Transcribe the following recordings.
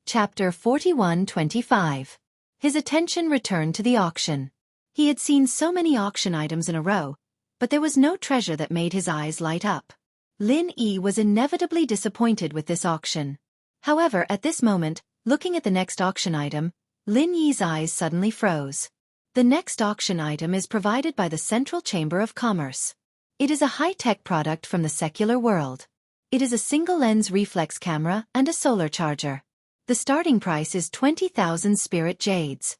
Chapter 41-25. His attention returned to the auction. He had seen so many auction items in a row, but there was no treasure that made his eyes light up. Lin Yi was inevitably disappointed with this auction. However, at this moment, looking at the next auction item, Lin Yi's eyes suddenly froze. The next auction item is provided by the Central Chamber of Commerce. It is a high-tech product from the secular world. It is a single-lens reflex camera and a solar charger. The starting price is 20,000 spirit jades.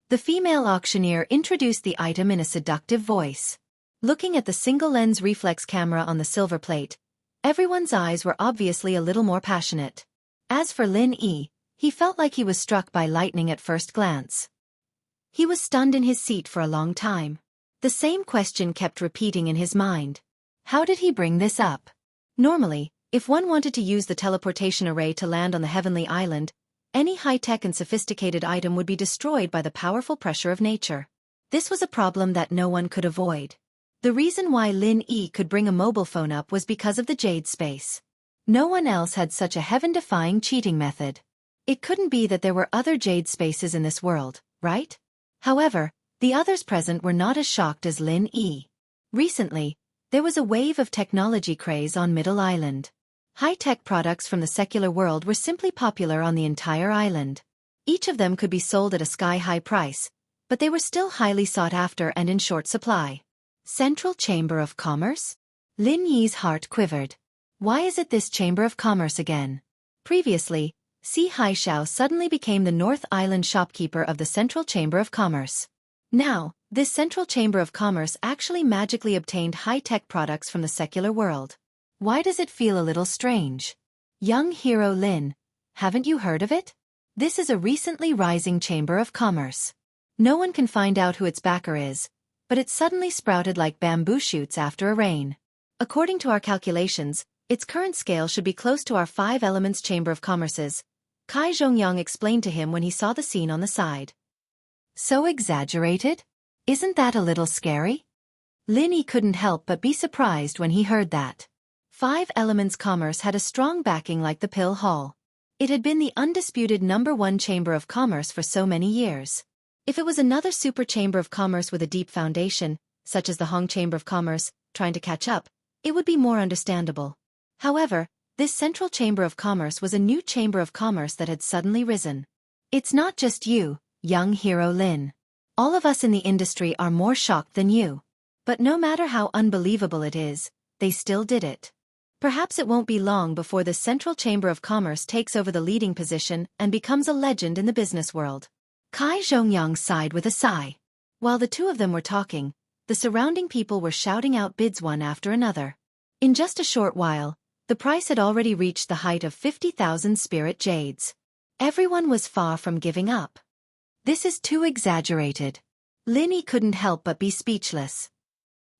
The female auctioneer introduced the item in a seductive voice. Looking at the single-lens reflex camera on the silver plate, everyone's eyes were obviously a little more passionate. As for Lin Yi, he felt like he was struck by lightning at first glance. He was stunned in his seat for a long time. The same question kept repeating in his mind. How did he bring this up? Normally, if one wanted to use the teleportation array to land on the heavenly island, any high-tech and sophisticated item would be destroyed by the powerful pressure of nature. This was a problem that no one could avoid. The reason why Lin Yi could bring a mobile phone up was because of the jade space. No one else had such a heaven-defying cheating method. It couldn't be that there were other jade spaces in this world, right? However, the others present were not as shocked as Lin Yi. Recently, there was a wave of technology craze on Middle Island. High-tech products from the secular world were simply popular on the entire island. Each of them could be sold at a sky-high price, but they were still highly sought after and in short supply. Central Chamber of Commerce? Lin Yi's heart quivered. Why is it this Chamber of Commerce again? Previously, Xianxia suddenly became the North Island shopkeeper of the Central Chamber of Commerce. Now, this Central Chamber of Commerce actually magically obtained high-tech products from the secular world. Why does it feel a little strange? Young hero Lin, haven't you heard of it? This is a recently rising Chamber of Commerce. No one can find out who its backer is, but it suddenly sprouted like bamboo shoots after a rain. According to our calculations, its current scale should be close to our 5 Elements Chamber of Commerce's, Kai Zhongyang explained to him when he saw the scene on the side. So exaggerated? Isn't that a little scary? Lin Yi couldn't help but be surprised when he heard that. 5 Elements Commerce had a strong backing like the Pill Hall. It had been the undisputed #1 Chamber of Commerce for so many years. If it was another super Chamber of Commerce with a deep foundation, such as the Hong Chamber of Commerce, trying to catch up, it would be more understandable. However, this Central Chamber of Commerce was a new Chamber of Commerce that had suddenly risen. It's not just you, young hero Lin. All of us in the industry are more shocked than you. But no matter how unbelievable it is, they still did it. Perhaps it won't be long before the Central Chamber of Commerce takes over the leading position and becomes a legend in the business world. Kai Zhongyang sighed with a sigh. While the two of them were talking, the surrounding people were shouting out bids one after another. In just a short while, the price had already reached the height of 50,000 spirit jades. Everyone was far from giving up. This is too exaggerated. Lin Yi couldn't help but be speechless.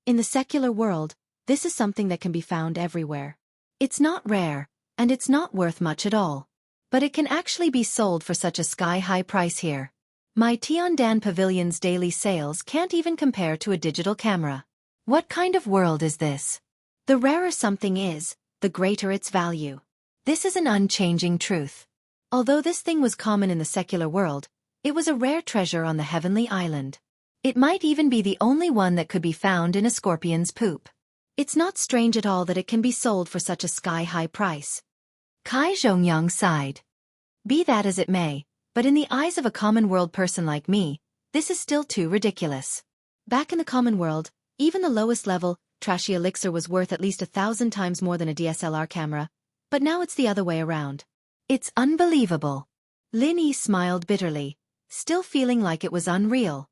In the secular world, this is something that can be found everywhere. It's not rare, and it's not worth much at all. But it can actually be sold for such a sky-high price here. My Tiandan Pavilion's daily sales can't even compare to a digital camera. What kind of world is this? The rarer something is, the greater its value. This is an unchanging truth. Although this thing was common in the secular world, it was a rare treasure on the heavenly island. It might even be the only one that could be found in a scorpion's poop. It's not strange at all that it can be sold for such a sky-high price. Kai Zhongyang sighed. Be that as it may, but in the eyes of a common world person like me, this is still too ridiculous. Back in the common world, even the lowest level, trashy elixir was worth at least 1,000 times more than a DSLR camera, but now it's the other way around. It's unbelievable. Lin Yi smiled bitterly, still feeling like it was unreal.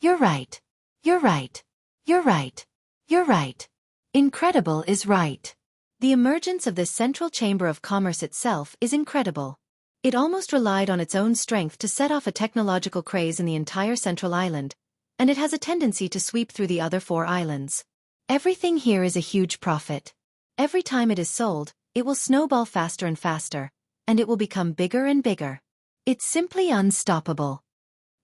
You're right. You're right. You're right. You're right. Incredible is right. The emergence of this Central Chamber of Commerce itself is incredible. It almost relied on its own strength to set off a technological craze in the entire Central Island, and it has a tendency to sweep through the other 4 islands. Everything here is a huge profit. Every time it is sold, it will snowball faster and faster, and it will become bigger and bigger. It's simply unstoppable.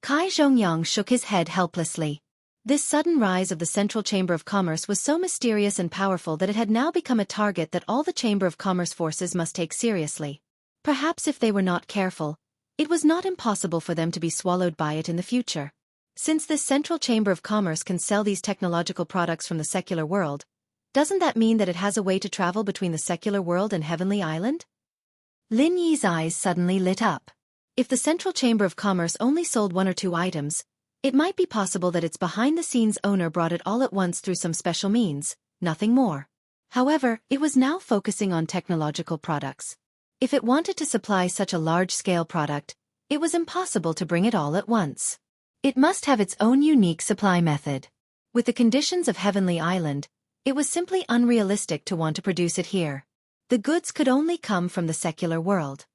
Kai Zhongyang shook his head helplessly. This sudden rise of the Central Chamber of Commerce was so mysterious and powerful that it had now become a target that all the Chamber of Commerce forces must take seriously. Perhaps if they were not careful, it was not impossible for them to be swallowed by it in the future. Since this Central Chamber of Commerce can sell these technological products from the secular world, doesn't that mean that it has a way to travel between the secular world and Heavenly Island? Lin Yi's eyes suddenly lit up. If the Central Chamber of Commerce only sold 1 or 2 items, it might be possible that its behind-the-scenes owner brought it all at once through some special means, nothing more. However, it was now focusing on technological products. If it wanted to supply such a large-scale product, it was impossible to bring it all at once. It must have its own unique supply method. With the conditions of Heavenly Island, it was simply unrealistic to want to produce it here. The goods could only come from the secular world.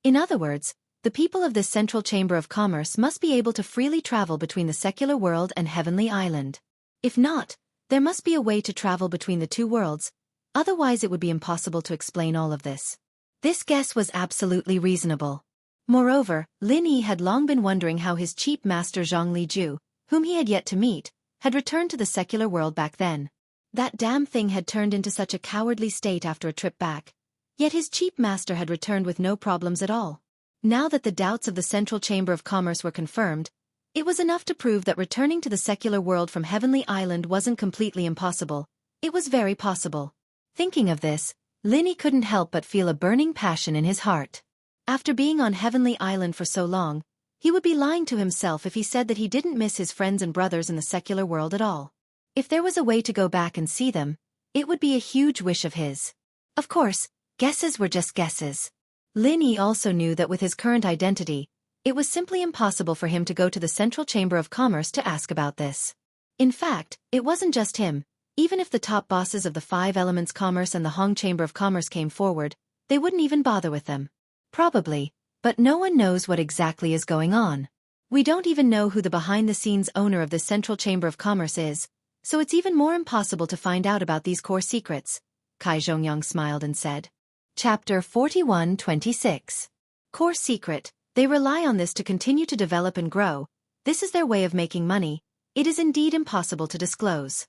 In other words, the people of this Central Chamber of Commerce must be able to freely travel between the secular world and Heavenly Island. If not, there must be a way to travel between the 2 worlds, otherwise it would be impossible to explain all of this. This guess was absolutely reasonable. Moreover, Lin Yi had long been wondering how his cheap master Zhang Liju, whom he had yet to meet, had returned to the secular world back then. That damn thing had turned into such a cowardly state after a trip back. Yet his cheap master had returned with no problems at all. Now that the doubts of the Central Chamber of Commerce were confirmed, it was enough to prove that returning to the secular world from Heavenly Island wasn't completely impossible. It was very possible. Thinking of this, Lin Yi couldn't help but feel a burning passion in his heart. After being on Heavenly Island for so long, he would be lying to himself if he said that he didn't miss his friends and brothers in the secular world at all. If there was a way to go back and see them, it would be a huge wish of his. Of course, guesses were just guesses. Lin Yi also knew that with his current identity, it was simply impossible for him to go to the Central Chamber of Commerce to ask about this. In fact, it wasn't just him. Even if the top bosses of the 5 Elements Commerce and the Hong Chamber of Commerce came forward, they wouldn't even bother with them. Probably, but no one knows what exactly is going on. We don't even know who the behind-the-scenes owner of this Central Chamber of Commerce is, so it's even more impossible to find out about these core secrets. Kai Zhongyang smiled and said. Chapter 41-26. Core secret. They rely on this to continue to develop and grow. This is their way of making money. It is indeed impossible to disclose.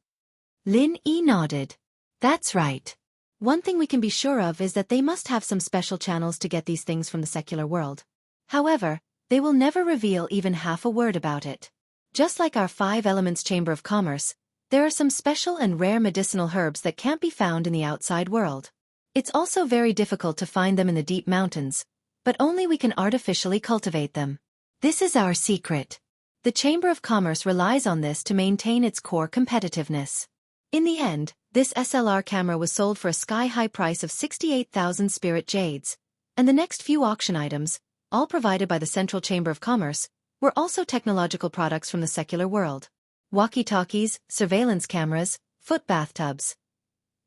Lin Yi nodded. That's right. One thing we can be sure of is that they must have some special channels to get these things from the secular world. However, they will never reveal even half a word about it. Just like our 5 Elements Chamber of Commerce, there are some special and rare medicinal herbs that can't be found in the outside world. It's also very difficult to find them in the deep mountains, but only we can artificially cultivate them. This is our secret. The Chamber of Commerce relies on this to maintain its core competitiveness. In the end, this SLR camera was sold for a sky-high price of 68,000 spirit jades, and the next few auction items, all provided by the Central Chamber of Commerce, were also technological products from the secular world. Walkie-talkies, surveillance cameras, foot bathtubs.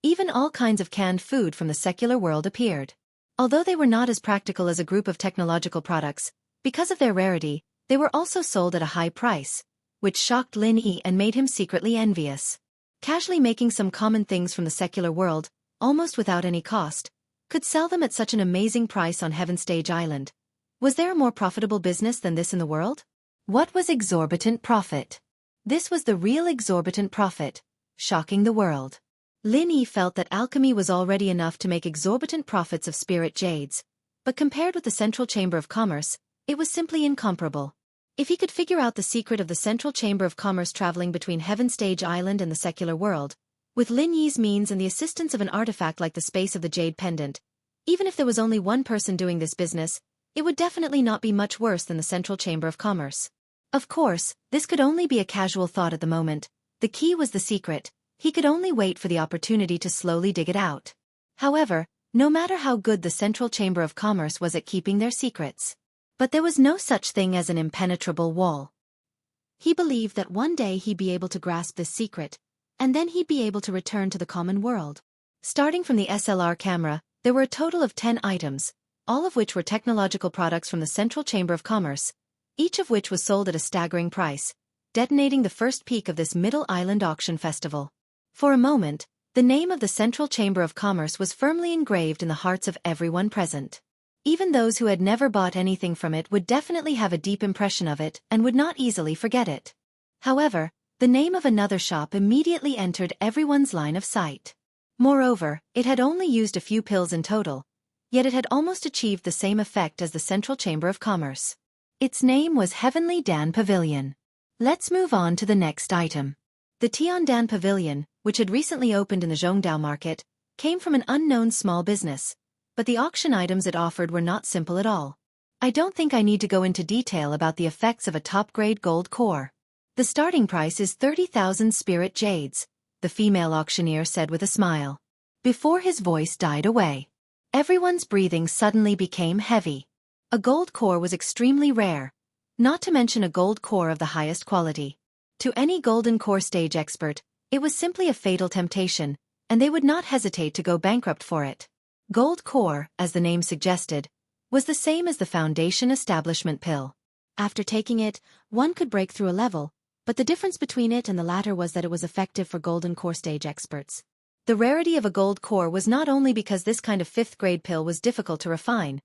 Even all kinds of canned food from the secular world appeared. Although they were not as practical as a group of technological products, because of their rarity, they were also sold at a high price, which shocked Lin Yi and made him secretly envious. Casually making some common things from the secular world, almost without any cost, could sell them at such an amazing price on Heaven Stage Island. Was there a more profitable business than this in the world? What was exorbitant profit? This was the real exorbitant profit, shocking the world. Lin Yi felt that alchemy was already enough to make exorbitant profits of spirit jades, but compared with the Central Chamber of Commerce, it was simply incomparable. If he could figure out the secret of the Central Chamber of Commerce traveling between Heaven Stage Island and the secular world, with Lin Yi's means and the assistance of an artifact like the space of the Jade Pendant, even if there was only one person doing this business, it would definitely not be much worse than the Central Chamber of Commerce. Of course, this could only be a casual thought at the moment. The key was the secret. He could only wait for the opportunity to slowly dig it out. However, no matter how good the Central Chamber of Commerce was at keeping their secrets, but there was no such thing as an impenetrable wall. He believed that one day he'd be able to grasp this secret, and then he'd be able to return to the common world. Starting from the SLR camera, there were a total of 10 items, all of which were technological products from the Central Chamber of Commerce, each of which was sold at a staggering price, detonating the first peak of this Middle Island auction festival. For a moment, the name of the Central Chamber of Commerce was firmly engraved in the hearts of everyone present. Even those who had never bought anything from it would definitely have a deep impression of it and would not easily forget it. However, the name of another shop immediately entered everyone's line of sight. Moreover, it had only used a few pills in total, yet it had almost achieved the same effect as the Central Chamber of Commerce. Its name was Heavenly Dan Pavilion. Let's move on to the next item. The Tiandan Pavilion, which had recently opened in the Zhongdao market, came from an unknown small business, but the auction items it offered were not simple at all. I don't think I need to go into detail about the effects of a top-grade gold core. The starting price is 30,000 spirit jades, the female auctioneer said with a smile. Before his voice died away, everyone's breathing suddenly became heavy. A gold core was extremely rare, not to mention a gold core of the highest quality. To any golden core stage expert, it was simply a fatal temptation, and they would not hesitate to go bankrupt for it. Gold core, as the name suggested, was the same as the Foundation Establishment pill. After taking it, one could break through a level, but the difference between it and the latter was that it was effective for golden core stage experts. The rarity of a gold core was not only because this kind of fifth-grade pill was difficult to refine,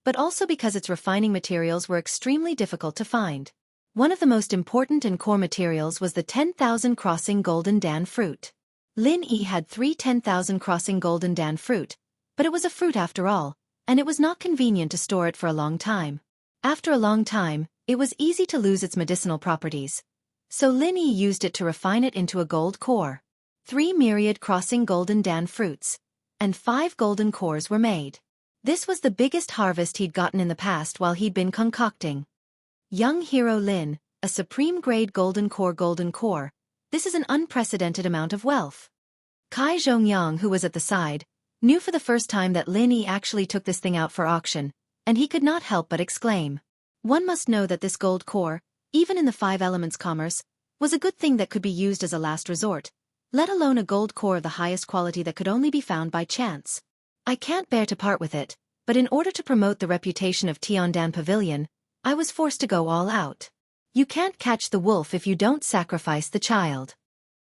but also because its refining materials were extremely difficult to find. One of the most important and core materials was the 10,000 crossing golden dan fruit. Lin Yi had 3 10,000 crossing golden dan fruit, but it was a fruit after all, and it was not convenient to store it for a long time. After a long time, it was easy to lose its medicinal properties. So Lin Yi used it to refine it into a gold core. 3 myriad crossing golden dan fruits, and 5 golden cores were made. This was the biggest harvest he'd gotten in the past while he'd been concocting. Young hero Lin, a supreme grade golden core, this is an unprecedented amount of wealth. Kai Zhongyang, who was at the side, knew for the first time that Lin Yi actually took this thing out for auction, and he could not help but exclaim. One must know that this gold core, even in the 5 elements commerce, was a good thing that could be used as a last resort, let alone a gold core of the highest quality that could only be found by chance. I can't bear to part with it, but in order to promote the reputation of Tiandan Pavilion, I was forced to go all out. You can't catch the wolf if you don't sacrifice the child.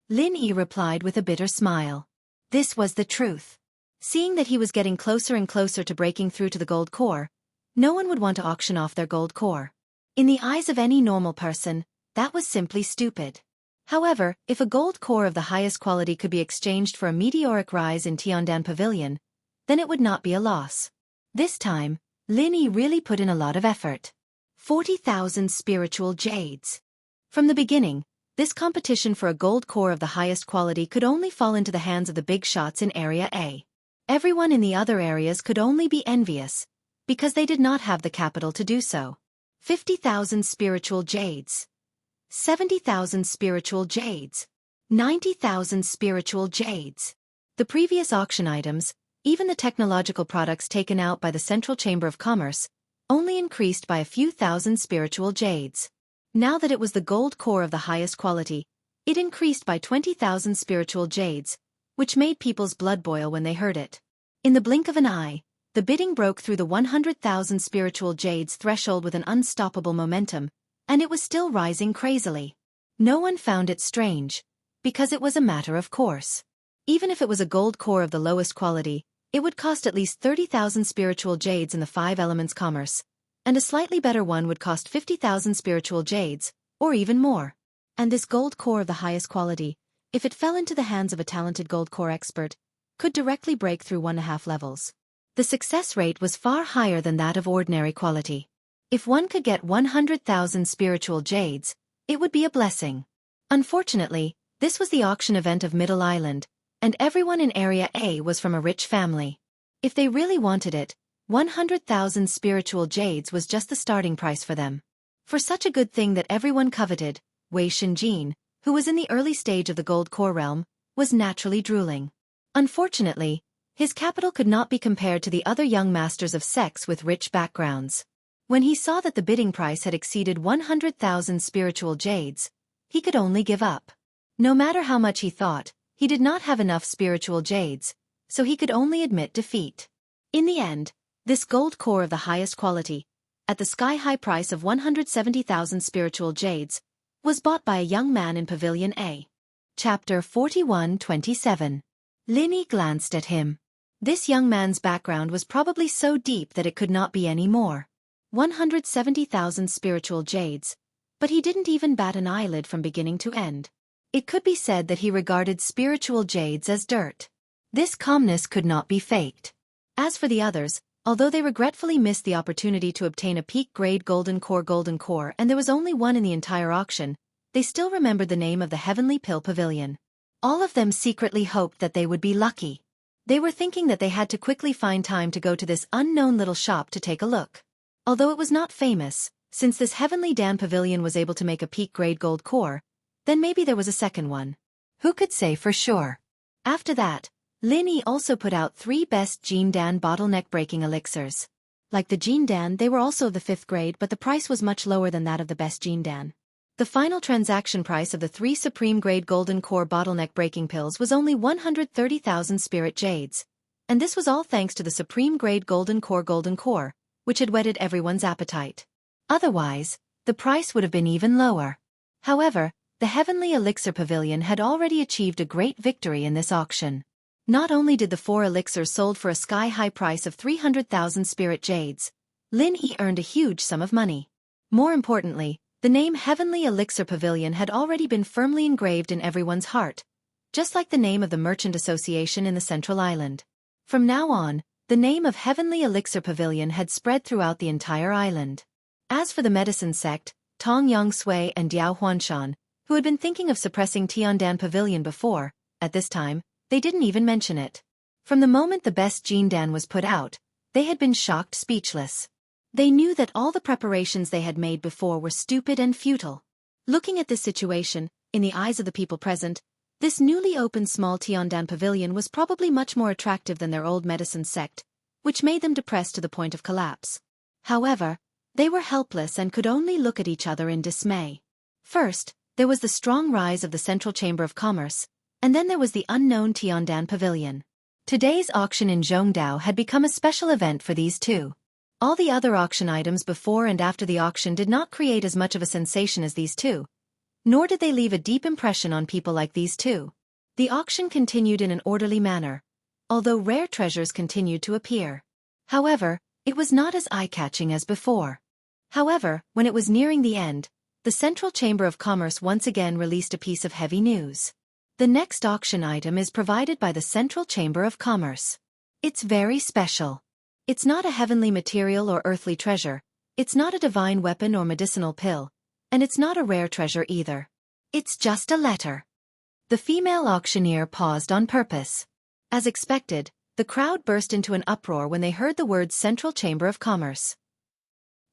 Lin Yi replied with a bitter smile. This was the truth. Seeing that he was getting closer and closer to breaking through to the gold core, no one would want to auction off their gold core. In the eyes of any normal person, that was simply stupid. However, if a gold core of the highest quality could be exchanged for a meteoric rise in Tiandan Pavilion, then it would not be a loss. This time, Lin Yi really put in a lot of effort. 40,000 spiritual jades. From the beginning, this competition for a gold core of the highest quality could only fall into the hands of the big shots in Area A. Everyone in the other areas could only be envious, because they did not have the capital to do so. 50,000 spiritual jades. 70,000 spiritual jades. 90,000 spiritual jades. The previous auction items, even the technological products taken out by the Central Chamber of Commerce, only increased by a few thousand spiritual jades. Now that it was the gold core of the highest quality, it increased by 20,000 spiritual jades, which made people's blood boil when they heard it. In the blink of an eye, the bidding broke through the 100,000 spiritual jades threshold with an unstoppable momentum, and it was still rising crazily. No one found it strange, because it was a matter of course. Even if it was a gold core of the lowest quality, it would cost at least 30,000 spiritual jades in the 5 elements commerce, and a slightly better one would cost 50,000 spiritual jades, or even more. And this gold core of the highest quality, if it fell into the hands of a talented gold core expert, could directly break through 1.5 levels. The success rate was far higher than that of ordinary quality. If one could get 100,000 spiritual jades, it would be a blessing. Unfortunately, this was the auction event of Middle Island, and everyone in Area A was from a rich family. If they really wanted it, 100,000 spiritual jades was just the starting price for them. For such a good thing that everyone coveted, Wei Shenjin, who was in the early stage of the gold core realm, was naturally drooling. Unfortunately, his capital could not be compared to the other young masters of sex with rich backgrounds. When he saw that the bidding price had exceeded 100,000 spiritual jades, he could only give up. No matter how much he thought, he did not have enough spiritual jades, so he could only admit defeat. In the end, this gold core of the highest quality, at the sky-high price of 170,000 spiritual jades, was bought by a young man in Pavilion A. Chapter 41-27. Lin Yi glanced at him. This young man's background was probably so deep that it could not be any more. 170,000 spiritual jades, but he didn't even bat an eyelid from beginning to end. It could be said that he regarded spiritual jades as dirt. This calmness could not be faked. As for the others, Although they regretfully missed the opportunity to obtain a peak-grade golden core and there was only one in the entire auction, they still remembered the name of the Heavenly Pill Pavilion. All of them secretly hoped that they would be lucky. They were thinking that they had to quickly find time to go to this unknown little shop to take a look. Although it was not famous, since this Heavenly Dan Pavilion was able to make a peak-grade gold core, then maybe there was a second one. Who could say for sure? After that, Lin Yi also put out 3 best Jin Dan bottleneck-breaking elixirs. Like the Jin Dan, they were also of the 5th grade, but the price was much lower than that of the best Jin Dan. The final transaction price of the 3 supreme-grade golden core bottleneck-breaking pills was only 130,000 spirit jades. And this was all thanks to the supreme-grade golden core, which had whetted everyone's appetite. Otherwise, the price would have been even lower. However, the Heavenly Elixir Pavilion had already achieved a great victory in this auction. Not only did the 4 elixirs sold for a sky-high price of 300,000 spirit jades, Lin Yi earned a huge sum of money. More importantly, the name Heavenly Elixir Pavilion had already been firmly engraved in everyone's heart, just like the name of the Merchant Association in the Central Island. From now on, the name of Heavenly Elixir Pavilion had spread throughout the entire island. As for the medicine sect, Tong Yangsui and Diao Huanshan, who had been thinking of suppressing Tiandan Pavilion before, at this time, they didn't even mention it. From the moment the best Jin Dan was put out, they had been shocked speechless. They knew that all the preparations they had made before were stupid and futile. Looking at this situation, in the eyes of the people present, this newly opened small Tiandan Pavilion was probably much more attractive than their old medicine sect, which made them depressed to the point of collapse. However, they were helpless and could only look at each other in dismay. First, there was the strong rise of the Central Chamber of Commerce, and then there was the unknown Tiandan Pavilion. Today's auction in Zhongdao had become a special event for these two. All the other auction items before and after the auction did not create as much of a sensation as these two, nor did they leave a deep impression on people like these two. The auction continued in an orderly manner, although rare treasures continued to appear. However, it was not as eye-catching as before. However, when it was nearing the end, the Central Chamber of Commerce once again released a piece of heavy news. The next auction item is provided by the Central Chamber of Commerce. It's very special. It's not a heavenly material or earthly treasure, it's not a divine weapon or medicinal pill, and it's not a rare treasure either. It's just a letter. The female auctioneer paused on purpose. As expected, the crowd burst into an uproar when they heard the words Central Chamber of Commerce.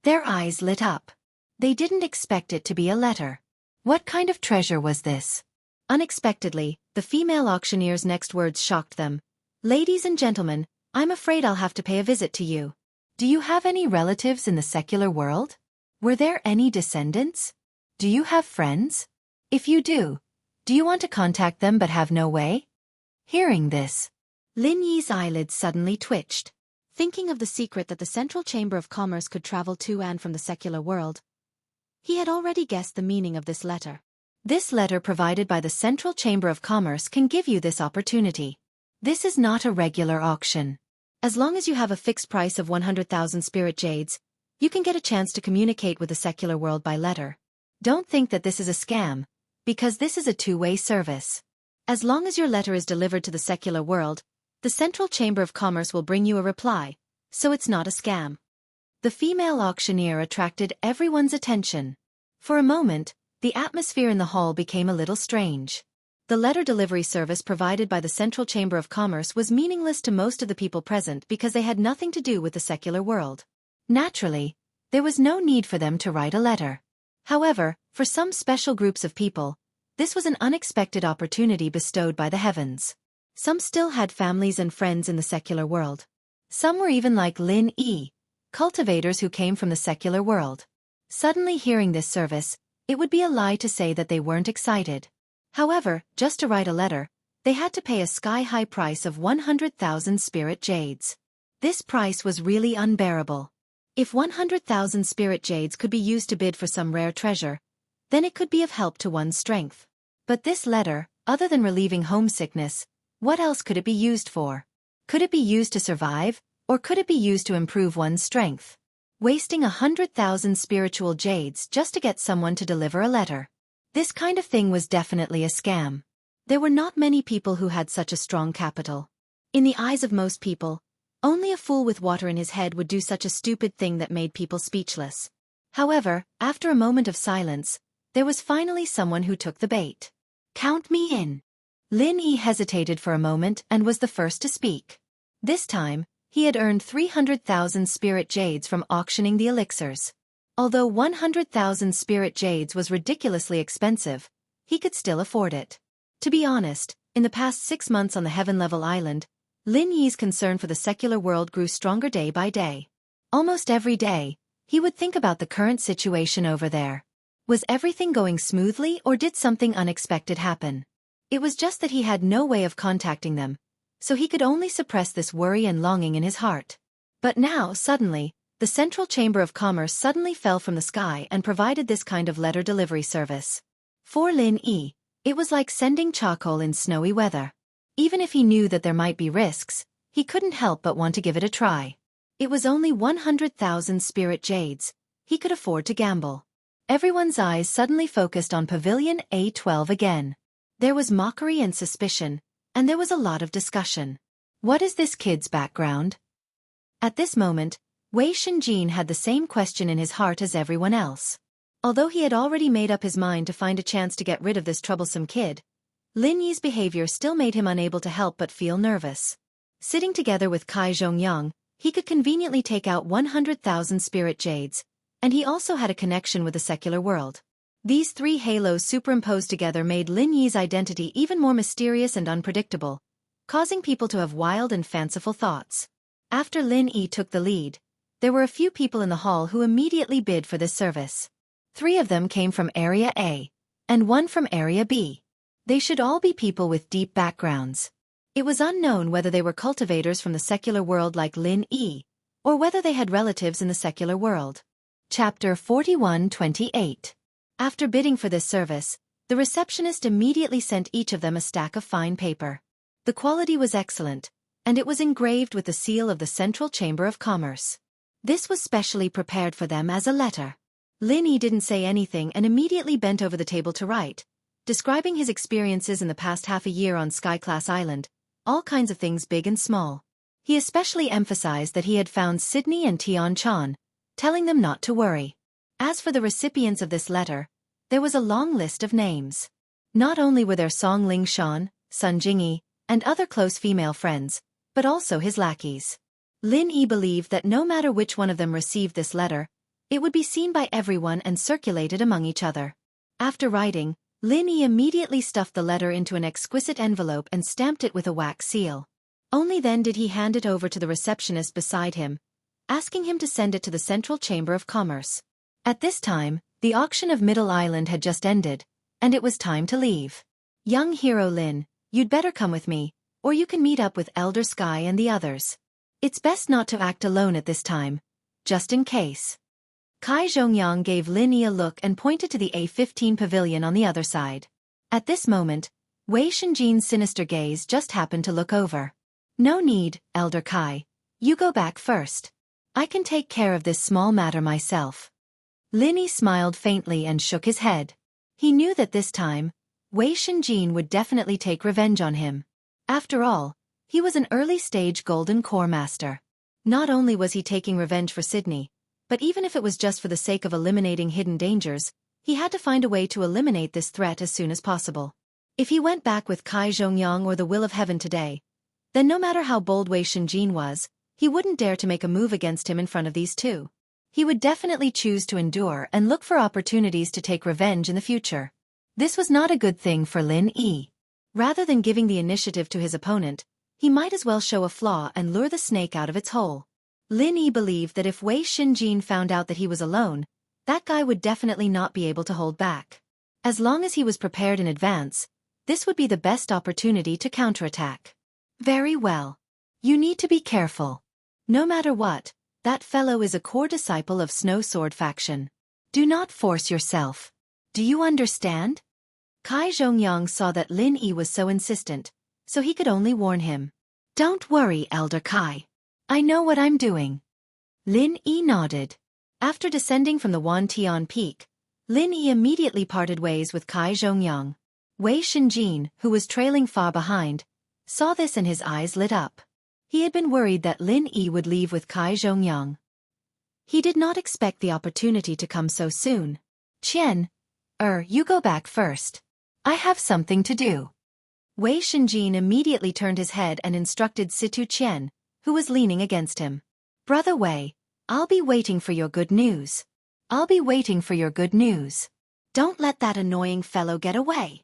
Their eyes lit up. They didn't expect it to be a letter. What kind of treasure was this? Unexpectedly, the female auctioneer's next words shocked them. Ladies and gentlemen, I'm afraid I'll have to pay a visit to you. Do you have any relatives in the secular world? Were there any descendants? Do you have friends? If you do you want to contact them but have no way? Hearing this, Lin Yi's eyelids suddenly twitched. Thinking of the secret that the Central Chamber of Commerce could travel to and from the secular world, he had already guessed the meaning of this letter. This letter provided by the Central Chamber of Commerce can give you this opportunity. This is not a regular auction. As long as you have a fixed price of 100,000 spirit jades, you can get a chance to communicate with the secular world by letter. Don't think that this is a scam, because this is a two-way service. As long as your letter is delivered to the secular world, the Central Chamber of Commerce will bring you a reply, so it's not a scam. The female auctioneer attracted everyone's attention. For a moment, the atmosphere in the hall became a little strange. The letter delivery service provided by the Central Chamber of Commerce was meaningless to most of the people present because they had nothing to do with the secular world. Naturally, there was no need for them to write a letter. However, for some special groups of people, this was an unexpected opportunity bestowed by the heavens. Some still had families and friends in the secular world. Some were even like Lin Yi, cultivators who came from the secular world. Suddenly hearing this service, it would be a lie to say that they weren't excited. However, just to write a letter, they had to pay a sky-high price of 100,000 spirit jades. This price was really unbearable. If 100,000 spirit jades could be used to bid for some rare treasure, then it could be of help to one's strength. But this letter, other than relieving homesickness, what else could it be used for? Could it be used to survive, or could it be used to improve one's strength? Wasting 100,000 spiritual jades just to get someone to deliver a letter. This kind of thing was definitely a scam. There were not many people who had such a strong capital. In the eyes of most people, Only a fool with water in his head would do such a stupid thing that made people speechless. However, after a moment of silence, there was finally someone who took the bait. "Count me in." Lin Yi hesitated for a moment and was the first to speak. This time, he had earned 300,000 spirit jades from auctioning the elixirs. Although 100,000 spirit jades was ridiculously expensive, he could still afford it. To be honest, in the past 6 months on the Heaven-level island, Lin Yi's concern for the secular world grew stronger day by day. Almost every day, he would think about the current situation over there. Was everything going smoothly or did something unexpected happen? It was just that he had no way of contacting them, so he could only suppress this worry and longing in his heart. But now, suddenly, the Central Chamber of Commerce suddenly fell from the sky and provided this kind of letter delivery service. For Lin Yi, it was like sending charcoal in snowy weather. Even if he knew that there might be risks, he couldn't help but want to give it a try. It was only 100,000 spirit jades. He could afford to gamble. Everyone's eyes suddenly focused on Pavilion A12 again. There was mockery and suspicion, and there was a lot of discussion. What is this kid's background? At this moment, Wei Shenjin had the same question in his heart as everyone else. Although he had already made up his mind to find a chance to get rid of this troublesome kid, Lin Yi's behavior still made him unable to help but feel nervous. Sitting together with Kai Zhongyang, he could conveniently take out 100,000 spirit jades, and he also had a connection with the secular world. These 3 halos superimposed together made Lin Yi's identity even more mysterious and unpredictable, causing people to have wild and fanciful thoughts. After Lin Yi took the lead, there were a few people in the hall who immediately bid for this service. 3 of them came from Area A, and 1 from Area B. They should all be people with deep backgrounds. It was unknown whether they were cultivators from the secular world like Lin Yi, or whether they had relatives in the secular world. Chapter 41-28. After bidding for this service, the receptionist immediately sent each of them a stack of fine paper. The quality was excellent, and it was engraved with the seal of the Central Chamber of Commerce. This was specially prepared for them as a letter. Lin Yi didn't say anything and immediately bent over the table to write, describing his experiences in the past half a year on Sky-class Island, all kinds of things big and small. He especially emphasized that he had found Sydney and Tian Chan, telling them not to worry. As for the recipients of this letter, there was a long list of names. Not only were there Song Ling Shan, Sun Jingyi, and other close female friends, but also his lackeys. Lin Yi believed that no matter which one of them received this letter, it would be seen by everyone and circulated among each other. After writing, Lin Yi immediately stuffed the letter into an exquisite envelope and stamped it with a wax seal. Only then did he hand it over to the receptionist beside him, asking him to send it to the Central Chamber of Commerce. At this time, the auction of Middle Island had just ended, and it was time to leave. "Young hero Lin, you'd better come with me, or you can meet up with Elder Sky and the others. It's best not to act alone at this time, just in case." Kai Zhongyang gave Lin Yi a look and pointed to the A15 pavilion on the other side. At this moment, Wei Shenjin's sinister gaze just happened to look over. "No need, Elder Kai. You go back first. I can take care of this small matter myself." Lin Yi smiled faintly and shook his head. He knew that this time, Wei Shenjin would definitely take revenge on him. After all, he was an early-stage Golden Core master. Not only was he taking revenge for Sydney, but even if it was just for the sake of eliminating hidden dangers, he had to find a way to eliminate this threat as soon as possible. If he went back with Kai Zhongyang or the Will of Heaven today, then no matter how bold Wei Shenjin was, he wouldn't dare to make a move against him in front of these two. He would definitely choose to endure and look for opportunities to take revenge in the future. This was not a good thing for Lin Yi. Rather than giving the initiative to his opponent, he might as well show a flaw and lure the snake out of its hole. Lin Yi believed that if Wei Shenjin found out that he was alone, that guy would definitely not be able to hold back. As long as he was prepared in advance, this would be the best opportunity to counterattack. "Very well. You need to be careful. No matter what, that fellow is a core disciple of Snow Sword faction. Do not force yourself. Do you understand?" Kai Zhongyang saw that Lin Yi was so insistent, so he could only warn him. "Don't worry, Elder Kai. I know what I'm doing." Lin Yi nodded. After descending from the Wantian Peak, Lin Yi immediately parted ways with Kai Zhongyang. Wei Shenjin, who was trailing far behind, saw this and his eyes lit up. He had been worried that Lin Yi would leave with Kai Zhongyang. He did not expect the opportunity to come so soon. Qian, you go back first. I have something to do. Wei Shenjin immediately turned his head and instructed Situ Qian, who was leaning against him. Brother Wei, I'll be waiting for your good news. I'll be waiting for your good news. Don't let that annoying fellow get away.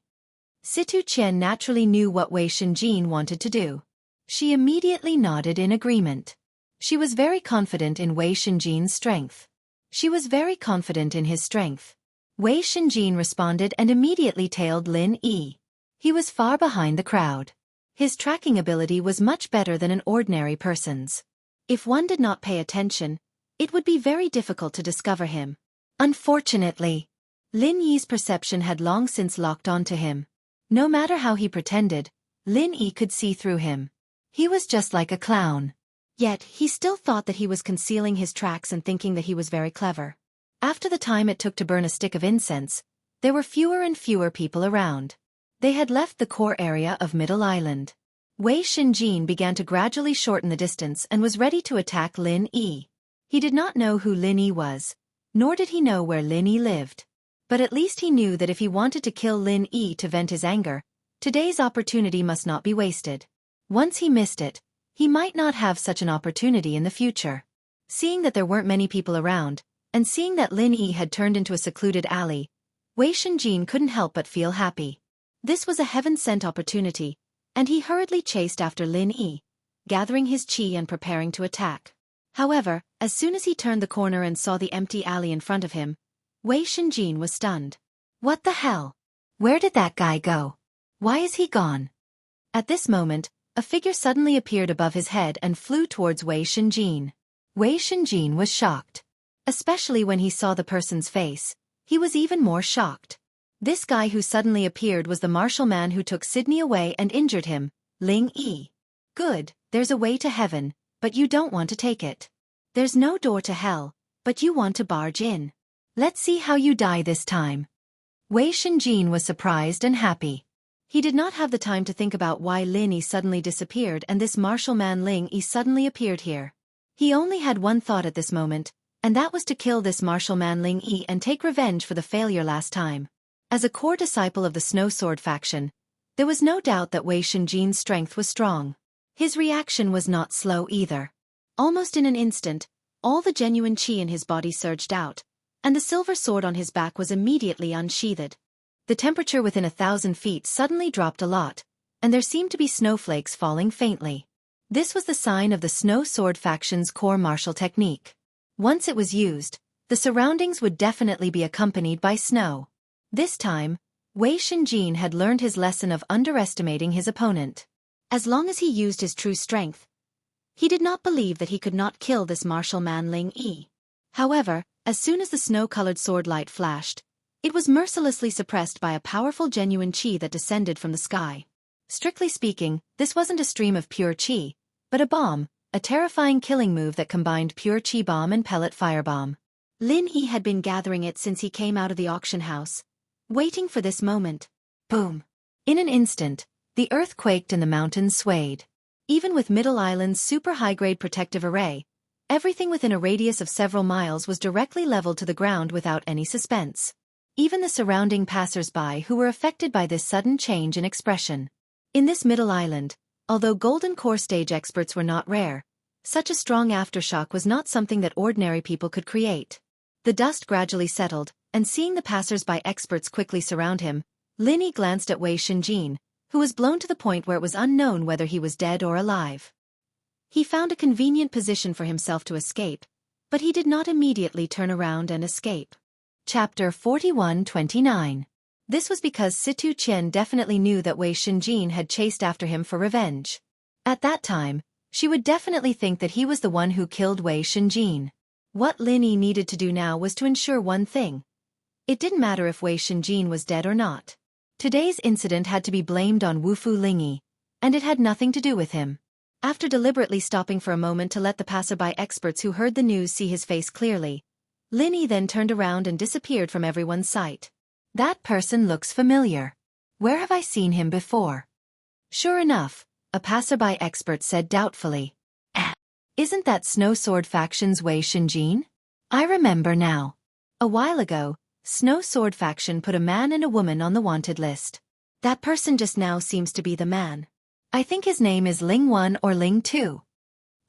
Situ Qian naturally knew what Wei Shenjin wanted to do. She immediately nodded in agreement. She was very confident in Wei Shenjin's strength. She was very confident in his strength. Wei Shenjin responded and immediately tailed Lin Yi. He was far behind the crowd. His tracking ability was much better than an ordinary person's. If one did not pay attention, it would be very difficult to discover him. Unfortunately, Lin Yi's perception had long since locked onto him. No matter how he pretended, Lin Yi could see through him. He was just like a clown. Yet, he still thought that he was concealing his tracks and thinking that he was very clever. After the time it took to burn a stick of incense, there were fewer and fewer people around. They had left the core area of Middle Island. Wei Shenjin began to gradually shorten the distance and was ready to attack Lin Yi. He did not know who Lin Yi was, nor did he know where Lin Yi lived. But at least he knew that if he wanted to kill Lin Yi to vent his anger, today's opportunity must not be wasted. Once he missed it, he might not have such an opportunity in the future. Seeing that there weren't many people around, and seeing that Lin Yi had turned into a secluded alley, Wei Shenjin couldn't help but feel happy. This was a heaven-sent opportunity, and he hurriedly chased after Lin Yi, gathering his chi and preparing to attack. However, as soon as he turned the corner and saw the empty alley in front of him, Wei Shenjin was stunned. What the hell? Where did that guy go? Why is he gone? At this moment, a figure suddenly appeared above his head and flew towards Wei Shenjin. Wei Shenjin was shocked. Especially when he saw the person's face, he was even more shocked. This guy who suddenly appeared was the martial man who took Sydney away and injured him, Ling Yi. Good, there's a way to heaven, but you don't want to take it. There's no door to hell, but you want to barge in. Let's see how you die this time. Wei Shenjin was surprised and happy. He did not have the time to think about why Lin Yi suddenly disappeared and this martial man Ling Yi suddenly appeared here. He only had one thought at this moment, and that was to kill this martial man Ling Yi and take revenge for the failure last time. As a core disciple of the Snow Sword faction, there was no doubt that Wei Shenjin's strength was strong. His reaction was not slow either. Almost in an instant, all the genuine chi in his body surged out, and the silver sword on his back was immediately unsheathed. The temperature within 1,000 feet suddenly dropped a lot, and there seemed to be snowflakes falling faintly. This was the sign of the Snow Sword faction's core martial technique. Once it was used, the surroundings would definitely be accompanied by snow. This time, Wei Shenjin had learned his lesson of underestimating his opponent. As long as he used his true strength, he did not believe that he could not kill this martial man Ling Yi. However, as soon as the snow-colored sword light flashed, it was mercilessly suppressed by a powerful genuine chi that descended from the sky. Strictly speaking, this wasn't a stream of pure chi, but a bomb, a terrifying killing move that combined pure chi bomb and pellet firebomb. Lin Yi had been gathering it since he came out of the auction house, waiting for this moment. Boom! In an instant, the earth quaked and the mountains swayed. Even with Middle Island's super high-grade protective array, everything within a radius of several miles was directly leveled to the ground without any suspense. Even the surrounding passers-by who were affected by this sudden change in expression. In this Middle Island, although Golden Core stage experts were not rare, such a strong aftershock was not something that ordinary people could create. The dust gradually settled, and seeing the passers-by experts quickly surround him, Lin Yi glanced at Wei Shenjin, who was blown to the point where it was unknown whether he was dead or alive. He found a convenient position for himself to escape, but he did not immediately turn around and escape. Chapter 41-29. This was because Situ Qian definitely knew that Wei Shenjin had chased after him for revenge. At that time, she would definitely think that he was the one who killed Wei Shenjin. What Lin Yi needed to do now was to ensure one thing. It didn't matter if Wei Shenjin was dead or not. Today's incident had to be blamed on Wufu Lingyi, and it had nothing to do with him. After deliberately stopping for a moment to let the passerby experts who heard the news see his face clearly, Lin Yi then turned around and disappeared from everyone's sight. That person looks familiar. Where have I seen him before? Sure enough, a passerby expert said doubtfully. Isn't that Snow Sword Faction's Wei Shinjin? I remember now. A while ago, Snow Sword Faction put a man and a woman on the wanted list. That person just now seems to be the man. I think his name is Ling 1 or Ling 2.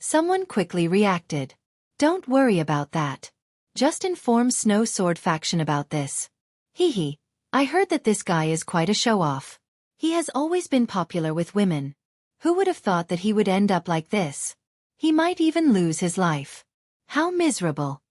Someone quickly reacted. Don't worry about that. Just inform Snow Sword Faction about this. Hee. I heard that this guy is quite a show-off. He has always been popular with women. Who would have thought that he would end up like this? He might even lose his life. How miserable.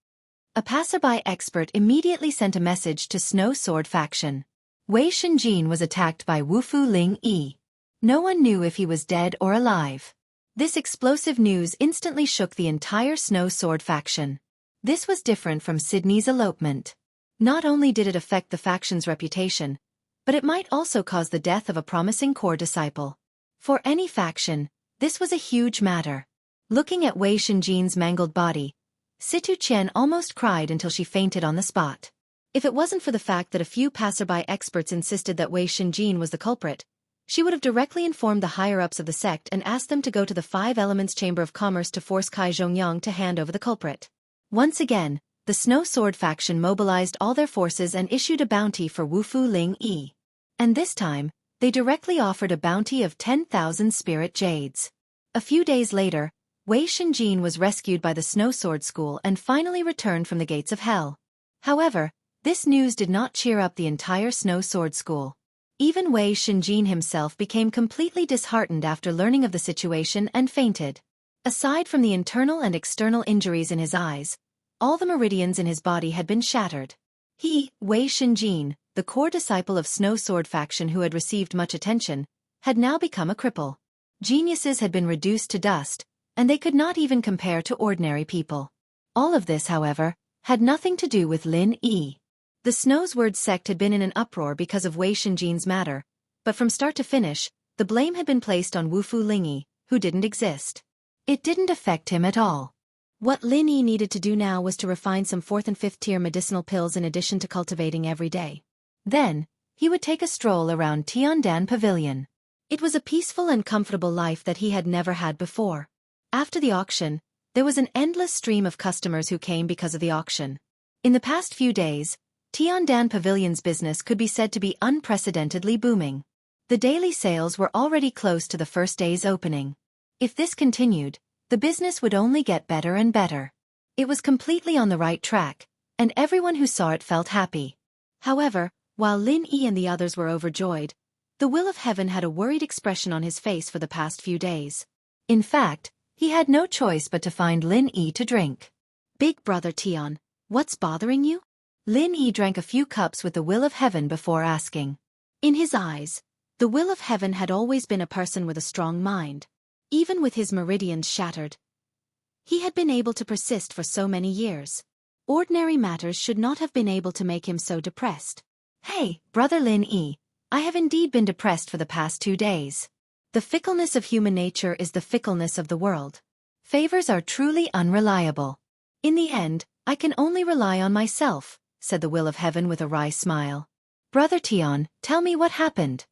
A passerby expert immediately sent a message to Snow Sword Faction. Wei Shinjin was attacked by Wufu Ling Yi. No one knew if he was dead or alive. This explosive news instantly shook the entire Snow Sword Faction. This was different from Sydney's elopement. Not only did it affect the faction's reputation, but it might also cause the death of a promising core disciple. For any faction, this was a huge matter. Looking at Wei Shinjin's mangled body, Situ Qian almost cried until she fainted on the spot. If it wasn't for the fact that a few passerby experts insisted that Wei Shinjin was the culprit, she would have directly informed the higher-ups of the sect and asked them to go to the Five Elements Chamber of Commerce to force Kai Zhongyang to hand over the culprit. Once again, the Snow Sword Faction mobilized all their forces and issued a bounty for Wufu Ling Yi. And this time, they directly offered a bounty of 10,000 spirit jades. A few days later, Wei Shinjin was rescued by the Snow Sword School and finally returned from the gates of hell. However, this news did not cheer up the entire Snow Sword School. Even Wei Shinjin himself became completely disheartened after learning of the situation and fainted. Aside from the internal and external injuries in his eyes, all the meridians in his body had been shattered. He, Wei Shinjin, the core disciple of Snow Sword Faction who had received much attention, had now become a cripple. Geniuses had been reduced to dust, and they could not even compare to ordinary people. All of this, however, had nothing to do with Lin Yi. The Snowsword sect had been in an uproar because of Wei Shinjin's matter, but from start to finish, the blame had been placed on Wufu Lingyi, who didn't exist. It didn't affect him at all. What Lin Yi needed to do now was to refine some 4th and 5th tier medicinal pills in addition to cultivating every day. Then, he would take a stroll around Tiandan Pavilion. It was a peaceful and comfortable life that he had never had before. After the auction, there was an endless stream of customers who came because of the auction. In the past few days, Tiandan Pavilion's business could be said to be unprecedentedly booming. The daily sales were already close to the first day's opening. If this continued, the business would only get better and better. It was completely on the right track, and everyone who saw it felt happy. However, while Lin Yi and the others were overjoyed, the Will of Heaven had a worried expression on his face for the past few days. In fact, he had no choice but to find Lin Yi to drink. Big brother Tian, what's bothering you? Lin Yi drank a few cups with the Will of Heaven before asking. In his eyes, the Will of Heaven had always been a person with a strong mind. Even with his meridians shattered, he had been able to persist for so many years. Ordinary matters should not have been able to make him so depressed. Hey, brother Lin Yi, I have indeed been depressed for the past 2 days. The fickleness of human nature is the fickleness of the world. Favors are truly unreliable. In the end, I can only rely on myself, said the Will of Heaven with a wry smile. Brother Tian, tell me what happened,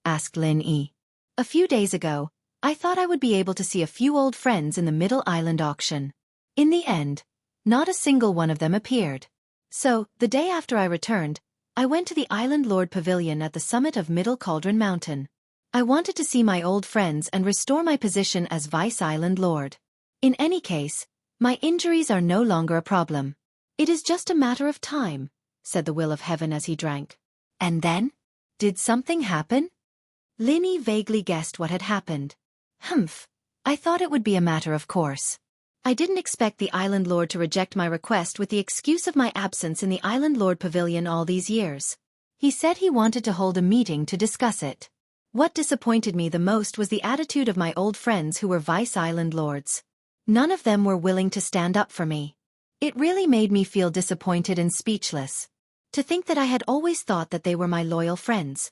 asked Lin Yi. A few days ago, I thought I would be able to see a few old friends in the Middle Island auction. In the end, not a single one of them appeared. So, the day after I returned, I went to the Island Lord Pavilion at the summit of Middle Cauldron Mountain. I wanted to see my old friends and restore my position as Vice Island Lord. In any case, my injuries are no longer a problem. It is just a matter of time, said the Will of Heaven as he drank. And then? Did something happen? Lin Yi vaguely guessed what had happened. Humph, I thought it would be a matter of course. I didn't expect the Island Lord to reject my request with the excuse of my absence in the Island Lord Pavilion all these years. He said he wanted to hold a meeting to discuss it. What disappointed me the most was the attitude of my old friends who were Vice Island Lords. None of them were willing to stand up for me. It really made me feel disappointed and speechless. To think that I had always thought that they were my loyal friends.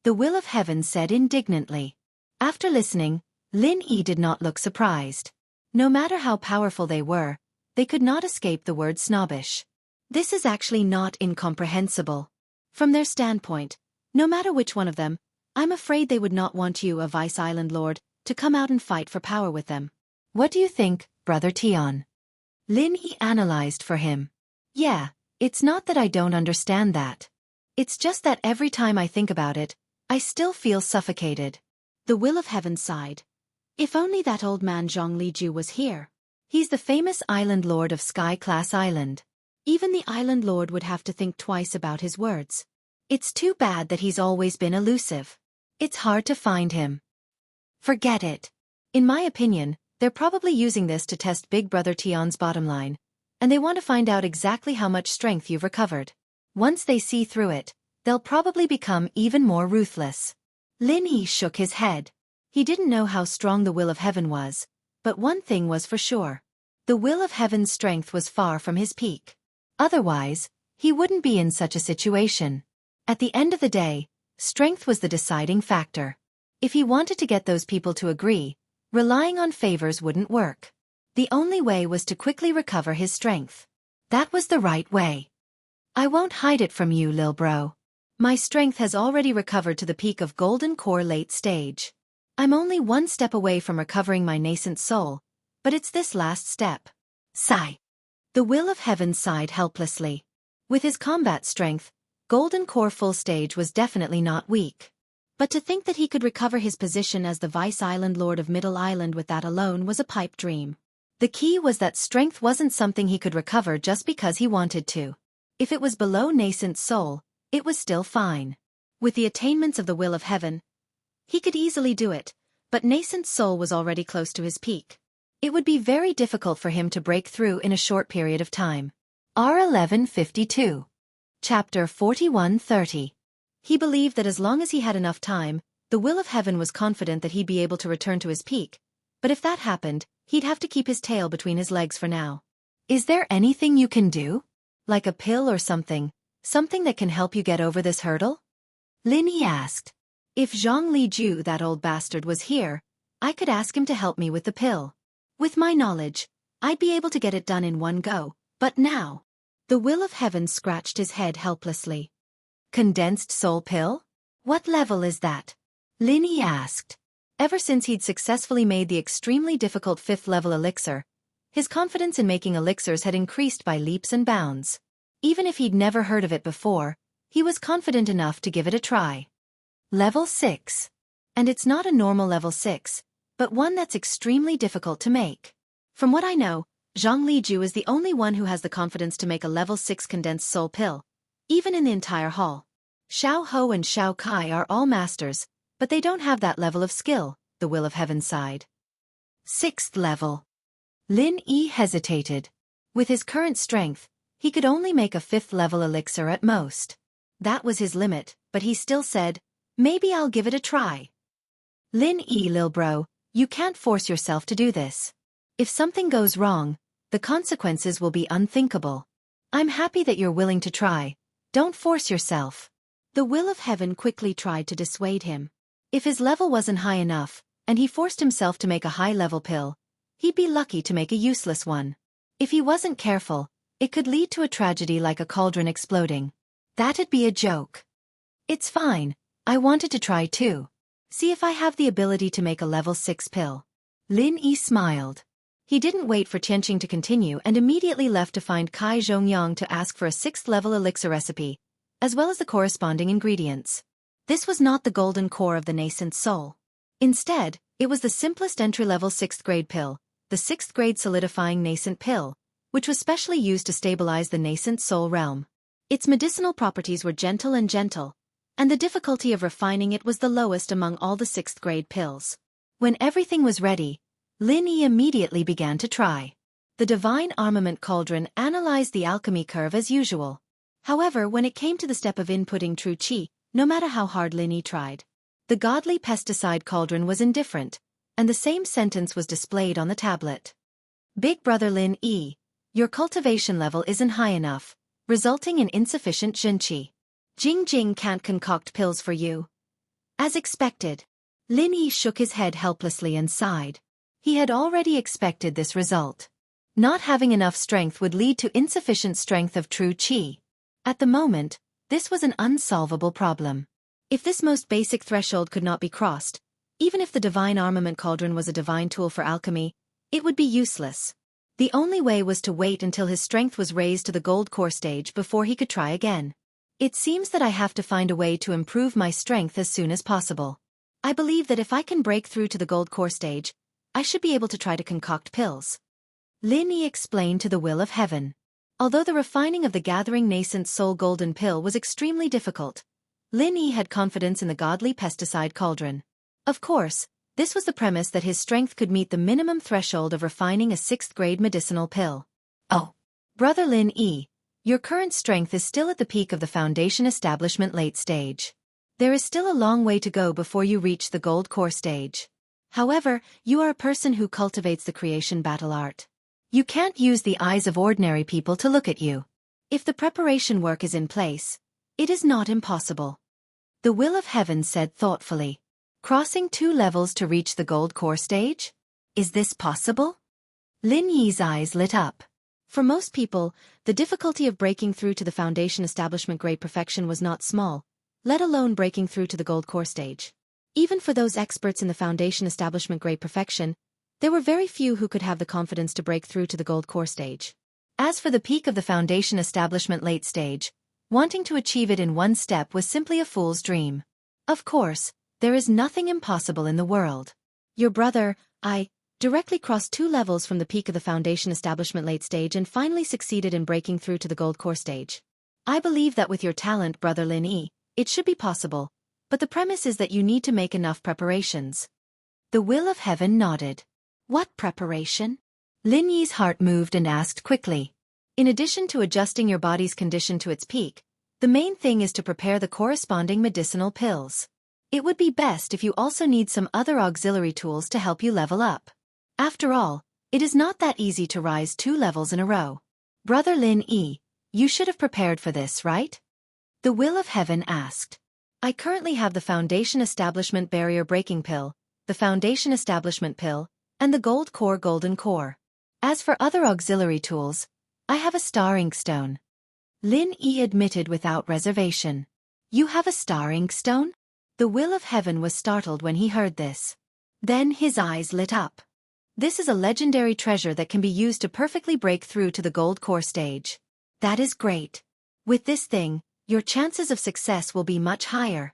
The Will of Heaven said indignantly. After listening, Lin Yi did not look surprised. No matter how powerful they were, they could not escape the word snobbish. This is actually not incomprehensible. From their standpoint, no matter which one of them, I'm afraid they would not want you, a Vice Island Lord, to come out and fight for power with them. What do you think, Brother Tian. Lin Yi analyzed for him. Yeah, it's not that I don't understand that. It's just that every time I think about it, I still feel suffocated. The Will of Heaven sighed. If only that old man Zhang Liju was here. He's the famous island lord of Sky Class Island. Even the island lord would have to think twice about his words. It's too bad that he's always been elusive. It's hard to find him. Forget it. In my opinion, they're probably using this to test Big Brother Tian's bottom line, and they want to find out exactly how much strength you've recovered. Once they see through it, they'll probably become even more ruthless. Lin Yi shook his head. He didn't know how strong the Will of Heaven was, but one thing was for sure. The Will of Heaven's strength was far from his peak. Otherwise, he wouldn't be in such a situation. At the end of the day, strength was the deciding factor. If he wanted to get those people to agree, relying on favors wouldn't work. The only way was to quickly recover his strength. That was the right way. I won't hide it from you, lil bro. My strength has already recovered to the peak of Golden Core late stage. I'm only one step away from recovering my nascent soul, but it's this last step. Sigh. The Will of Heaven sighed helplessly. With his combat strength, Golden Core full stage was definitely not weak. But to think that he could recover his position as the Vice Island Lord of Middle Island with that alone was a pipe dream. The key was that strength wasn't something he could recover just because he wanted to. If it was below nascent soul, it was still fine. With the attainments of the Will of Heaven, he could easily do it, but nascent soul was already close to his peak. It would be very difficult for him to break through in a short period of time. R1152. Chapter 4130. He believed that as long as he had enough time, the Will of Heaven was confident that he'd be able to return to his peak, but if that happened, he'd have to keep his tail between his legs for now. Is there anything you can do? Like a pill or something that can help you get over this hurdle? Lin Yi asked. If Zhang Liju, that old bastard, was here, I could ask him to help me with the pill. With my knowledge, I'd be able to get it done in one go, but now... The Will of Heaven scratched his head helplessly. Condensed soul pill? What level is that? Lin Yi asked. Ever since he'd successfully made the extremely difficult 5th level elixir, his confidence in making elixirs had increased by leaps and bounds. Even if he'd never heard of it before, he was confident enough to give it a try. Level 6. And it's not a normal level 6, but one that's extremely difficult to make. From what I know, Zhang Liju is the only one who has the confidence to make a level 6 condensed soul pill, even in the entire hall. Xiao Ho and Xiao Kai are all masters, but they don't have that level of skill, the Will of Heaven sighed. 6th level. Lin Yi hesitated. With his current strength, he could only make a 5th level elixir at most. That was his limit, but he still said, maybe I'll give it a try. Lin Yi, lil bro, you can't force yourself to do this. If something goes wrong, the consequences will be unthinkable. I'm happy that you're willing to try. Don't force yourself. The Will of Heaven quickly tried to dissuade him. If his level wasn't high enough, and he forced himself to make a high-level pill, he'd be lucky to make a useless one. If he wasn't careful, it could lead to a tragedy like a cauldron exploding. That'd be a joke. It's fine, I wanted to try too. See if I have the ability to make a level 6 pill. Lin Yi smiled. He didn't wait for Xianxia to continue and immediately left to find Kai Zhongyang to ask for a 6th level elixir recipe, as well as the corresponding ingredients. This was not the golden core of the nascent soul. Instead, it was the simplest entry-level 6th grade pill, the 6th grade solidifying nascent pill, which was specially used to stabilize the nascent soul realm. Its medicinal properties were gentle, and the difficulty of refining it was the lowest among all the 6th grade pills. When everything was ready, Lin Yi immediately began to try. The Divine Armament Cauldron analyzed the alchemy curve as usual. However, when it came to the step of inputting true qi, no matter how hard Lin Yi tried, the godly pesticide cauldron was indifferent, and the same sentence was displayed on the tablet. Big Brother Lin Yi, your cultivation level isn't high enough, resulting in insufficient qi. Jing can't concoct pills for you. As expected. Lin Yi shook his head helplessly and sighed. He had already expected this result. Not having enough strength would lead to insufficient strength of true qi. At the moment, this was an unsolvable problem. If this most basic threshold could not be crossed, even if the Divine Armament Cauldron was a divine tool for alchemy, It would be useless. The only way was to wait until his strength was raised to the gold core stage before he could try again. It seems that I have to find a way to improve my strength as soon as possible. I believe that if I can break through to the gold core stage, I should be able to try to concoct pills. Lin Yi explained to the will of heaven. Although the refining of the gathering nascent soul golden pill was extremely difficult, Lin Yi had confidence in the godly pesticide cauldron. Of course, this was the premise that his strength could meet the minimum threshold of refining a 6th-grade medicinal pill. Oh, Brother Lin Yi, your current strength is still at the peak of the foundation establishment late stage. There is still a long way to go before you reach the gold core stage. However, you are a person who cultivates the creation battle art. You can't use the eyes of ordinary people to look at you. If the preparation work is in place, it is not impossible. The will of heaven said thoughtfully. Crossing 2 levels to reach the gold core stage? Is this possible? Lin Yi's eyes lit up. For most people, the difficulty of breaking through to the foundation establishment grade perfection was not small, let alone breaking through to the gold core stage. Even for those experts in the foundation establishment grade perfection, there were very few who could have the confidence to break through to the gold core stage. As for the peak of the foundation establishment late stage, wanting to achieve it in one step was simply a fool's dream. Of course, there is nothing impossible in the world. Your brother, I, directly crossed 2 levels from the peak of the foundation establishment late stage and finally succeeded in breaking through to the gold core stage. I believe that with your talent, Brother Lin Yi, it should be possible, but the premise is that you need to make enough preparations. The will of heaven nodded. What preparation? Lin Yi's heart moved and asked quickly. In addition to adjusting your body's condition to its peak, the main thing is to prepare the corresponding medicinal pills. It would be best if you also need some other auxiliary tools to help you level up. After all, it is not that easy to rise 2 levels in a row. Brother Lin Yi, you should have prepared for this, right? The will of heaven asked. I currently have the foundation establishment barrier breaking pill, the foundation establishment pill, and the gold core golden core. As for other auxiliary tools, I have a star inkstone. Lin Yi admitted without reservation. You have a star inkstone? The will of heaven was startled when he heard this. Then his eyes lit up. This is a legendary treasure that can be used to perfectly break through to the gold core stage. That is great. With this thing, your chances of success will be much higher.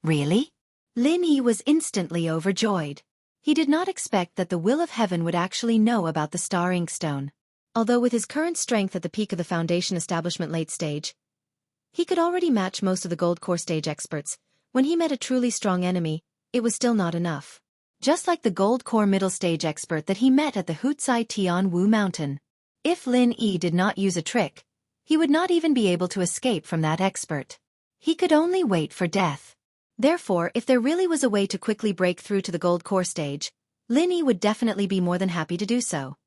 Really? Lin Yi was instantly overjoyed. He did not expect that the will of heaven would actually know about the star inkstone. Although with his current strength at the peak of the foundation establishment late stage, he could already match most of the gold core stage experts. When he met a truly strong enemy, it was still not enough. Just like the gold core middle stage expert that he met at the Wuxia Tianwu mountain. If Lin Yi did not use a trick, he would not even be able to escape from that expert. He could only wait for death. Therefore, if there really was a way to quickly break through to the gold core stage, Lin Yi would definitely be more than happy to do so.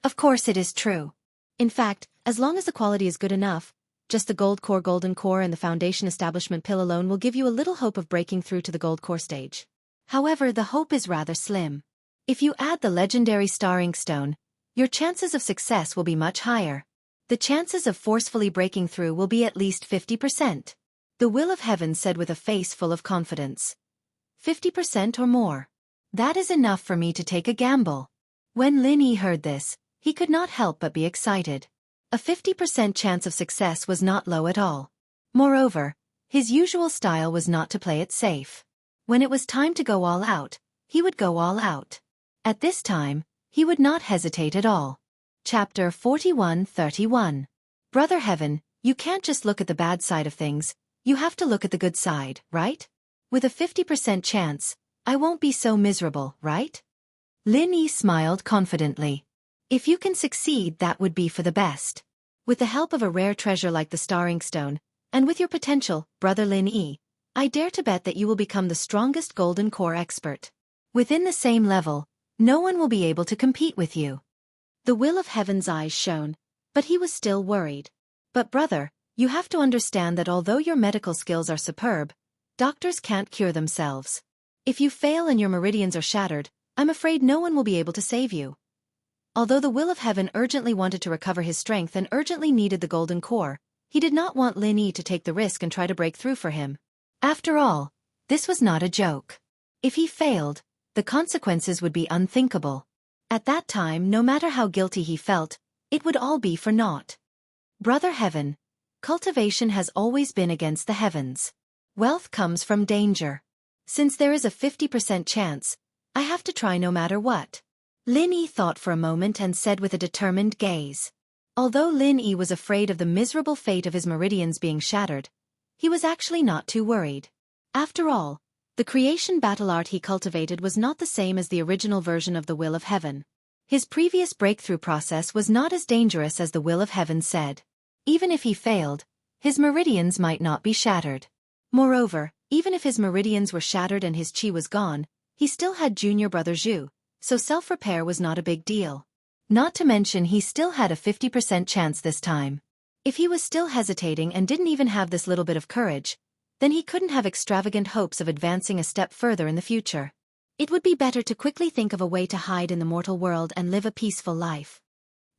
Of course it is true. In fact, as long as the quality is good enough, just the gold core golden core and the foundation establishment pill alone will give you a little hope of breaking through to the gold core stage. However, the hope is rather slim. If you add the legendary star inkstone, your chances of success will be much higher. The chances of forcefully breaking through will be at least 50%. The will of heaven said with a face full of confidence. 50% or more. That is enough for me to take a gamble. When Lin Yi heard this, he could not help but be excited. A 50% chance of success was not low at all. Moreover, his usual style was not to play it safe. When it was time to go all out, he would go all out. At this time, he would not hesitate at all. Chapter 41:31. Brother Heaven, you can't just look at the bad side of things, you have to look at the good side, right? With a 50% chance, I won't be so miserable, right? Lin Yi smiled confidently. If you can succeed, that would be for the best. With the help of a rare treasure like the star inkstone, and with your potential, Brother Lin Yi, I dare to bet that you will become the strongest golden core expert. Within the same level, no one will be able to compete with you. The will of heaven's eyes shone, but he was still worried. But brother, you have to understand that although your medical skills are superb, doctors can't cure themselves. If you fail and your meridians are shattered, I'm afraid no one will be able to save you. Although the will of heaven urgently wanted to recover his strength and urgently needed the golden core, he did not want Lin Yi to take the risk and try to break through for him. After all, this was not a joke. If he failed, the consequences would be unthinkable. At that time, no matter how guilty he felt, it would all be for naught. Brother Heaven, cultivation has always been against the heavens. Wealth comes from danger. Since there is a 50% chance, I have to try no matter what. Lin Yi thought for a moment and said with a determined gaze. Although Lin Yi was afraid of the miserable fate of his meridians being shattered, he was actually not too worried. After all, the creation battle art he cultivated was not the same as the original version of the Will of Heaven. His previous breakthrough process was not as dangerous as the Will of Heaven said. Even if he failed, his meridians might not be shattered. Moreover, even if his meridians were shattered and his chi was gone, he still had junior brother Zhu, so self-repair was not a big deal. Not to mention he still had a 50% chance this time. If he was still hesitating and didn't even have this little bit of courage, then he couldn't have extravagant hopes of advancing a step further in the future. It would be better to quickly think of a way to hide in the mortal world and live a peaceful life.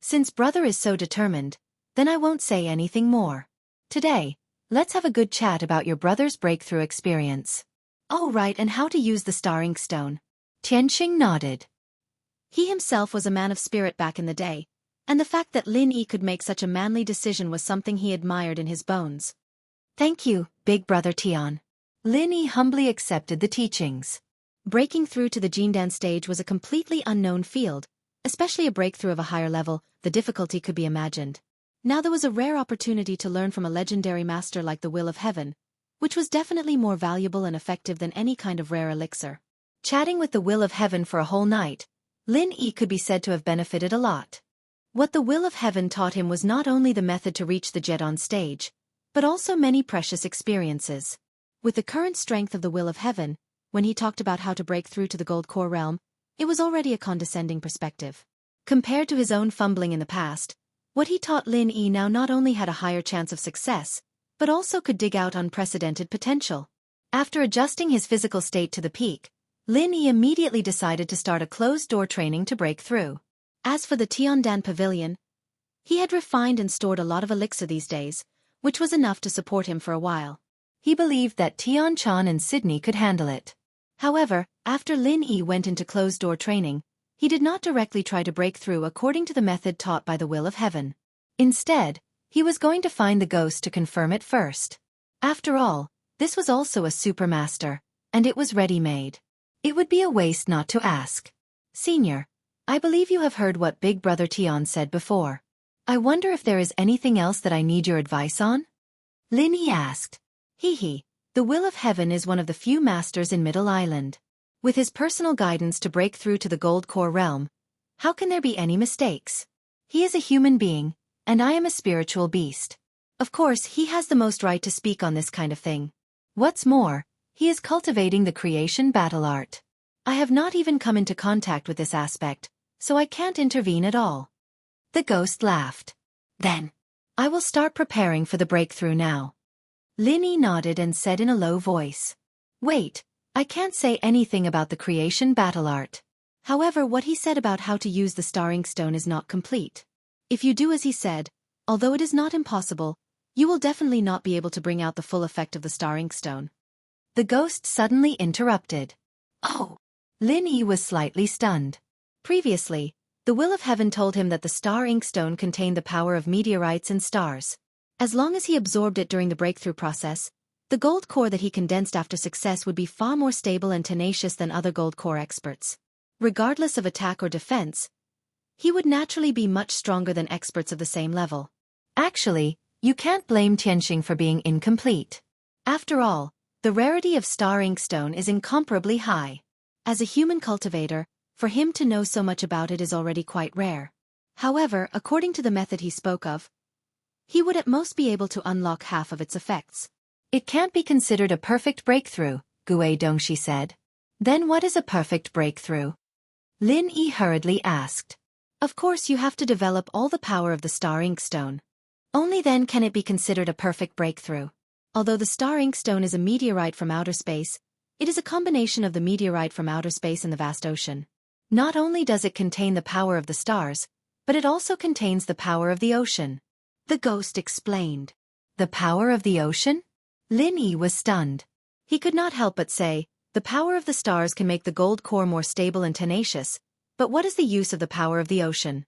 Since brother is so determined, then I won't say anything more. Today, let's have a good chat about your brother's breakthrough experience. Oh right, and how to use the star ink stone. Xianxia nodded. He himself was a man of spirit back in the day, and the fact that Lin Yi could make such a manly decision was something he admired in his bones. Thank you, big brother Tian. Lin Yi humbly accepted the teachings. Breaking through to the Jindan stage was a completely unknown field, especially a breakthrough of a higher level. The difficulty could be imagined. Now there was a rare opportunity to learn from a legendary master like the Will of Heaven, which was definitely more valuable and effective than any kind of rare elixir. Chatting with the Will of Heaven for a whole night, Lin Yi could be said to have benefited a lot. What the Will of Heaven taught him was not only the method to reach the jet on stage, but also many precious experiences. With the current strength of the Will of Heaven, when he talked about how to break through to the gold core realm, it was already a condescending perspective. Compared to his own fumbling in the past, what he taught Lin Yi now not only had a higher chance of success, but also could dig out unprecedented potential. After adjusting his physical state to the peak, Lin Yi immediately decided to start a closed-door training to break through. As for the Tiandan Pavilion, he had refined and stored a lot of elixir these days, which was enough to support him for a while. He believed that Tian Chan and Sydney could handle it. However, after Lin Yi went into closed-door training, he did not directly try to break through according to the method taught by the Will of Heaven. Instead, he was going to find the ghost to confirm it first. After all, this was also a supermaster, and it was ready-made. It would be a waste not to ask. Senior, I believe you have heard what Big Brother Tian said before. I wonder if there is anything else that I need your advice on? Lin Yi asked. Hee, the Will of Heaven is one of the few masters in Middle Island. With his personal guidance to break through to the gold core realm, how can there be any mistakes? He is a human being, and I am a spiritual beast. Of course, he has the most right to speak on this kind of thing. What's more, he is cultivating the creation battle art. I have not even come into contact with this aspect, so I can't intervene at all. The ghost laughed. Then, I will start preparing for the breakthrough now. Lin Yi nodded and said in a low voice. Wait, I can't say anything about the creation battle art. However, what he said about how to use the star ink stone is not complete. If you do as he said, although it is not impossible, you will definitely not be able to bring out the full effect of the star ink stone. The ghost suddenly interrupted. Oh! Lin Yi was slightly stunned. Previously, the Will of Heaven told him that the star ink stone contained the power of meteorites and stars. As long as he absorbed it during the breakthrough process, the gold core that he condensed after success would be far more stable and tenacious than other gold core experts. Regardless of attack or defense, he would naturally be much stronger than experts of the same level. Actually, you can't blame Tianxing for being incomplete. After all, the rarity of star ink stone is incomparably high. As a human cultivator, for him to know so much about it is already quite rare. However, according to the method he spoke of, he would at most be able to unlock half of its effects. It can't be considered a perfect breakthrough, Gui Dongxi said. Then what is a perfect breakthrough? Lin Yi hurriedly asked. Of course you have to develop all the power of the star ink stone. Only then can it be considered a perfect breakthrough. Although the star ink stone is a meteorite from outer space, it is a combination of the meteorite from outer space and the vast ocean. Not only does it contain the power of the stars, but it also contains the power of the ocean. The ghost explained. The power of the ocean? Lin Yi was stunned. He could not help but say, the power of the stars can make the gold core more stable and tenacious, But what is the use of the power of the ocean?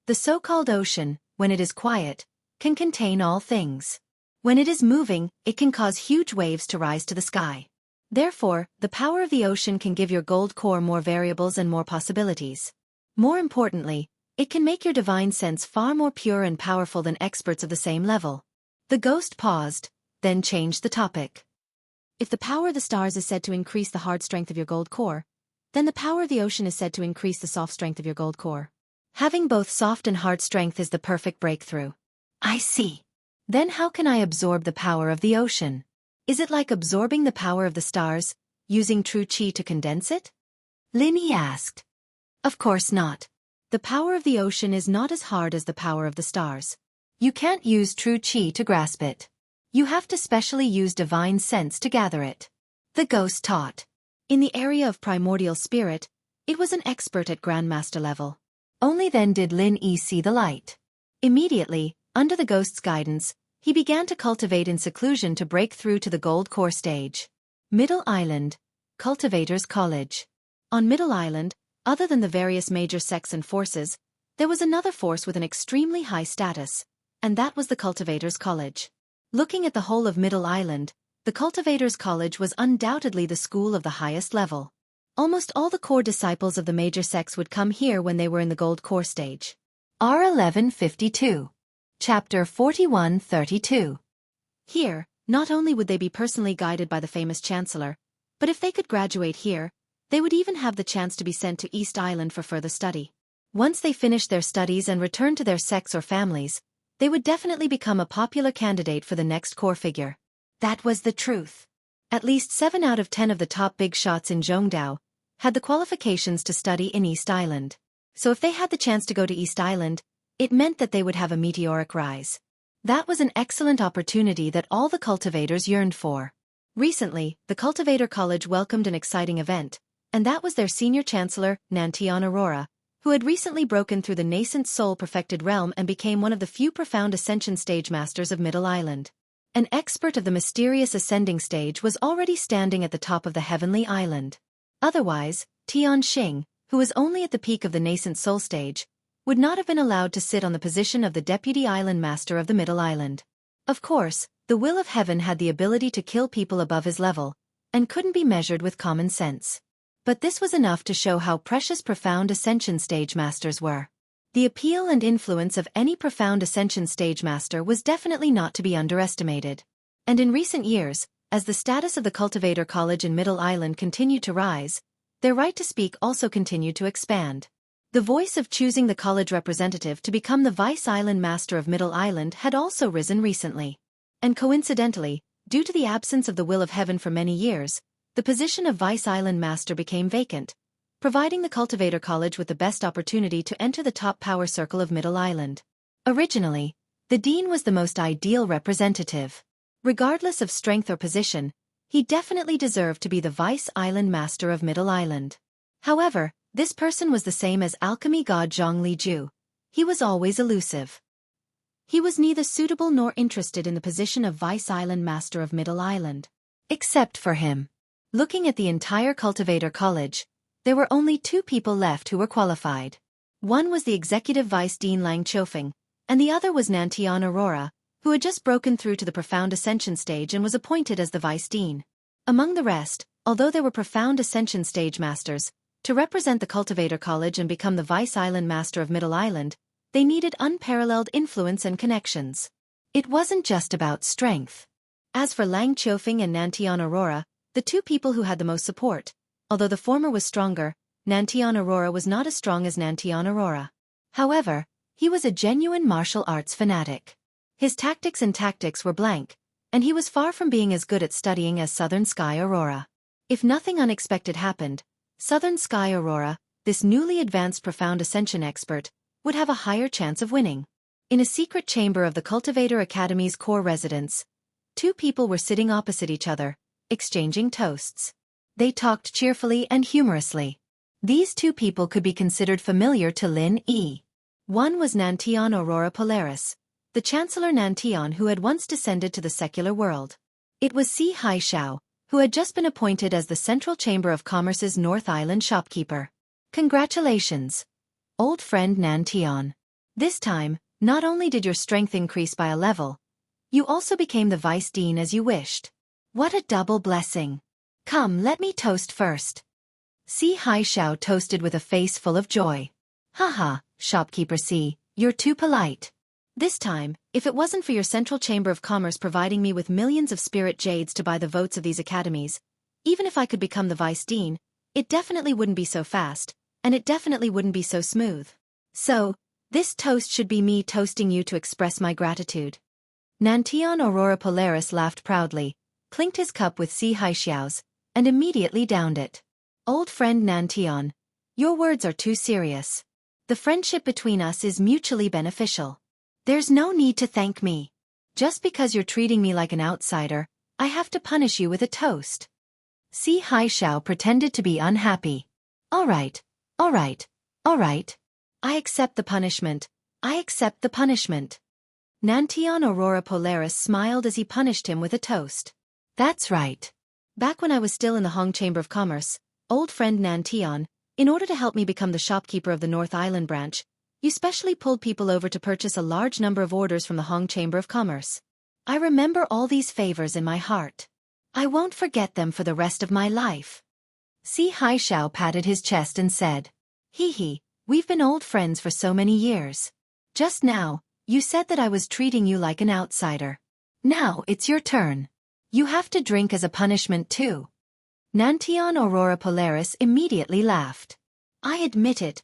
The so-called ocean, when it is quiet, can contain all things. When it is moving, it can cause huge waves to rise to the sky. Therefore, the power of the ocean can give your gold core more variables and more possibilities. More importantly, it can make your divine sense far more pure and powerful than experts of the same level. The ghost paused, then changed the topic. If the power of the stars is said to increase the hard strength of your gold core, then the power of the ocean is said to increase the soft strength of your gold core. Having both soft and hard strength is the perfect breakthrough. I see. Then how can I absorb the power of the ocean? Is it like absorbing the power of the stars, using true qi to condense it? Lin Yi asked. Of course not. The power of the ocean is not as hard as the power of the stars. You can't use true qi to grasp it. You have to specially use divine sense to gather it. The ghost taught. In the area of primordial spirit, it was an expert at grandmaster level. Only then did Lin Yi see the light. Immediately, under the ghost's guidance, he began to cultivate in seclusion to break through to the gold core stage. Middle Island, Cultivators College. On Middle Island, other than the various major sects and forces, there was another force with an extremely high status, and that was the Cultivators College. Looking at the whole of Middle Island, the Cultivators College was undoubtedly the school of the highest level. Almost all the core disciples of the major sects would come here when they were in the gold core stage. R1152. Chapter 4132. Here, not only would they be personally guided by the famous chancellor, but if they could graduate here, they would even have the chance to be sent to East Island for further study. Once they finished their studies and returned to their sects or families, they would definitely become a popular candidate for the next core figure. That was the truth. At least 7 out of 10 of the top big shots in Zhongdao had the qualifications to study in East Island. So if they had the chance to go to East Island, it meant that they would have a meteoric rise. That was an excellent opportunity that all the cultivators yearned for. Recently, the Cultivator College welcomed an exciting event, and that was their senior chancellor, Nantian Aurora, who had recently broken through the nascent soul-perfected realm and became one of the few profound ascension stage masters of Middle Island. An expert of the mysterious ascending stage was already standing at the top of the heavenly island. Otherwise, Tian Xing, who was only at the peak of the nascent soul stage, would not have been allowed to sit on the position of the deputy island master of the Middle Island. Of course, the will of heaven had the ability to kill people above his level, and couldn't be measured with common sense. But this was enough to show how precious profound ascension stage masters were. The appeal and influence of any profound ascension stage master was definitely not to be underestimated. And in recent years, as the status of the Cultivator College in Middle Island continued to rise, their right to speak also continued to expand. The voice of choosing the college representative to become the Vice Island Master of Middle Island had also risen recently. And coincidentally, due to the absence of the will of heaven for many years, the position of Vice Island Master became vacant, providing the Cultivator College with the best opportunity to enter the top power circle of Middle Island. Originally, the dean was the most ideal representative. Regardless of strength or position, he definitely deserved to be the Vice Island Master of Middle Island. However, this person was the same as alchemy god Zhang Liju. He was always elusive. He was neither suitable nor interested in the position of Vice Island Master of Middle Island. Except for him. Looking at the entire Cultivator College, there were only 2 people left who were qualified. One was the executive vice dean Lang Chofeng, and the other was Nantian Aurora, who had just broken through to the profound ascension stage and was appointed as the vice dean. Among the rest, although there were profound ascension stage masters, to represent the Cultivator College and become the Vice Island Master of Middle Island, they needed unparalleled influence and connections. It wasn't just about strength. As for Lang Chofeng and Nantian Aurora, the 2 people who had the most support, although the former was stronger, Nantian Aurora was not as strong as Nantian Aurora. However, he was a genuine martial arts fanatic. His tactics were blank, and he was far from being as good at studying as Southern Sky Aurora. If nothing unexpected happened, Southern Sky Aurora, this newly advanced profound ascension expert, would have a higher chance of winning. In a secret chamber of the Cultivator Academy's core residence, 2 people were sitting opposite each other, exchanging toasts. They talked cheerfully and humorously. These 2 people could be considered familiar to Lin Yi. One was Nantian Aurora Polaris, the Chancellor Nantian who had once descended to the secular world. It was Si Haishao, who had just been appointed as the Central Chamber of Commerce's North Island shopkeeper. Congratulations, old friend Nantian. This time, not only did your strength increase by a level, you also became the vice dean as you wished. What a double blessing. Come, let me toast first. Xianxia toasted with a face full of joy. Haha, shopkeeper C, you're too polite. This time, if it wasn't for your Central Chamber of Commerce providing me with millions of spirit jades to buy the votes of these academies, even if I could become the vice dean, it definitely wouldn't be so fast, and it definitely wouldn't be so smooth. So, this toast should be me toasting you to express my gratitude. Nantian Aurora Polaris laughed proudly, clinked his cup with Xianxiao's, and immediately downed it. Old friend Nantian, your words are too serious. The friendship between us is mutually beneficial. There's no need to thank me. Just because you're treating me like an outsider, I have to punish you with a toast. Xianxia pretended to be unhappy. All right. I accept the punishment. Nantian Aurora Polaris smiled as he punished him with a toast. That's right. Back when I was still in the Hong Chamber of Commerce, old friend Nantian, in order to help me become the shopkeeper of the North Island branch, you specially pulled people over to purchase a large number of orders from the Hong Chamber of Commerce. I remember all these favors in my heart. I won't forget them for the rest of my life. Xianxia patted his chest and said, Hee, we've been old friends for so many years. Just now, you said that I was treating you like an outsider. Now it's your turn. You have to drink as a punishment too. Nantian Aurora Polaris immediately laughed. I admit it.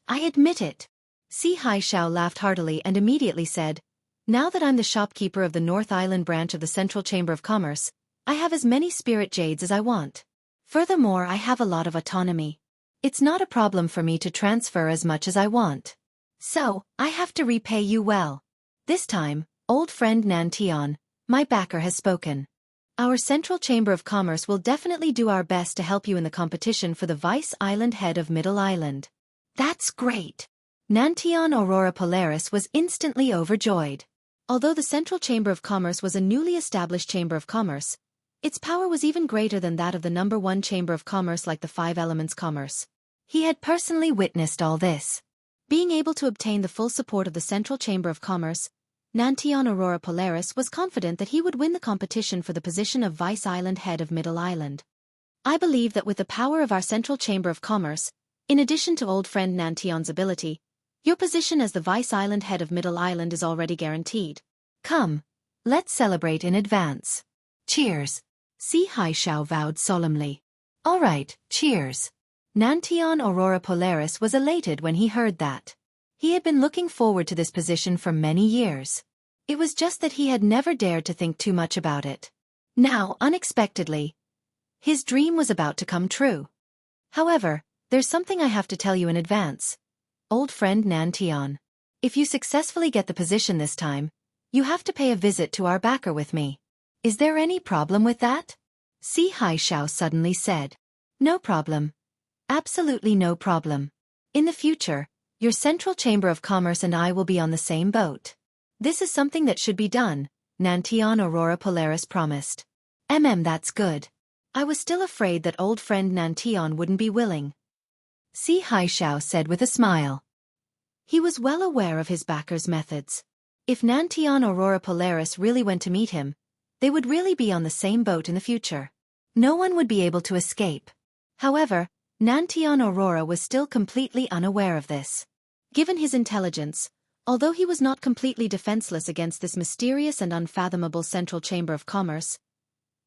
Xianxia laughed heartily and immediately said, Now that I'm the shopkeeper of the North Island branch of the Central Chamber of Commerce, I have as many spirit jades as I want. Furthermore, I have a lot of autonomy. It's not a problem for me to transfer as much as I want. So, I have to repay you well. This time, old friend Nantian, my backer has spoken. Our Central Chamber of Commerce will definitely do our best to help you in the competition for the Vice Island head of Middle Island. That's great. Nantian Aurora Polaris was instantly overjoyed. Although the Central Chamber of Commerce was a newly established Chamber of Commerce, its power was even greater than that of the #1 Chamber of Commerce like the Five Elements Commerce. He had personally witnessed all this. Being able to obtain the full support of the Central Chamber of Commerce, Nantian Aurora Polaris was confident that he would win the competition for the position of Vice Island head of Middle Island. I believe that with the power of our Central Chamber of Commerce, in addition to old friend Nantian's ability, your position as the Vice Island head of Middle Island is already guaranteed. Come, let's celebrate in advance. Cheers. Xianxia vowed solemnly. All right, cheers. Nantian Aurora Polaris was elated when he heard that. He had been looking forward to this position for many years. It was just that he had never dared to think too much about it. Now, unexpectedly, his dream was about to come true. However, there's something I have to tell you in advance. Old friend Nantian. If you successfully get the position this time, you have to pay a visit to our backer with me. Is there any problem with that? Xianxia suddenly said. No problem. Absolutely no problem. In the future, your Central Chamber of Commerce and I will be on the same boat. This is something that should be done, Nantian Aurora Polaris promised. That's good. I was still afraid that old friend Nantian wouldn't be willing. Xianxia said with a smile. He was well aware of his backer's methods. If Nantian Aurora Polaris really went to meet him, they would really be on the same boat in the future. No one would be able to escape. However, Nantian Aurora was still completely unaware of this. Given his intelligence, although he was not completely defenseless against this mysterious and unfathomable Central Chamber of Commerce,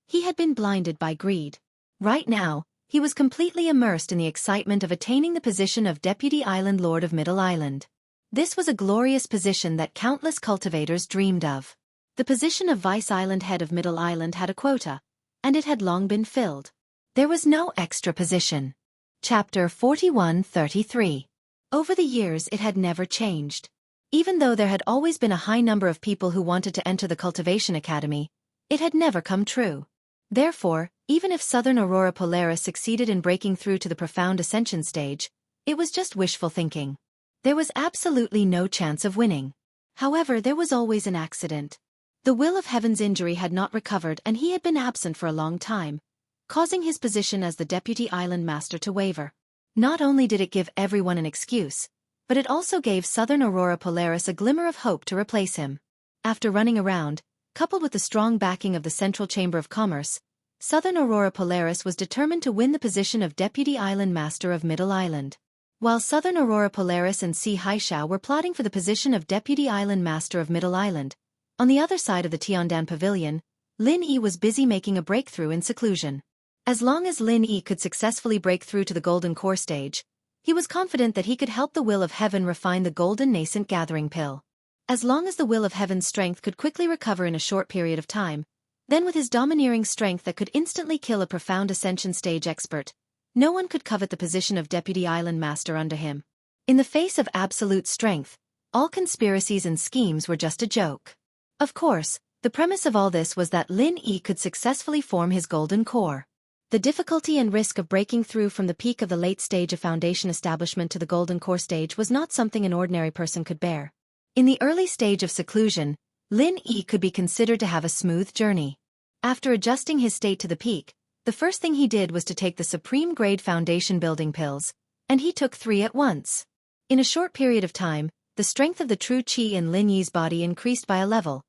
he had been blinded by greed. Right now, he was completely immersed in the excitement of attaining the position of Deputy Island Lord of Middle Island. This was a glorious position that countless cultivators dreamed of. The position of Vice Island head of Middle Island had a quota, and it had long been filled. There was no extra position. Chapter 41-33. Over the years it had never changed. Even though there had always been a high number of people who wanted to enter the Cultivation Academy, it had never come true. Therefore, even if Southern Aurora Polaris succeeded in breaking through to the profound ascension stage, it was just wishful thinking. There was absolutely no chance of winning. However, there was always an accident. The Will of Heaven's injury had not recovered and he had been absent for a long time, causing his position as the Deputy Island Master to waver. Not only did it give everyone an excuse, but it also gave Southern Aurora Polaris a glimmer of hope to replace him. After running around, coupled with the strong backing of the Central Chamber of Commerce, Southern Aurora Polaris was determined to win the position of Deputy Island Master of Middle Island. While Southern Aurora Polaris and Xianxia were plotting for the position of Deputy Island Master of Middle Island, on the other side of the Tiandan Pavilion, Lin Yi was busy making a breakthrough in seclusion. As long as Lin Yi could successfully break through to the Golden Core stage, he was confident that he could help the Will of Heaven refine the Golden Nascent Gathering Pill. As long as the Will of Heaven's strength could quickly recover in a short period of time, then with his domineering strength that could instantly kill a profound Ascension stage expert, no one could covet the position of Deputy Island Master under him. In the face of absolute strength, all conspiracies and schemes were just a joke. Of course, the premise of all this was that Lin Yi could successfully form his Golden Core. The difficulty and risk of breaking through from the peak of the late stage of Foundation establishment to the Golden Core stage was not something an ordinary person could bear. In the early stage of seclusion, Lin Yi could be considered to have a smooth journey. After adjusting his state to the peak, the first thing he did was to take the Supreme Grade Foundation building pills, and he took 3 at once. In a short period of time, the strength of the true qi in Lin Yi's body increased by a level,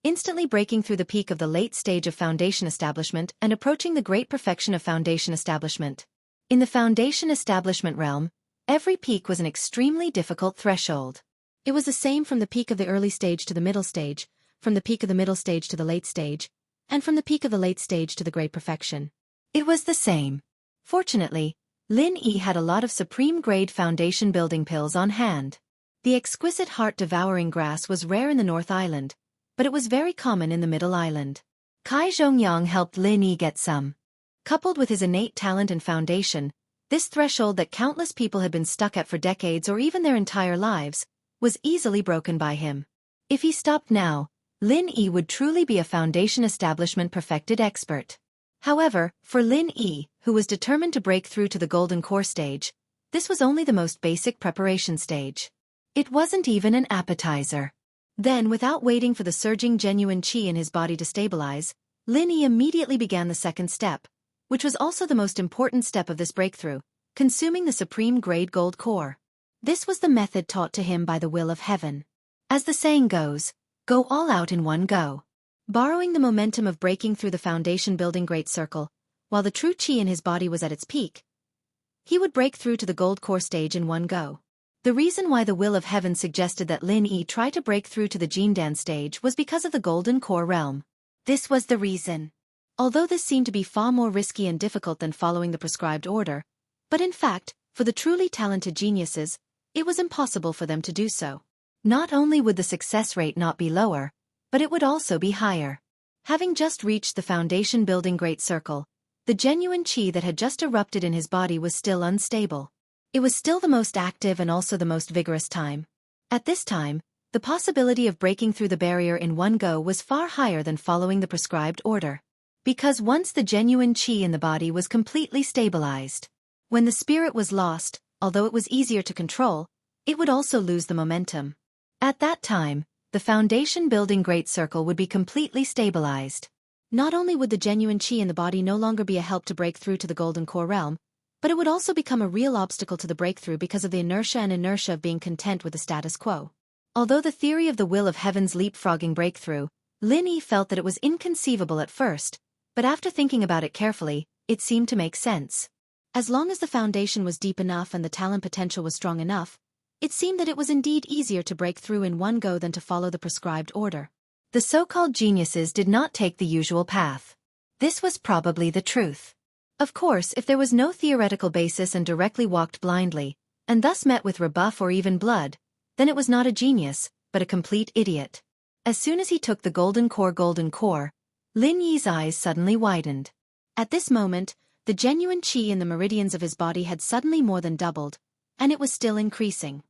instantly breaking through the peak of the late stage of Foundation establishment and approaching the great perfection of Foundation establishment. In the Foundation establishment realm, every peak was an extremely difficult threshold. It was the same from the peak of the early stage to the middle stage, from the peak of the middle stage to the late stage, and from the peak of the late stage to the great perfection. It was the same. Fortunately, Lin Yi had a lot of supreme-grade foundation building pills on hand. The exquisite heart-devouring grass was rare in the North Island, but it was very common in the Middle Island. Kai Zhongyang helped Lin Yi get some. Coupled with his innate talent and foundation, this threshold that countless people had been stuck at for decades or even their entire lives, was easily broken by him. If he stopped now, Lin Yi would truly be a foundation establishment perfected expert. However, for Lin Yi, who was determined to break through to the Golden Core stage, this was only the most basic preparation stage. It wasn't even an appetizer. Then, without waiting for the surging genuine qi in his body to stabilize, Lin Yi immediately began the second step, which was also the most important step of this breakthrough, consuming the supreme grade gold core. This was the method taught to him by the Will of Heaven. As the saying goes, go all out in one go. Borrowing the momentum of breaking through the foundation building great circle, while the true qi in his body was at its peak, he would break through to the gold core stage in one go. The reason why the Will of Heaven suggested that Lin Yi try to break through to the Jiangdan stage was because of the Golden Core realm. This was the reason. Although this seemed to be far more risky and difficult than following the prescribed order, but in fact, for the truly talented geniuses, it was impossible for them to do so. Not only would the success rate not be lower, but it would also be higher. Having just reached the foundation building great circle, the genuine qi that had just erupted in his body was still unstable. It was still the most active and also the most vigorous time. At this time, the possibility of breaking through the barrier in one go was far higher than following the prescribed order. Because once the genuine qi in the body was completely stabilized, when the spirit was lost, although it was easier to control, it would also lose the momentum. At that time, the foundation building great circle would be completely stabilized. Not only would the genuine qi in the body no longer be a help to break through to the Golden Core realm, but it would also become a real obstacle to the breakthrough because of the inertia of being content with the status quo. Although the theory of the Will of Heaven's leapfrogging breakthrough, Lin Yi felt that it was inconceivable at first, but after thinking about it carefully, it seemed to make sense. As long as the foundation was deep enough and the talent potential was strong enough, it seemed that it was indeed easier to break through in one go than to follow the prescribed order. The so-called geniuses did not take the usual path. This was probably the truth. Of course, if there was no theoretical basis and directly walked blindly, and thus met with rebuff or even blood, then it was not a genius, but a complete idiot. As soon as he took the Golden Core, Lin Yi's eyes suddenly widened. At this moment, the genuine qi in the meridians of his body had suddenly more than doubled, and it was still increasing.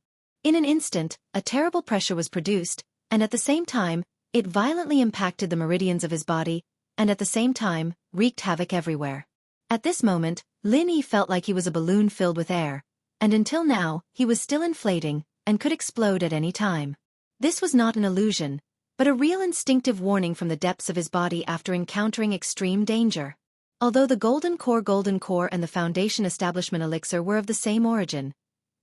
In an instant, a terrible pressure was produced, and at the same time, it violently impacted the meridians of his body, and at the same time, wreaked havoc everywhere. At this moment, Lin Yi felt like he was a balloon filled with air, and until now, he was still inflating, and could explode at any time. This was not an illusion, but a real instinctive warning from the depths of his body after encountering extreme danger. Although the golden core and the foundation establishment elixir were of the same origin,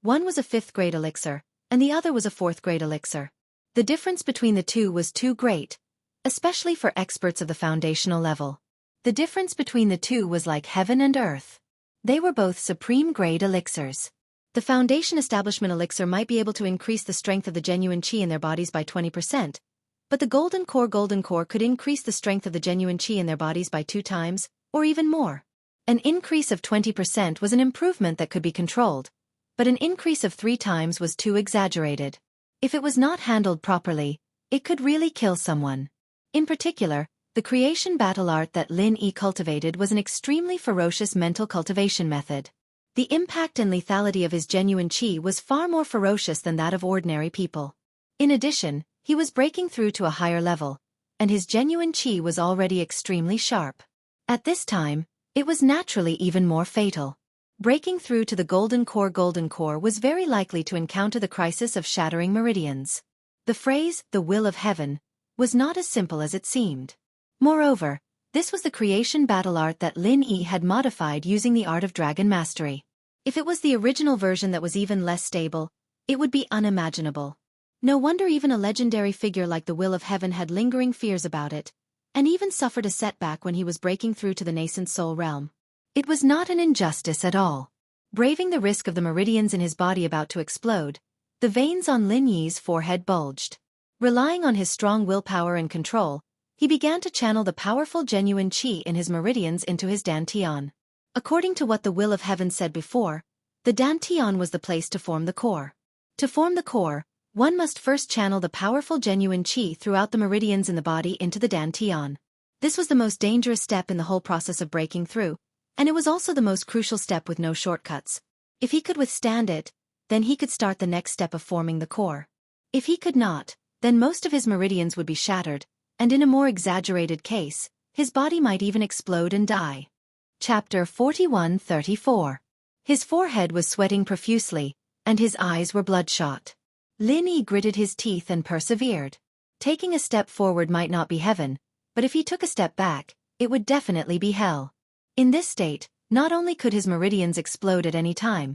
one was a 5th grade elixir, and the other was a 4th grade elixir. The difference between the two was too great, especially for experts of the foundational level. The difference between the two was like heaven and earth. They were both supreme grade elixirs. The foundation establishment elixir might be able to increase the strength of the genuine qi in their bodies by 20%, but the golden core could increase the strength of the genuine qi in their bodies by 2 times, or even more. An increase of 20% was an improvement that could be controlled, but an increase of 3 times was too exaggerated. If it was not handled properly, it could really kill someone. In particular, the creation battle art that Lin Yi cultivated was an extremely ferocious mental cultivation method. The impact and lethality of his genuine qi was far more ferocious than that of ordinary people. In addition, he was breaking through to a higher level, and his genuine qi was already extremely sharp. At this time, it was naturally even more fatal. Breaking through to the golden core was very likely to encounter the crisis of shattering meridians. The phrase, the will of heaven, was not as simple as it seemed. Moreover, this was the creation battle art that Lin Yi had modified using the art of dragon mastery. If it was the original version that was even less stable, it would be unimaginable. No wonder even a legendary figure like the will of heaven had lingering fears about it, and even suffered a setback when he was breaking through to the nascent soul realm. It was not an injustice at all. Braving the risk of the meridians in his body about to explode, the veins on Lin Yi's forehead bulged. Relying on his strong willpower and control, he began to channel the powerful genuine qi in his meridians into his dantian. According to what the will of heaven said before, the dantian was the place to form the core. To form the core, one must first channel the powerful genuine qi throughout the meridians in the body into the dantian. This was the most dangerous step in the whole process of breaking through, and it was also the most crucial step with no shortcuts. If he could withstand it, then he could start the next step of forming the core. If he could not, then most of his meridians would be shattered, and in a more exaggerated case, his body might even explode and die. Chapter 41-34. His forehead was sweating profusely, and his eyes were bloodshot. Lin Yi gritted his teeth and persevered. Taking a step forward might not be heaven, but if he took a step back, it would definitely be hell. In this state, not only could his meridians explode at any time,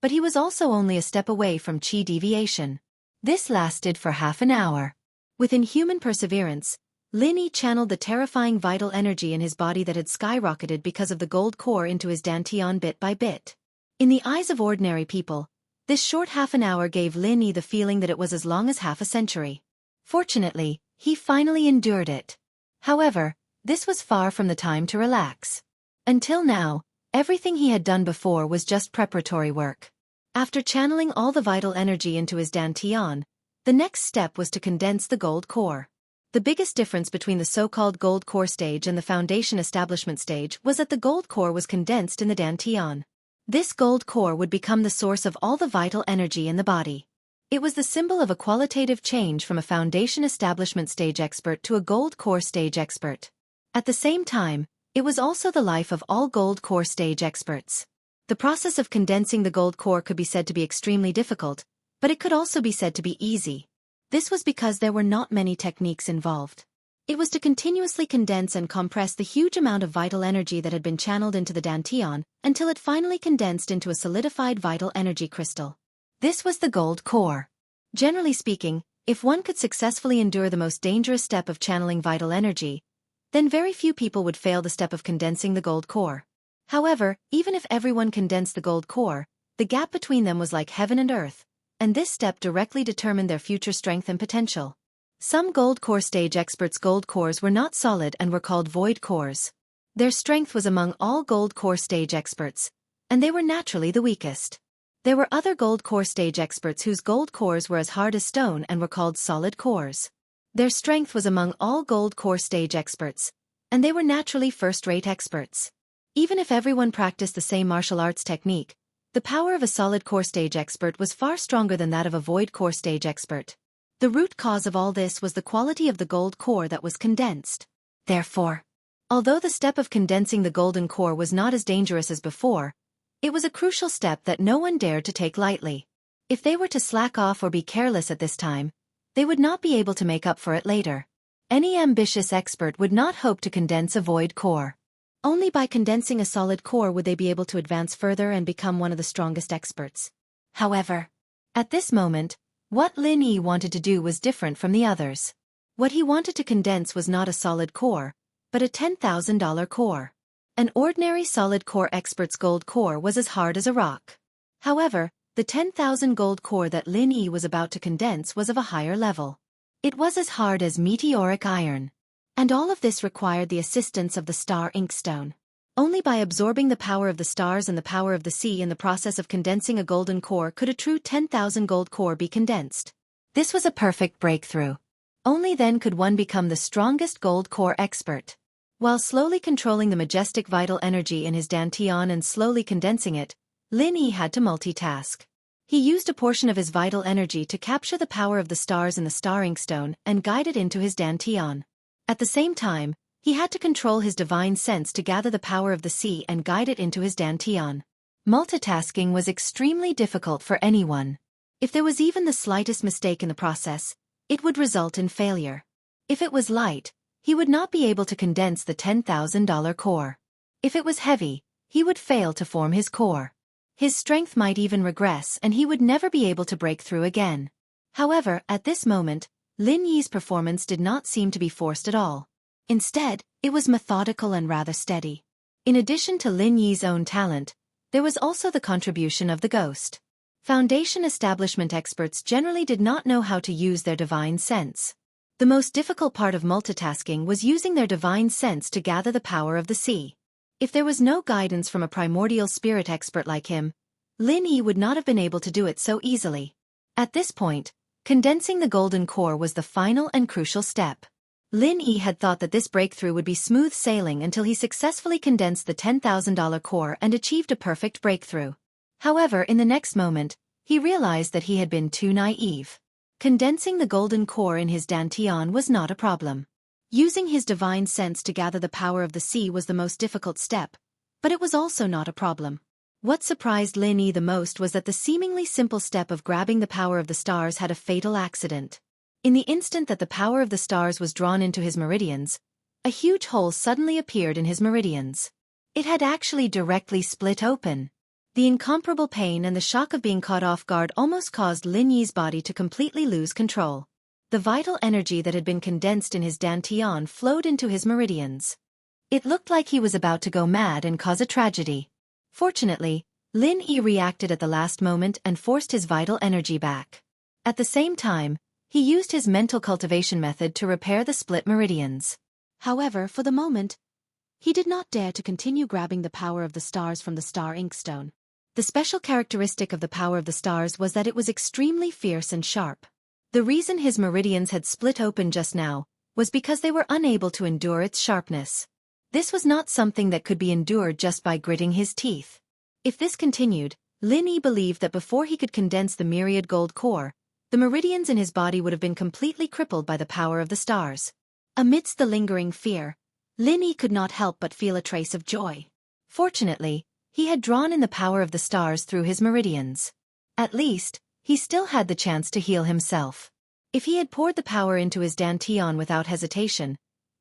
but he was also only a step away from qi deviation. This lasted for half an hour. With inhuman perseverance, Lin Yi channeled the terrifying vital energy in his body that had skyrocketed because of the gold core into his dantian bit by bit. In the eyes of ordinary people, this short half an hour gave Lin Yi the feeling that it was as long as half a century. Fortunately, he finally endured it. However, this was far from the time to relax. Until now, everything he had done before was just preparatory work. After channeling all the vital energy into his dantian, the next step was to condense the gold core. The biggest difference between the so-called gold core stage and the foundation establishment stage was that the gold core was condensed in the dantian. This gold core would become the source of all the vital energy in the body. It was the symbol of a qualitative change from a foundation establishment stage expert to a gold core stage expert. At the same time, it was also the life of all gold core stage experts. The process of condensing the gold core could be said to be extremely difficult, but it could also be said to be easy. This was because there were not many techniques involved. It was to continuously condense and compress the huge amount of vital energy that had been channeled into the dantian until it finally condensed into a solidified vital energy crystal. This was the gold core. Generally speaking, if one could successfully endure the most dangerous step of channeling vital energy, then very few people would fail the step of condensing the gold core. However, even if everyone condensed the gold core, the gap between them was like heaven and earth, and this step directly determined their future strength and potential. Some gold core stage experts' gold cores were not solid and were called void cores. Their strength was among all gold core stage experts, and they were naturally the weakest. There were other gold core stage experts whose gold cores were as hard as stone and were called solid cores. Their strength was among all gold core stage experts, and they were naturally first-rate experts. Even if everyone practiced the same martial arts technique, the power of a solid core stage expert was far stronger than that of a void core stage expert. The root cause of all this was the quality of the gold core that was condensed. Therefore, although the step of condensing the golden core was not as dangerous as before, it was a crucial step that no one dared to take lightly. If they were to slack off or be careless at this time, they would not be able to make up for it later. Any ambitious expert would not hope to condense a void core. Only by condensing a solid core would they be able to advance further and become one of the strongest experts. However, at this moment, what Lin Yi wanted to do was different from the others. What he wanted to condense was not a solid core, but a $10,000 core. An ordinary solid core expert's gold core was as hard as a rock. However, the 10,000 gold core that Lin Yi was about to condense was of a higher level. It was as hard as meteoric iron. And all of this required the assistance of the star inkstone. Only by absorbing the power of the stars and the power of the sea in the process of condensing a golden core could a true 10,000 gold core be condensed. This was a perfect breakthrough. Only then could one become the strongest gold core expert. While slowly controlling the majestic vital energy in his dantian and slowly condensing it, Lin Yi had to multitask. He used a portion of his vital energy to capture the power of the stars in the star inkstone and guide it into his dantian. At the same time, he had to control his divine sense to gather the power of the sea and guide it into his dantian. Multitasking was extremely difficult for anyone. If there was even the slightest mistake in the process, it would result in failure. If it was light, he would not be able to condense the $10,000 core. If it was heavy, he would fail to form his core. His strength might even regress and he would never be able to break through again. However, at this moment, Lin Yi's performance did not seem to be forced at all. Instead, it was methodical and rather steady. In addition to Lin Yi's own talent, there was also the contribution of the ghost. Foundation establishment experts generally did not know how to use their divine sense. The most difficult part of multitasking was using their divine sense to gather the power of the sea. If there was no guidance from a primordial spirit expert like him, Lin Yi would not have been able to do it so easily. At this point, condensing the golden core was the final and crucial step. Lin Yi had thought that this breakthrough would be smooth sailing until he successfully condensed the $10,000 core and achieved a perfect breakthrough. However, in the next moment, he realized that he had been too naive. Condensing the golden core in his dantian was not a problem. Using his divine sense to gather the power of the sea was the most difficult step, but it was also not a problem. What surprised Lin Yi the most was that the seemingly simple step of grabbing the power of the stars had a fatal accident. In the instant that the power of the stars was drawn into his meridians, a huge hole suddenly appeared in his meridians. It had actually directly split open. The incomparable pain and the shock of being caught off guard almost caused Lin Yi's body to completely lose control. The vital energy that had been condensed in his dantian flowed into his meridians. It looked like he was about to go mad and cause a tragedy. Fortunately, Lin Yi reacted at the last moment and forced his vital energy back. At the same time, he used his mental cultivation method to repair the split meridians. However, for the moment, he did not dare to continue grabbing the power of the stars from the star inkstone. The special characteristic of the power of the stars was that it was extremely fierce and sharp. The reason his meridians had split open just now was because they were unable to endure its sharpness. This was not something that could be endured just by gritting his teeth. If this continued, Lin Yi believed that before he could condense the myriad gold core, the meridians in his body would have been completely crippled by the power of the stars. Amidst the lingering fear, Lin Yi could not help but feel a trace of joy. Fortunately, he had drawn in the power of the stars through his meridians. At least, he still had the chance to heal himself. If he had poured the power into his dantian without hesitation,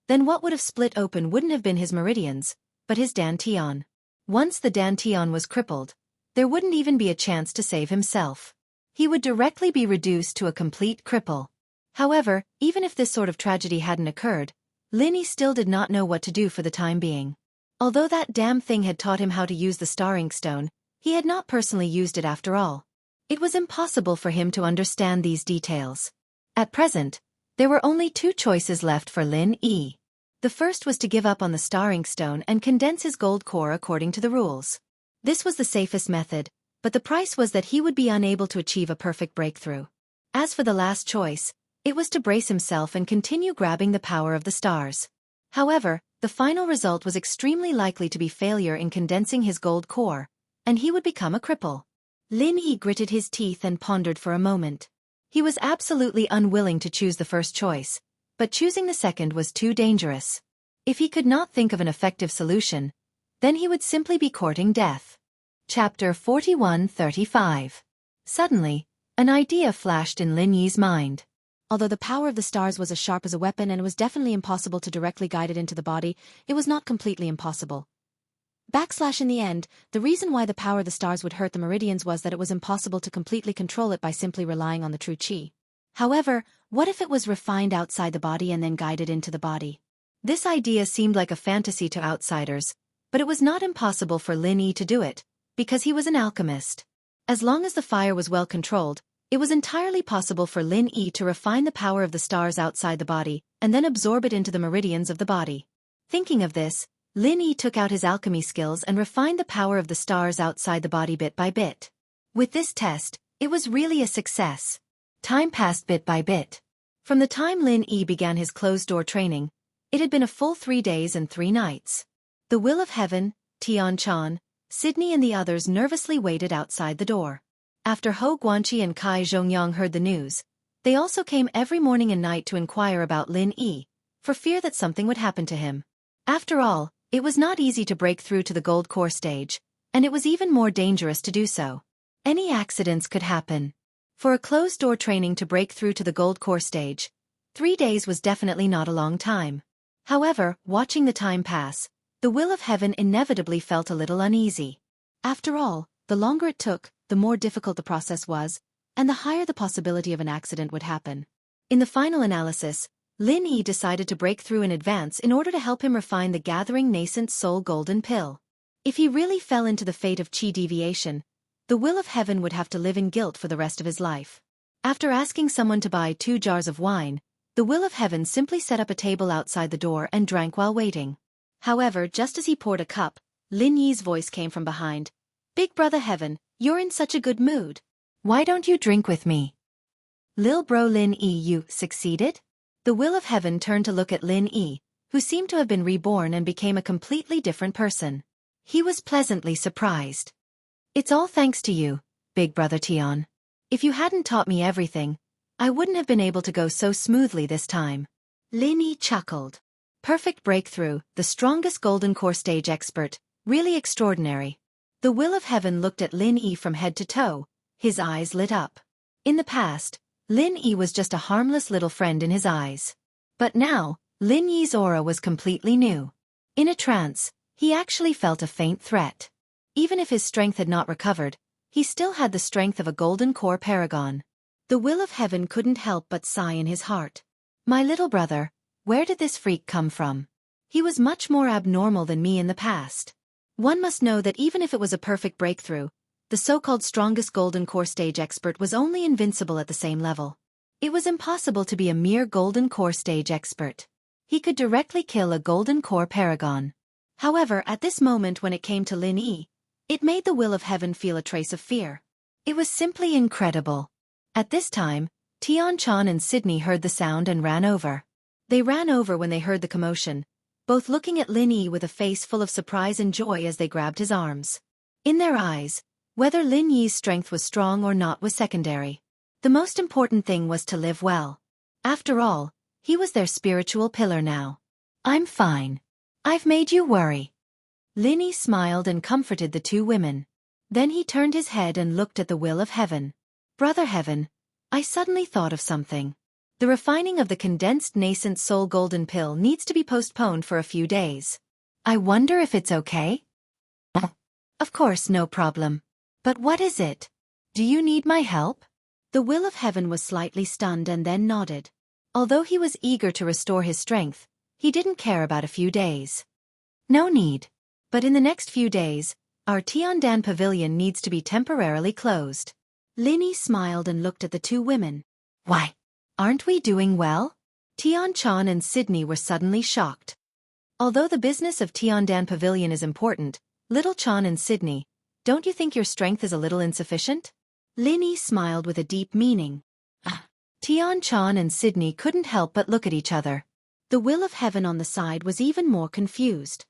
then what would have split open wouldn't have been his meridians, but his dantian. Once the dantian was crippled, there wouldn't even be a chance to save himself. He would directly be reduced to a complete cripple. However, even if this sort of tragedy hadn't occurred, Lin Yi still did not know what to do for the time being. Although that damn thing had taught him how to use the star inkstone, he had not personally used it after all. It was impossible for him to understand these details. At present, there were only two choices left for Lin Yi. The first was to give up on the star inkstone and condense his gold core according to the rules. This was the safest method, but the price was that he would be unable to achieve a perfect breakthrough. As for the last choice, it was to brace himself and continue grabbing the power of the stars. However, the final result was extremely likely to be failure in condensing his gold core, and he would become a cripple. Lin Yi gritted his teeth and pondered for a moment. He was absolutely unwilling to choose the first choice, but choosing the second was too dangerous. If he could not think of an effective solution, then he would simply be courting death. Chapter 41:35. Suddenly, an idea flashed in Lin Yi's mind. Although the power of the stars was as sharp as a weapon and it was definitely impossible to directly guide it into the body, it was not completely impossible. In the end, the reason why the power of the stars would hurt the meridians was that it was impossible to completely control it by simply relying on the true qi. However, what if it was refined outside the body and then guided into the body? This idea seemed like a fantasy to outsiders, but it was not impossible for Lin Yi to do it, because he was an alchemist. As long as the fire was well controlled, it was entirely possible for Lin Yi to refine the power of the stars outside the body, and then absorb it into the meridians of the body. Thinking of this, Lin Yi took out his alchemy skills and refined the power of the stars outside the body bit by bit. With this test, it was really a success. Time passed bit by bit. From the time Lin Yi began his closed-door training, it had been a full 3 days and 3 nights. The Will of Heaven, Tian, Sydney and the others nervously waited outside the door. After Hou Guanqi and Kai Zhongyang heard the news, they also came every morning and night to inquire about Lin Yi, for fear that something would happen to him. After all, it was not easy to break through to the gold core stage, and it was even more dangerous to do so. Any accidents could happen. For a closed-door training to break through to the gold core stage, 3 days was definitely not a long time. However, watching the time pass, the Will of Heaven inevitably felt a little uneasy. After all, the longer it took, the more difficult the process was, and the higher the possibility of an accident would happen. In the final analysis, Lin Yi decided to break through in advance in order to help him refine the gathering nascent soul golden pill. If he really fell into the fate of qi deviation, the Will of Heaven would have to live in guilt for the rest of his life. After asking someone to buy 2 jars of wine, the Will of Heaven simply set up a table outside the door and drank while waiting. However, just as he poured a cup, Lin Yi's voice came from behind. "Big Brother Heaven, you're in such a good mood. Why don't you drink with me?" "Lil bro Lin Yi, you succeeded?" The Will of Heaven turned to look at Lin Yi, who seemed to have been reborn and became a completely different person. He was pleasantly surprised. "It's all thanks to you, Big Brother Tian. If you hadn't taught me everything, I wouldn't have been able to go so smoothly this time." Lin Yi chuckled. Perfect breakthrough, the strongest golden core stage expert, really extraordinary. The Will of Heaven looked at Lin Yi from head to toe, his eyes lit up. In the past, Lin Yi was just a harmless little friend in his eyes. But now, Lin Yi's aura was completely new. In a trance, he actually felt a faint threat. Even if his strength had not recovered, he still had the strength of a golden core paragon. The Will of Heaven couldn't help but sigh in his heart. "My little brother, where did this freak come from? He was much more abnormal than me in the past." One must know that even if it was a perfect breakthrough, the so-called strongest golden core stage expert was only invincible at the same level. It was impossible to be a mere golden core stage expert. He could directly kill a golden core paragon. However, at this moment when it came to Lin Yi, it made the Will of Heaven feel a trace of fear. It was simply incredible. At this time, Xianxia and Sydney heard the sound and ran over. They ran over when they heard the commotion, both looking at Lin Yi with a face full of surprise and joy as they grabbed his arms. In their eyes, whether Lin Yi's strength was strong or not was secondary. The most important thing was to live well. After all, he was their spiritual pillar now. "I'm fine. I've made you worry." Lin Yi smiled and comforted the 2 women. Then he turned his head and looked at the Will of Heaven. "Brother Heaven, I suddenly thought of something. The refining of the condensed nascent soul golden pill needs to be postponed for a few days. I wonder if it's okay?" "Of course, no problem. But what is it? Do you need my help?" The Will of Heaven was slightly stunned and then nodded. Although he was eager to restore his strength, he didn't care about a few days. "No need. But in the next few days, our Tiandan pavilion needs to be temporarily closed." Lin Yi smiled and looked at the 2 women. "Why? Aren't we doing well?" Xianxia and Sydney were suddenly shocked. Although the business of Tiandan Pavilion is important, little Chan and Sydney, don't you think your strength is a little insufficient? Lin Yi smiled with a deep meaning. Xianxia and Sydney couldn't help but look at each other. The Will of Heaven on the side was even more confused.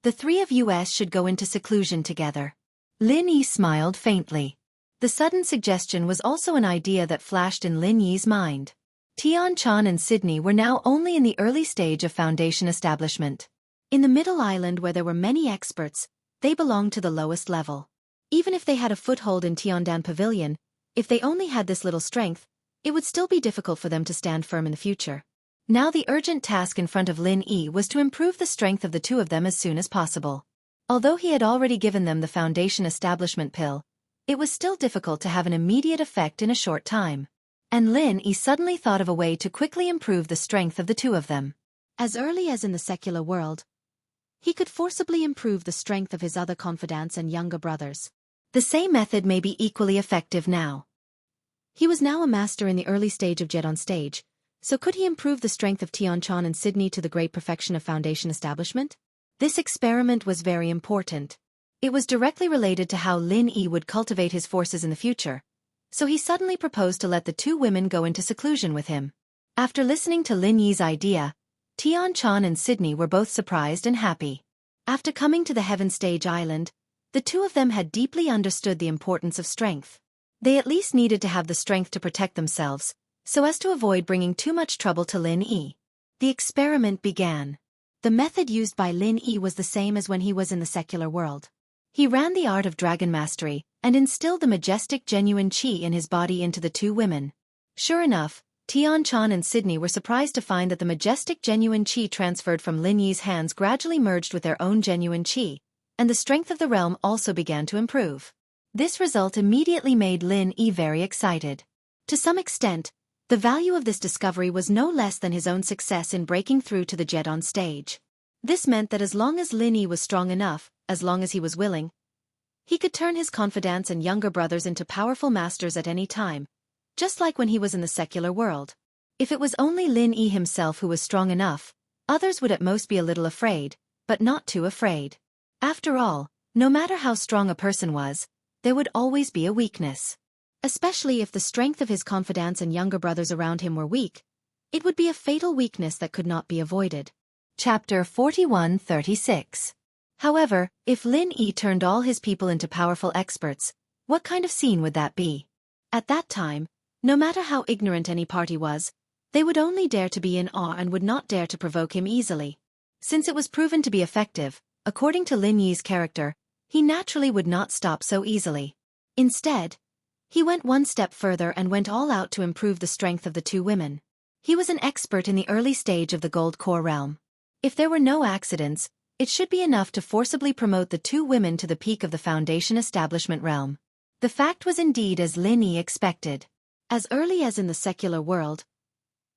"The 3 of us should go into seclusion together." Lin Yi smiled faintly. The sudden suggestion was also an idea that flashed in Lin Yi's mind. Xianxia and Sydney were now only in the early stage of foundation establishment. In the middle island where there were many experts, they belonged to the lowest level. Even if they had a foothold in Tiandan Pavilion, if they only had this little strength, it would still be difficult for them to stand firm in the future. Now the urgent task in front of Lin Yi was to improve the strength of the two of them as soon as possible. Although he had already given them the foundation establishment pill, it was still difficult to have an immediate effect in a short time. And Lin Yi suddenly thought of a way to quickly improve the strength of the two of them. As early as in the secular world, he could forcibly improve the strength of his other confidants and younger brothers. The same method may be equally effective now. He was now a master in the early stage of Jet on stage, so could he improve the strength of Xianxia and Sydney to the great perfection of foundation establishment? This experiment was very important. It was directly related to how Lin Yi would cultivate his forces in the future, so he suddenly proposed to let the two women go into seclusion with him. After listening to Lin Yi's idea, Xianxia and Sydney were both surprised and happy. After coming to the Heaven Stage Island, the two of them had deeply understood the importance of strength. They at least needed to have the strength to protect themselves, so as to avoid bringing too much trouble to Lin Yi. The experiment began. The method used by Lin Yi was the same as when he was in the secular world. He ran the art of dragon mastery and instilled the majestic genuine qi in his body into the two women. Sure enough, Xianxia and Sydney were surprised to find that the majestic genuine qi transferred from Lin Yi's hands gradually merged with their own genuine qi, and the strength of the realm also began to improve. This result immediately made Lin Yi very excited. To some extent, the value of this discovery was no less than his own success in breaking through to the Jet on stage. This meant that as long as Lin Yi was strong enough, as long as he was willing, he could turn his confidants and younger brothers into powerful masters at any time, just like when he was in the secular world. If it was only Lin Yi himself who was strong enough, others would at most be a little afraid, but not too afraid. After all, no matter how strong a person was, there would always be a weakness. Especially if the strength of his confidants and younger brothers around him were weak, it would be a fatal weakness that could not be avoided. Chapter 41:36. However, if Lin Yi turned all his people into powerful experts, what kind of scene would that be? At that time, no matter how ignorant any party was, they would only dare to be in awe and would not dare to provoke him easily. Since it was proven to be effective, according to Lin Yi's character, he naturally would not stop so easily. Instead, he went one step further and went all out to improve the strength of the two women. He was an expert in the early stage of the Gold Core realm. If there were no accidents, it should be enough to forcibly promote the two women to the peak of the foundation establishment realm. The fact was indeed as Lin Yi expected. As early as in the secular world,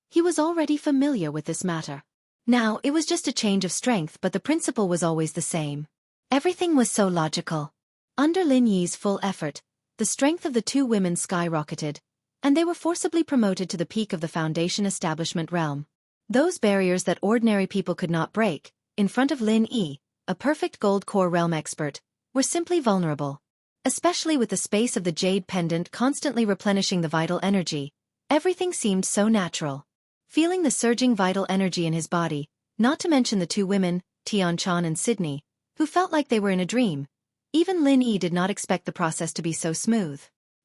he was already familiar with this matter. Now, it was just a change of strength, but the principle was always the same. Everything was so logical. Under Lin Yi's full effort, the strength of the two women skyrocketed, and they were forcibly promoted to the peak of the foundation establishment realm. Those barriers that ordinary people could not break, in front of Lin Yi, a perfect Gold Core realm expert, were simply vulnerable. Especially with the space of the jade pendant constantly replenishing the vital energy, everything seemed so natural. Feeling the surging vital energy in his body, not to mention the two women, Xianxia and Sydney, who felt like they were in a dream, even Lin Yi did not expect the process to be so smooth.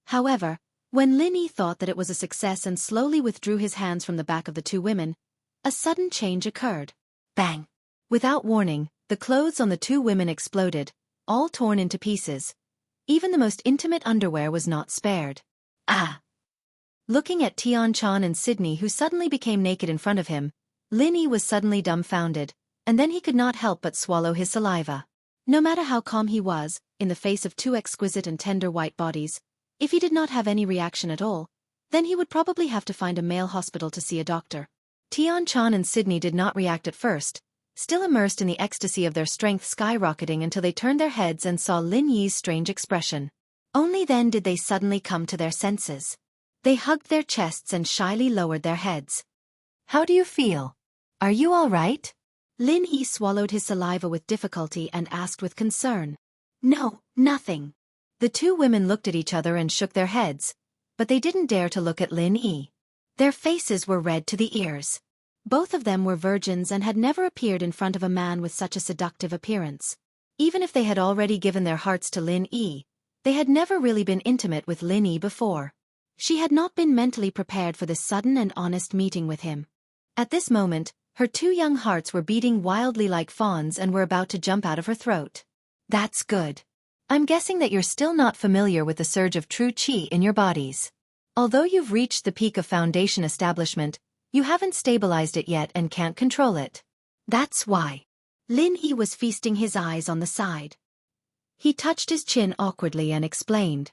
However, when Lin Yi thought that it was a success and slowly withdrew his hands from the back of the two women, a sudden change occurred. Bang! Without warning, the clothes on the two women exploded, all torn into pieces. Even the most intimate underwear was not spared. Ah! Looking at Xianxia and Sydney, who suddenly became naked in front of him, Lin Yi was suddenly dumbfounded, and then he could not help but swallow his saliva. No matter how calm he was, in the face of two exquisite and tender white bodies, if he did not have any reaction at all, then he would probably have to find a male hospital to see a doctor. Xianxia and Sydney did not react at first, still immersed in the ecstasy of their strength skyrocketing until they turned their heads and saw Lin Yi's strange expression. Only then did they suddenly come to their senses. They hugged their chests and shyly lowered their heads. How do you feel? Are you all right? Lin Yi swallowed his saliva with difficulty and asked with concern. No, nothing. The two women looked at each other and shook their heads, but they didn't dare to look at Lin Yi. Their faces were red to the ears. Both of them were virgins and had never appeared in front of a man with such a seductive appearance. Even if they had already given their hearts to Lin Yi, they had never really been intimate with Lin Yi before. She had not been mentally prepared for this sudden and honest meeting with him. At this moment, her two young hearts were beating wildly like fawns and were about to jump out of her throat. That's good. I'm guessing that you're still not familiar with the surge of true qi in your bodies. Although you've reached the peak of foundation establishment, you haven't stabilized it yet and can't control it. That's why. Lin Yi was feasting his eyes on the side. He touched his chin awkwardly and explained.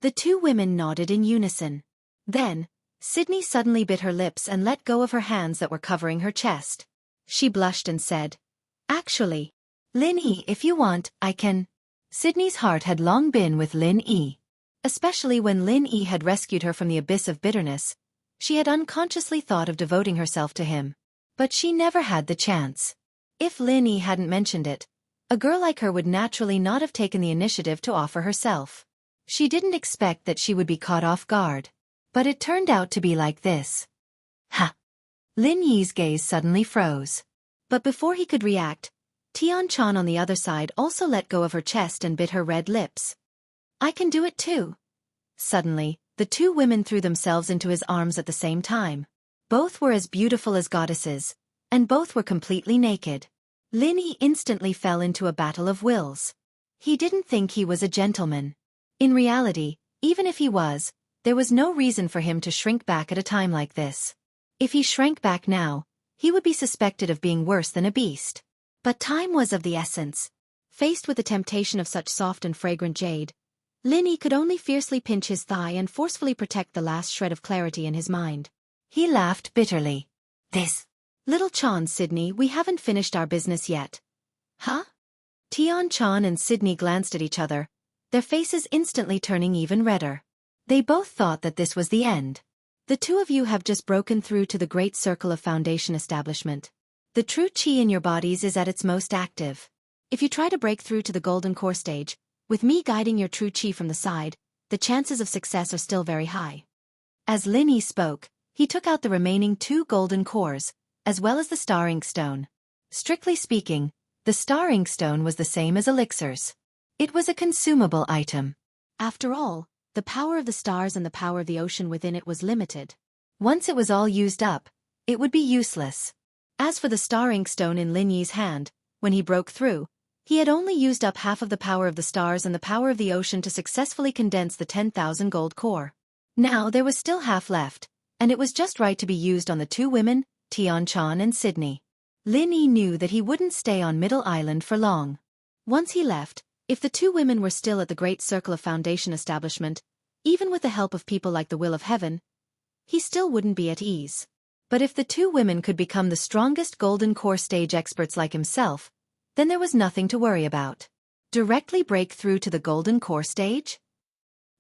The two women nodded in unison. Then, Sydney suddenly bit her lips and let go of her hands that were covering her chest. She blushed and said, "Actually, Lin Yi, if you want, I can." Sydney's heart had long been with Lin Yi. Especially when Lin Yi had rescued her from the abyss of bitterness, she had unconsciously thought of devoting herself to him. But she never had the chance. If Lin Yi hadn't mentioned it, a girl like her would naturally not have taken the initiative to offer herself. She didn't expect that she would be caught off guard. But it turned out to be like this. Ha! Lin Yi's gaze suddenly froze. But before he could react, Xianxia on the other side also let go of her chest and bit her red lips. "I can do it too." Suddenly, the two women threw themselves into his arms at the same time. Both were as beautiful as goddesses, and both were completely naked. Lin Yi instantly fell into a battle of wills. He didn't think he was a gentleman. In reality, even if he was, there was no reason for him to shrink back at a time like this. If he shrank back now, he would be suspected of being worse than a beast. But time was of the essence. Faced with the temptation of such soft and fragrant jade, Lin Yi could only fiercely pinch his thigh and forcefully protect the last shred of clarity in his mind. He laughed bitterly. "This little Chan, Sydney, we haven't finished our business yet." Huh? Xianxia and Sydney glanced at each other, their faces instantly turning even redder. They both thought that this was the end. "The two of you have just broken through to the great circle of foundation establishment. The true chi in your bodies is at its most active. If you try to break through to the golden core stage, with me guiding your true chi from the side, the chances of success are still very high." As Lin Yi spoke, he took out the remaining 2 golden cores, as well as the star inkstone. Strictly speaking, the star inkstone was the same as elixirs. It was a consumable item. After all, the power of the stars and the power of the ocean within it was limited. Once it was all used up, it would be useless. As for the star inkstone in Lin Yi's hand, when he broke through, he had only used up half of the power of the stars and the power of the ocean to successfully condense the 10,000 gold core. Now there was still half left, and it was just right to be used on the 2 women, Xianxia and Sydney. Lin Yi knew that he wouldn't stay on Middle Island for long. Once he left, if the 2 women were still at the great circle of foundation establishment, even with the help of people like the Will of Heaven, he still wouldn't be at ease. But if the 2 women could become the strongest golden core stage experts like himself, then there was nothing to worry about. Directly break through to the golden core stage?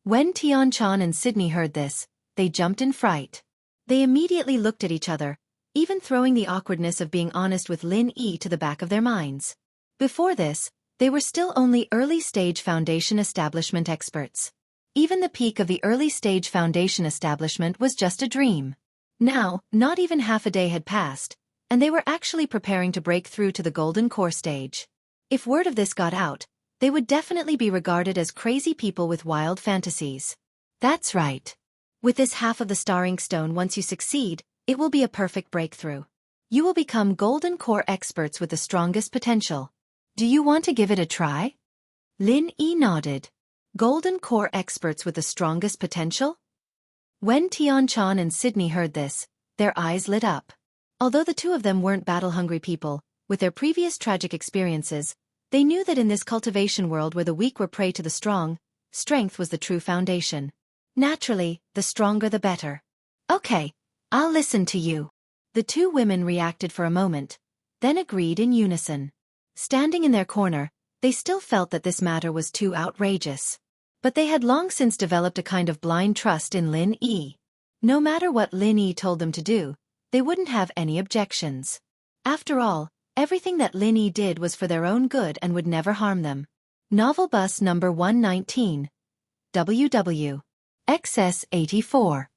When Xianxia and Sydney heard this, they jumped in fright. They immediately looked at each other, even throwing the awkwardness of being honest with Lin Yi to the back of their minds. Before this, they were still only early-stage foundation establishment experts. Even the peak of the early-stage foundation establishment was just a dream. Now, not even half a day had passed, and they were actually preparing to break through to the golden core stage. If word of this got out, they would definitely be regarded as crazy people with wild fantasies. That's right. With this half of the star inkstone, once you succeed, it will be a perfect breakthrough. You will become golden core experts with the strongest potential. Do you want to give it a try? Lin Yi nodded. Golden core experts with the strongest potential? When Xianxia and Sydney heard this, their eyes lit up. Although the 2 of them weren't battle-hungry people, with their previous tragic experiences, they knew that in this cultivation world where the weak were prey to the strong, strength was the true foundation. Naturally, the stronger the better. "Okay, I'll listen to you." The 2 women reacted for a moment, then agreed in unison. Standing in their corner, they still felt that this matter was too outrageous. But they had long since developed a kind of blind trust in Lin Yi. No matter what Lin Yi told them to do, they wouldn't have any objections. After all, everything that Lin Yi did was for their own good and would never harm them. Novel Bus number 119. WW. XS84.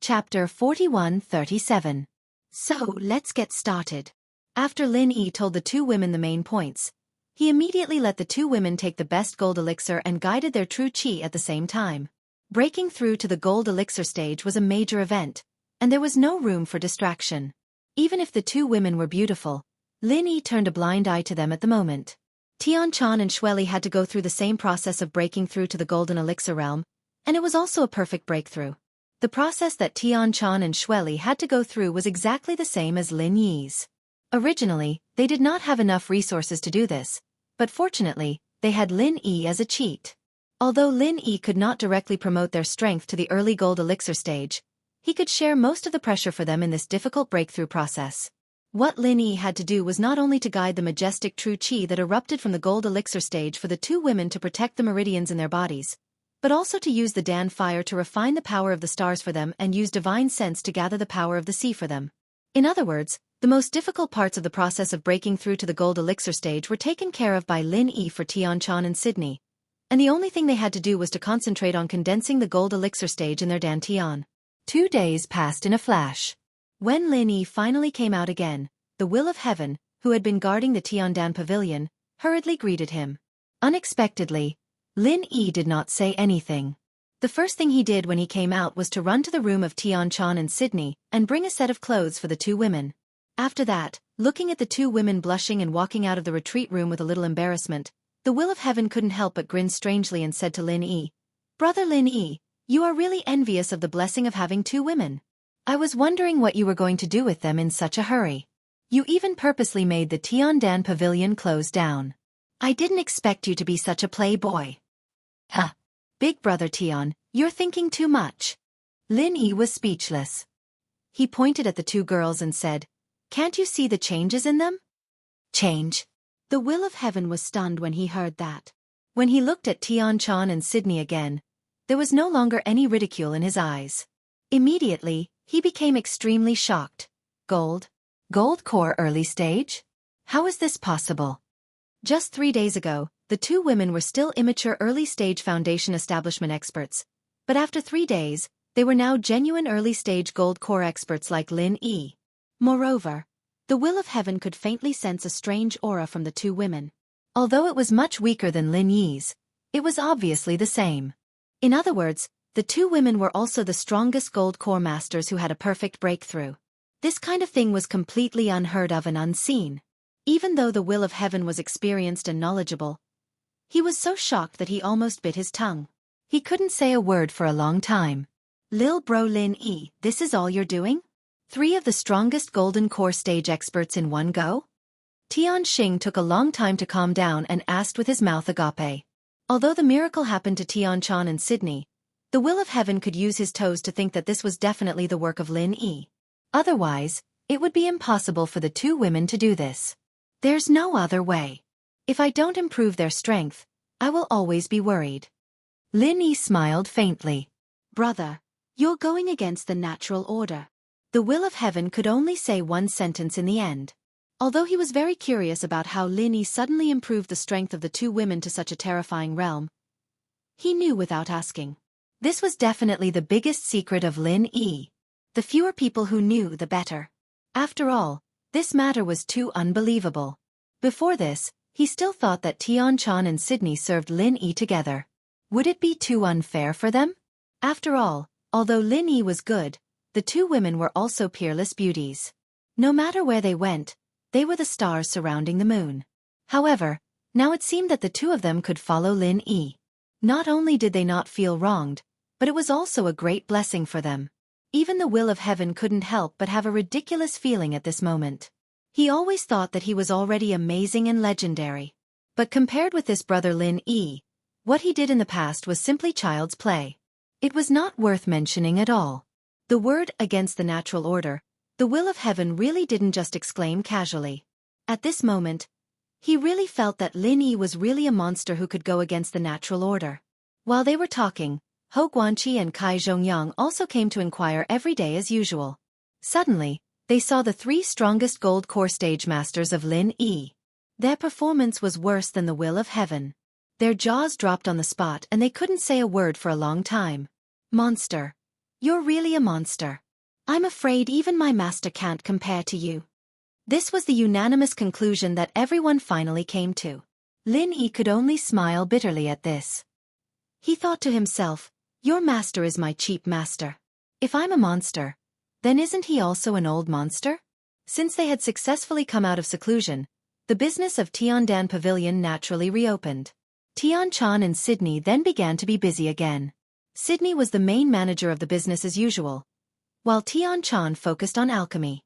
Chapter 4137. So, let's get started. After Lin Yi told the 2 women the main points, he immediately let the 2 women take the best gold elixir and guided their true chi at the same time. Breaking through to the gold elixir stage was a major event, and there was no room for distraction. Even if the 2 women were beautiful, Lin Yi turned a blind eye to them at the moment. Xianxia and Shueli had to go through the same process of breaking through to the golden elixir realm, And it was also a perfect breakthrough. The process that Tian Chan and Shueli had to go through was exactly the same as Lin Yi's. Originally, they did not have enough resources to do this, but fortunately, they had Lin Yi as a cheat. Although Lin Yi could not directly promote their strength to the early gold elixir stage, he could share most of the pressure for them in this difficult breakthrough process. What Lin Yi had to do was not only to guide the majestic true qi that erupted from the gold elixir stage for the two women to protect the meridians in their bodies, but also to use the Dan fire to refine the power of the stars for them and use divine sense to gather the power of the sea for them. In other words, the most difficult parts of the process of breaking through to the gold elixir stage were taken care of by Lin Yi for Tian Chan and Sydney, and the only thing they had to do was to concentrate on condensing the gold elixir stage in their Dan Tian. 2 days passed in a flash. When Lin Yi finally came out again, the Will of Heaven, who had been guarding the Tiandan pavilion, hurriedly greeted him. Unexpectedly, Lin Yi did not say anything. The first thing he did when he came out was to run to the room of Tian Chan and Sydney and bring a set of clothes for the two women. After that, looking at the two women blushing and walking out of the retreat room with a little embarrassment, the Will of Heaven couldn't help but grin strangely and said to Lin Yi, "Brother Lin Yi, you are really envious of the blessing of having two women. I was wondering what you were going to do with them in such a hurry. You even purposely made the Tiandan pavilion close down. I didn't expect you to be such a playboy." "Huh. Big brother Tian, you're thinking too much." Lin Yi was speechless. He pointed at the two girls and said, "Can't you see the changes in them?" "Change?" The Will of Heaven was stunned when he heard that. When he looked at Tian Chan and Sydney again, there was no longer any ridicule in his eyes. Immediately, he became extremely shocked. Gold? Gold core early stage? How is this possible? Just 3 days ago, the two women were still immature early-stage foundation establishment experts, but after 3 days, they were now genuine early-stage gold core experts like Lin Yi. Moreover, the Will of Heaven could faintly sense a strange aura from the two women. Although it was much weaker than Lin Yi's, it was obviously the same. In other words, the two women were also the strongest gold core masters who had a perfect breakthrough. This kind of thing was completely unheard of and unseen. Even though the Will of Heaven was experienced and knowledgeable, he was so shocked that he almost bit his tongue. He couldn't say a word for a long time. "Lil bro Lin Yi, this is all you're doing? 3 of the strongest golden core stage experts in one go?" Tian Xing took a long time to calm down and asked with his mouth agape. Although the miracle happened to Tian Chan and Sydney, the Will of Heaven could use his toes to think that this was definitely the work of Lin Yi. Otherwise, it would be impossible for the two women to do this. "There's no other way. If I don't improve their strength, I will always be worried." Lin Yi smiled faintly. "Brother, you're going against the natural order." The Will of Heaven could only say one sentence in the end. Although he was very curious about how Lin Yi suddenly improved the strength of the two women to such a terrifying realm, he knew without asking. This was definitely the biggest secret of Lin Yi. The fewer people who knew, the better. After all, this matter was too unbelievable. Before this, he still thought that Tian Chan and Sydney served Lin Yi together. Would it be too unfair for them? After all, although Lin Yi was good, the two women were also peerless beauties. No matter where they went, they were the stars surrounding the moon. However, now it seemed that the two of them could follow Lin Yi. Not only did they not feel wronged, but it was also a great blessing for them. Even the Will of Heaven couldn't help but have a ridiculous feeling at this moment. He always thought that he was already amazing and legendary. But compared with this brother Lin Yi, what he did in the past was simply child's play. It was not worth mentioning at all. The word "against the natural order," the Will of Heaven really didn't just exclaim casually. At this moment, he really felt that Lin Yi was really a monster who could go against the natural order. While they were talking, Hou Guanqi and Kai Zhongyang also came to inquire every day as usual. Suddenly, they saw the 3 strongest gold core stage masters of Lin Yi. Their performance was worse than the Will of Heaven. Their jaws dropped on the spot and they couldn't say a word for a long time. "Monster. You're really a monster. I'm afraid even my master can't compare to you." This was the unanimous conclusion that everyone finally came to. Lin Yi could only smile bitterly at this. He thought to himself, "Your master is my cheap master. If I'm a monster, then isn't he also an old monster?" Since they had successfully come out of seclusion, the business of Tiandan Pavilion naturally reopened. Tian Chan and Sydney then began to be busy again. Sydney was the main manager of the business as usual, while Tian Chan focused on alchemy.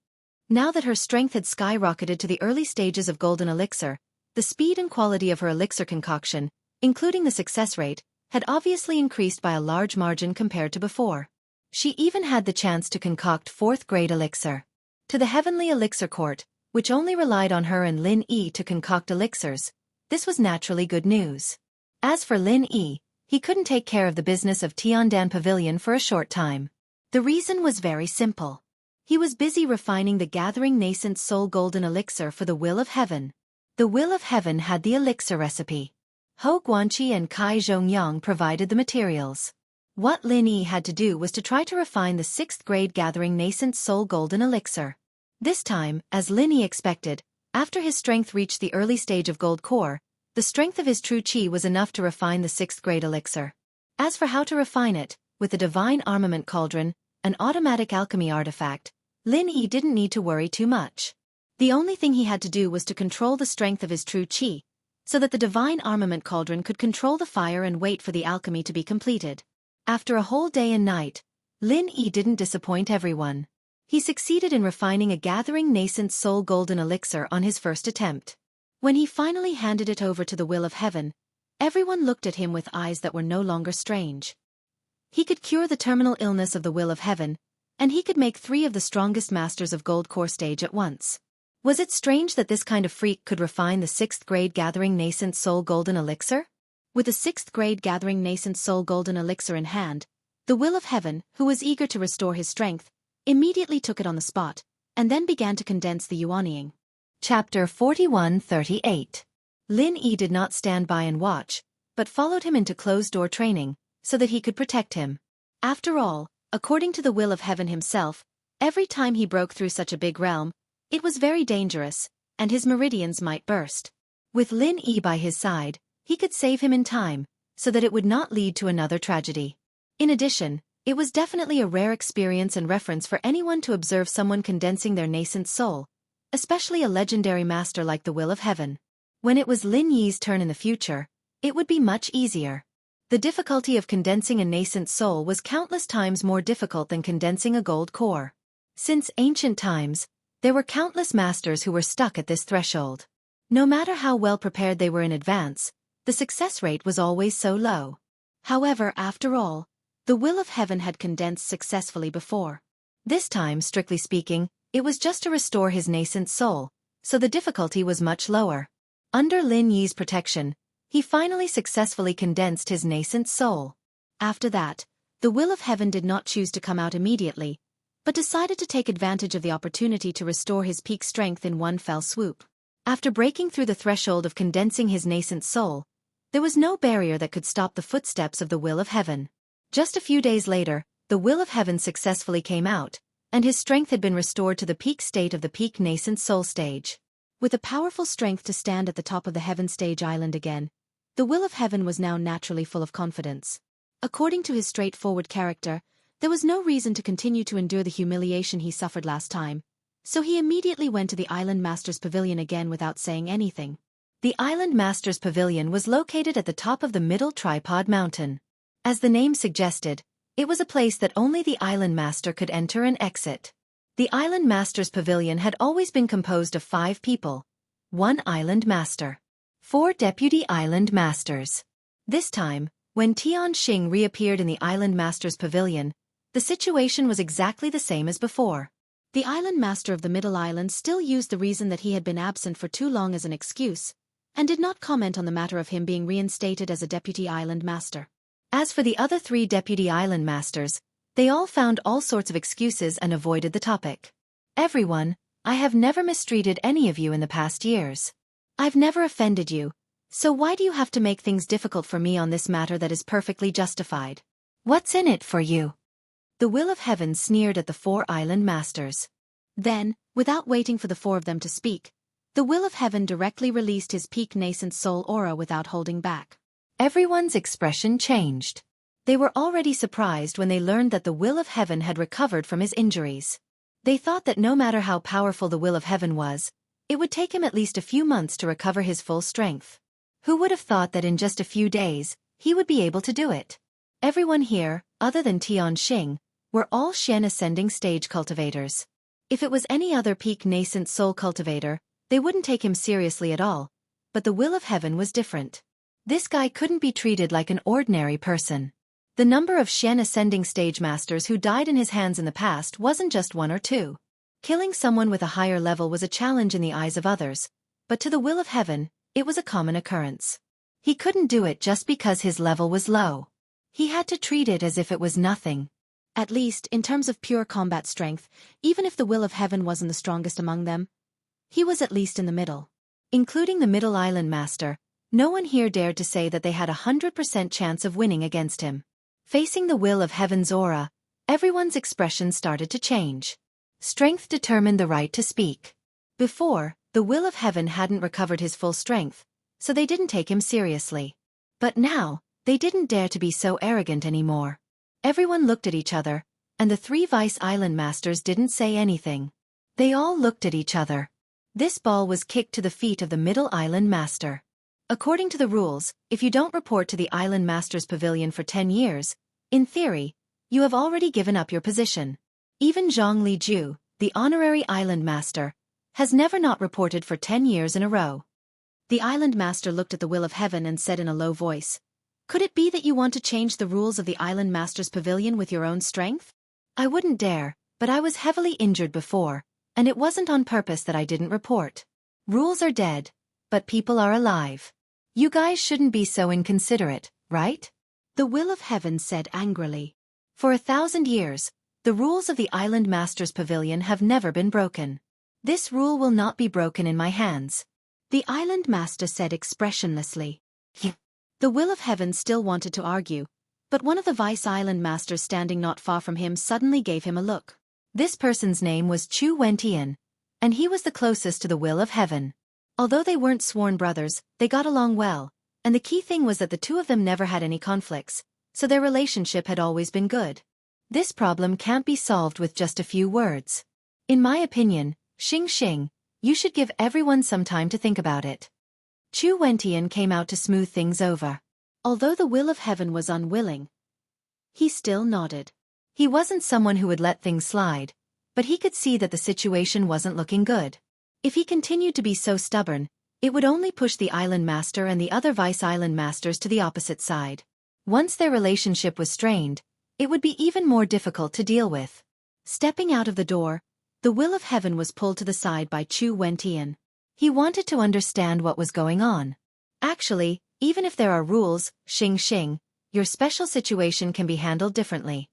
Now that her strength had skyrocketed to the early stages of golden elixir, the speed and quality of her elixir concoction, including the success rate, had obviously increased by a large margin compared to before. She even had the chance to concoct 4th-grade elixir. To the heavenly elixir court, which only relied on her and Lin Yi to concoct elixirs, this was naturally good news. As for Lin Yi, he couldn't take care of the business of Tiandan Pavilion for a short time. The reason was very simple. He was busy refining the gathering nascent soul golden elixir for the will of heaven. The will of heaven had the elixir recipe. Hou Guanqi and Kai Zhongyang provided the materials. What Lin Yi had to do was to try to refine the 6th-grade gathering nascent soul golden elixir. This time, as Lin Yi expected, after his strength reached the early stage of gold core, the strength of his true qi was enough to refine the 6th-grade elixir. As for how to refine it, with the divine armament cauldron, an automatic alchemy artifact, Lin Yi didn't need to worry too much. The only thing he had to do was to control the strength of his true qi, so that the divine armament cauldron could control the fire and wait for the alchemy to be completed. After a whole day and night, Lin Yi didn't disappoint everyone. He succeeded in refining a gathering nascent soul golden elixir on his first attempt. When he finally handed it over to the will of heaven, everyone looked at him with eyes that were no longer strange. He could cure the terminal illness of the will of heaven, and he could make 3 of the strongest masters of gold core stage at once. Was it strange that this kind of freak could refine the 6th-grade gathering nascent soul golden elixir? With the 6th-grade gathering nascent soul golden elixir in hand, the will of heaven, who was eager to restore his strength, immediately took it on the spot, and then began to condense the yuanying. Chapter 4138. Lin Yi did not stand by and watch, but followed him into closed-door training, so that he could protect him. After all, according to the will of heaven himself, every time he broke through such a big realm, it was very dangerous, and his meridians might burst. With Lin Yi by his side, he could save him in time, so that it would not lead to another tragedy. In addition, it was definitely a rare experience and reference for anyone to observe someone condensing their nascent soul, especially a legendary master like the will of heaven. When it was Lin Yi's turn in the future, it would be much easier. The difficulty of condensing a nascent soul was countless times more difficult than condensing a gold core. Since ancient times, there were countless masters who were stuck at this threshold. No matter how well prepared they were in advance, the success rate was always so low. However, after all, the will of heaven had condensed successfully before. This time, strictly speaking, it was just to restore his nascent soul, so the difficulty was much lower. Under Lin Yi's protection, he finally successfully condensed his nascent soul. After that, the will of heaven did not choose to come out immediately, but decided to take advantage of the opportunity to restore his peak strength in one fell swoop. After breaking through the threshold of condensing his nascent soul, there was no barrier that could stop the footsteps of the will of heaven. Just a few days later, the will of heaven successfully came out, and his strength had been restored to the peak state of the peak nascent soul stage. With a powerful strength to stand at the top of the heaven stage island again, the will of heaven was now naturally full of confidence. According to his straightforward character, there was no reason to continue to endure the humiliation he suffered last time, so he immediately went to the Island Master's Pavilion again without saying anything. The Island Master's Pavilion was located at the top of the Middle Tripod Mountain. As the name suggested, it was a place that only the Island Master could enter and exit. The Island Master's Pavilion had always been composed of 5 people, 1 Island Master, 4 Deputy Island Masters. This time, when Tian Xing reappeared in the Island Master's Pavilion, the situation was exactly the same as before. The Island Master of the Middle Island still used the reason that he had been absent for too long as an excuse, and did not comment on the matter of him being reinstated as a Deputy Island Master. As for the other 3 Deputy Island Masters, they all found all sorts of excuses and avoided the topic. Everyone, I have never mistreated any of you in the past years. I've never offended you, so why do you have to make things difficult for me on this matter that is perfectly justified? What's in it for you? The will of heaven sneered at the 4 Island Masters. Then, without waiting for the 4 of them to speak, the will of heaven directly released his peak nascent soul aura without holding back. Everyone's expression changed. They were already surprised when they learned that the will of heaven had recovered from his injuries. They thought that no matter how powerful the will of heaven was, it would take him at least a few months to recover his full strength. Who would have thought that in just a few days, he would be able to do it? Everyone here, other than Xianxia, were all Shen ascending stage cultivators. If it was any other peak nascent soul cultivator, they wouldn't take him seriously at all, but the will of heaven was different. This guy couldn't be treated like an ordinary person. The number of Shen ascending stage masters who died in his hands in the past wasn't just one or two. Killing someone with a higher level was a challenge in the eyes of others, but to the will of heaven, it was a common occurrence. He couldn't do it just because his level was low. He had to treat it as if it was nothing. At least, in terms of pure combat strength, even if the will of heaven wasn't the strongest among them, he was at least in the middle. Including the Middle Island Master, no one here dared to say that they had 100% chance of winning against him. Facing the will of heaven's aura, everyone's expression started to change. Strength determined the right to speak. Before, the will of heaven hadn't recovered his full strength, so they didn't take him seriously. But now, they didn't dare to be so arrogant anymore. Everyone looked at each other, and the three Vice Island Masters didn't say anything. They all looked at each other. This ball was kicked to the feet of the Middle Island Master. According to the rules, if you don't report to the Island Master's Pavilion for 10 years, in theory, you have already given up your position. Even Zhang Liju, the honorary Island Master, has never not reported for 10 years in a row. The Island Master looked at the will of heaven and said in a low voice, "Could it be that you want to change the rules of the Island Master's Pavilion with your own strength?" I wouldn't dare, but I was heavily injured before, and it wasn't on purpose that I didn't report. Rules are dead, but people are alive. You guys shouldn't be so inconsiderate, right? The will of heaven said angrily. For 1,000 years, the rules of the Island Master's Pavilion have never been broken. This rule will not be broken in my hands. The Island Master said expressionlessly. The will of heaven still wanted to argue, but one of the Vice Island Masters standing not far from him suddenly gave him a look. This person's name was Chu Wentian, and he was the closest to the will of heaven. Although they weren't sworn brothers, they got along well, and the key thing was that the two of them never had any conflicts, so their relationship had always been good. This problem can't be solved with just a few words. In my opinion, Xianxia, you should give everyone some time to think about it. Chu Wentian came out to smooth things over. Although the will of heaven was unwilling, he still nodded. He wasn't someone who would let things slide, but he could see that the situation wasn't looking good. If he continued to be so stubborn, it would only push the Island Master and the other Vice Island Masters to the opposite side. Once their relationship was strained, it would be even more difficult to deal with. Stepping out of the door, the will of heaven was pulled to the side by Chu Wentian. He wanted to understand what was going on. Actually, even if there are rules, Xianxia, your special situation can be handled differently.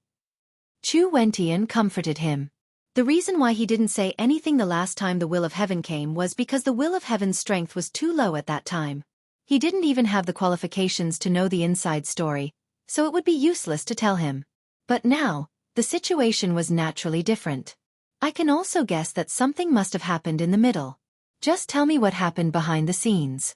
Chu Wentian comforted him. The reason why he didn't say anything the last time the will of heaven came was because the will of heaven's strength was too low at that time. He didn't even have the qualifications to know the inside story, so it would be useless to tell him. But now, the situation was naturally different. I can also guess that something must have happened in the middle. Just tell me what happened behind the scenes.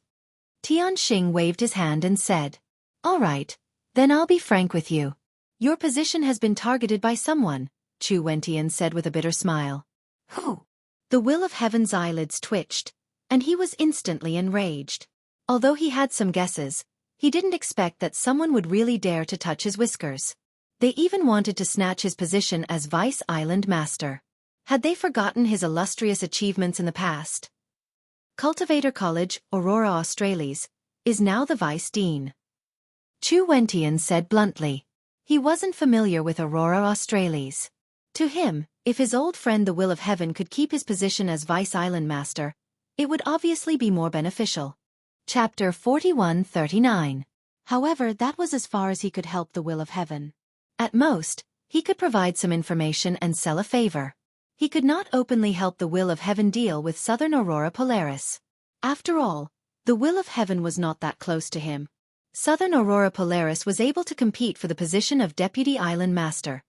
Tianxing waved his hand and said, "All right, then I'll be frank with you. Your position has been targeted by someone," Chu Wentian said with a bitter smile. "Who?" The will of heaven's eyelids twitched, and he was instantly enraged. Although he had some guesses, he didn't expect that someone would really dare to touch his whiskers. They even wanted to snatch his position as Vice Island Master. Had they forgotten his illustrious achievements in the past? Cultivator College, Aurora Australis, is now the Vice Dean. Chu Wentian said bluntly. He wasn't familiar with Aurora Australis. To him, if his old friend the Will of Heaven could keep his position as Vice Island Master, it would obviously be more beneficial. Chapter 4139. However, that was as far as he could help the Will of Heaven. At most, he could provide some information and sell a favor. He could not openly help the Will of Heaven deal with Southern Aurora Polaris. After all, the Will of Heaven was not that close to him. Southern Aurora Polaris was able to compete for the position of Deputy Island Master,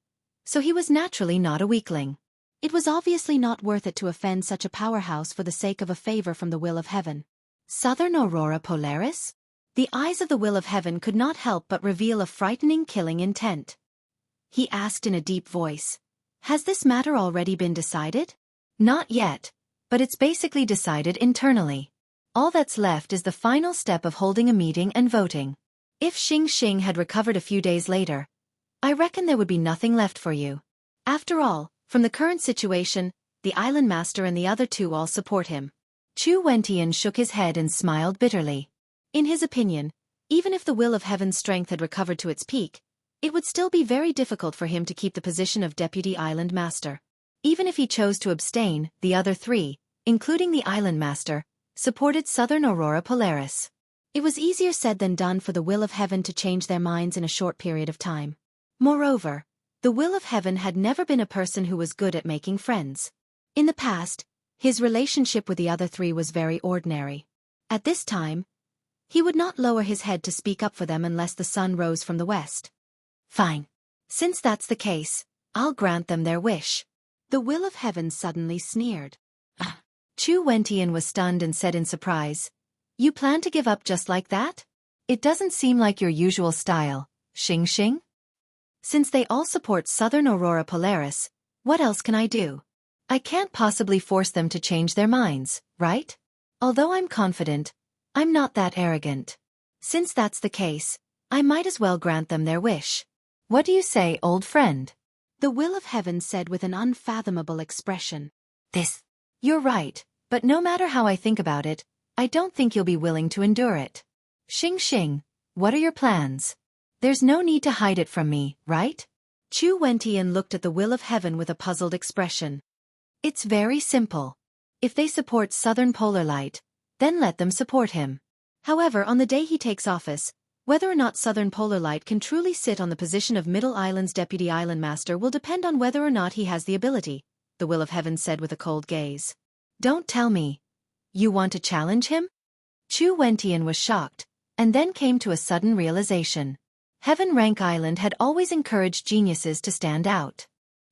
so he was naturally not a weakling. It was obviously not worth it to offend such a powerhouse for the sake of a favor from the Will of Heaven. Southern Aurora Polaris? The eyes of the Will of Heaven could not help but reveal a frightening killing intent. He asked in a deep voice, "Has this matter already been decided?" "Not yet, but it's basically decided internally. All that's left is the final step of holding a meeting and voting." If Xianxia had recovered a few days later, I reckon there would be nothing left for you. After all, from the current situation, the island master and the other two all support him. Chu Wentian shook his head and smiled bitterly. In his opinion, even if the will of heaven's strength had recovered to its peak, it would still be very difficult for him to keep the position of deputy island master. Even if he chose to abstain, the other three, including the island master, supported Southern Aurora Polaris. It was easier said than done for the will of heaven to change their minds in a short period of time. Moreover, the will of heaven had never been a person who was good at making friends. In the past, his relationship with the other three was very ordinary. At this time, he would not lower his head to speak up for them unless the sun rose from the west. Fine. Since that's the case, I'll grant them their wish. The will of heaven suddenly sneered. Chu Wentian was stunned and said in surprise, "You plan to give up just like that? It doesn't seem like your usual style, Xianxia." Since they all support Southern Aurora Polaris, what else can I do? I can't possibly force them to change their minds, right? Although I'm confident, I'm not that arrogant. Since that's the case, I might as well grant them their wish. What do you say, old friend? The will of heaven said with an unfathomable expression. You're right, but no matter how I think about it, I don't think you'll be willing to endure it. Xianxia, what are your plans? There's no need to hide it from me, right? Chu Wentian looked at the will of heaven with a puzzled expression. It's very simple. If they support Southern Polar Light, then let them support him. However, on the day he takes office, whether or not Southern Polar Light can truly sit on the position of Middle Island's deputy island master will depend on whether or not he has the ability, the will of heaven said with a cold gaze. Don't tell me. You want to challenge him? Chu Wentian was shocked, and then came to a sudden realization. Heaven Rank Island had always encouraged geniuses to stand out.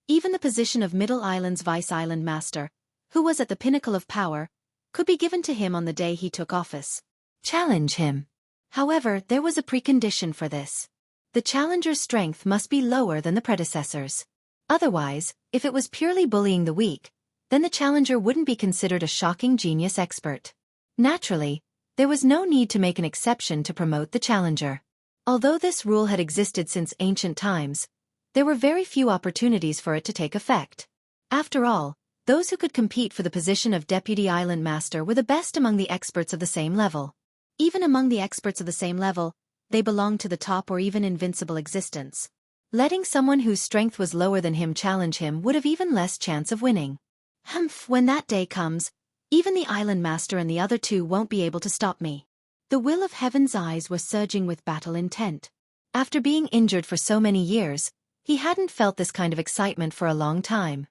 Even the position of Middle Island's vice island master, who was at the pinnacle of power, could be given to him on the day he took office. Challenge him. However, there was a precondition for this. The challenger's strength must be lower than the predecessor's. Otherwise, if it was purely bullying the weak, then the challenger wouldn't be considered a shocking genius expert. Naturally, there was no need to make an exception to promote the challenger. Although this rule had existed since ancient times, there were very few opportunities for it to take effect. After all, those who could compete for the position of deputy island master were the best among the experts of the same level. Even among the experts of the same level, they belonged to the top or even invincible existence. Letting someone whose strength was lower than him challenge him would have even less chance of winning. When that day comes, even the island master and the other two won't be able to stop me. The will of heaven's eyes were surging with battle intent. After being injured for so many years, he hadn't felt this kind of excitement for a long time.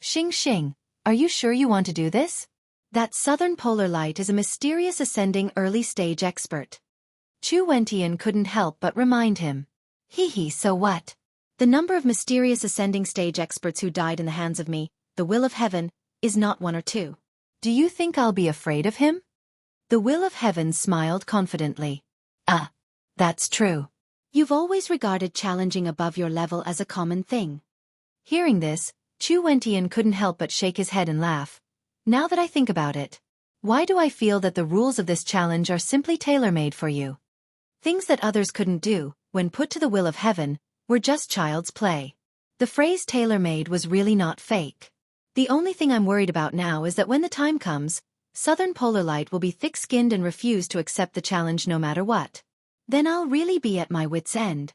Xianxia, are you sure you want to do this? That Southern Polar Light is a mysterious ascending early-stage expert. Chu Wentian couldn't help but remind him. So what? The number of mysterious ascending stage experts who died in the hands of me, the will of heaven, is not one or two. Do you think I'll be afraid of him? The will of heaven smiled confidently. That's true. You've always regarded challenging above your level as a common thing. Hearing this, Chu Wentian couldn't help but shake his head and laugh. Now that I think about it, why do I feel that the rules of this challenge are simply tailor-made for you? Things that others couldn't do, when put to the will of heaven, were just child's play. The phrase tailor-made was really not fake. The only thing I'm worried about now is that when the time comes, Southern Polar Light will be thick-skinned and refuse to accept the challenge no matter what. Then I'll really be at my wit's end.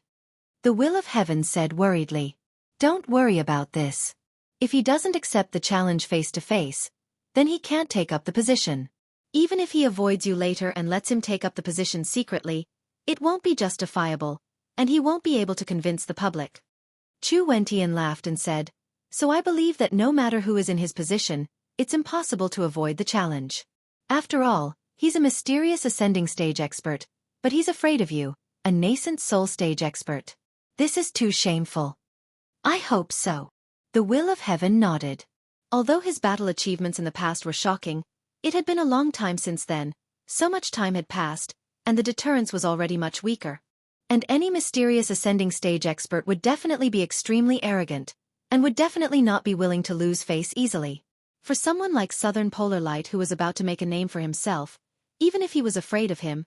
The will of heaven said worriedly. Don't worry about this. If he doesn't accept the challenge face-to-face, then he can't take up the position. Even if he avoids you later and lets him take up the position secretly, it won't be justifiable, and he won't be able to convince the public. Chu Wentian laughed and said, So I believe that no matter who is in his position, it's impossible to avoid the challenge. After all, he's a mysterious ascending stage expert, but he's afraid of you, a nascent soul stage expert. This is too shameful. I hope so. The will of heaven nodded. Although his battle achievements in the past were shocking, it had been a long time since then, so much time had passed, and the deterrence was already much weaker. And any mysterious ascending stage expert would definitely be extremely arrogant, and would definitely not be willing to lose face easily. For someone like Southern Polar Light who was about to make a name for himself, even if he was afraid of him,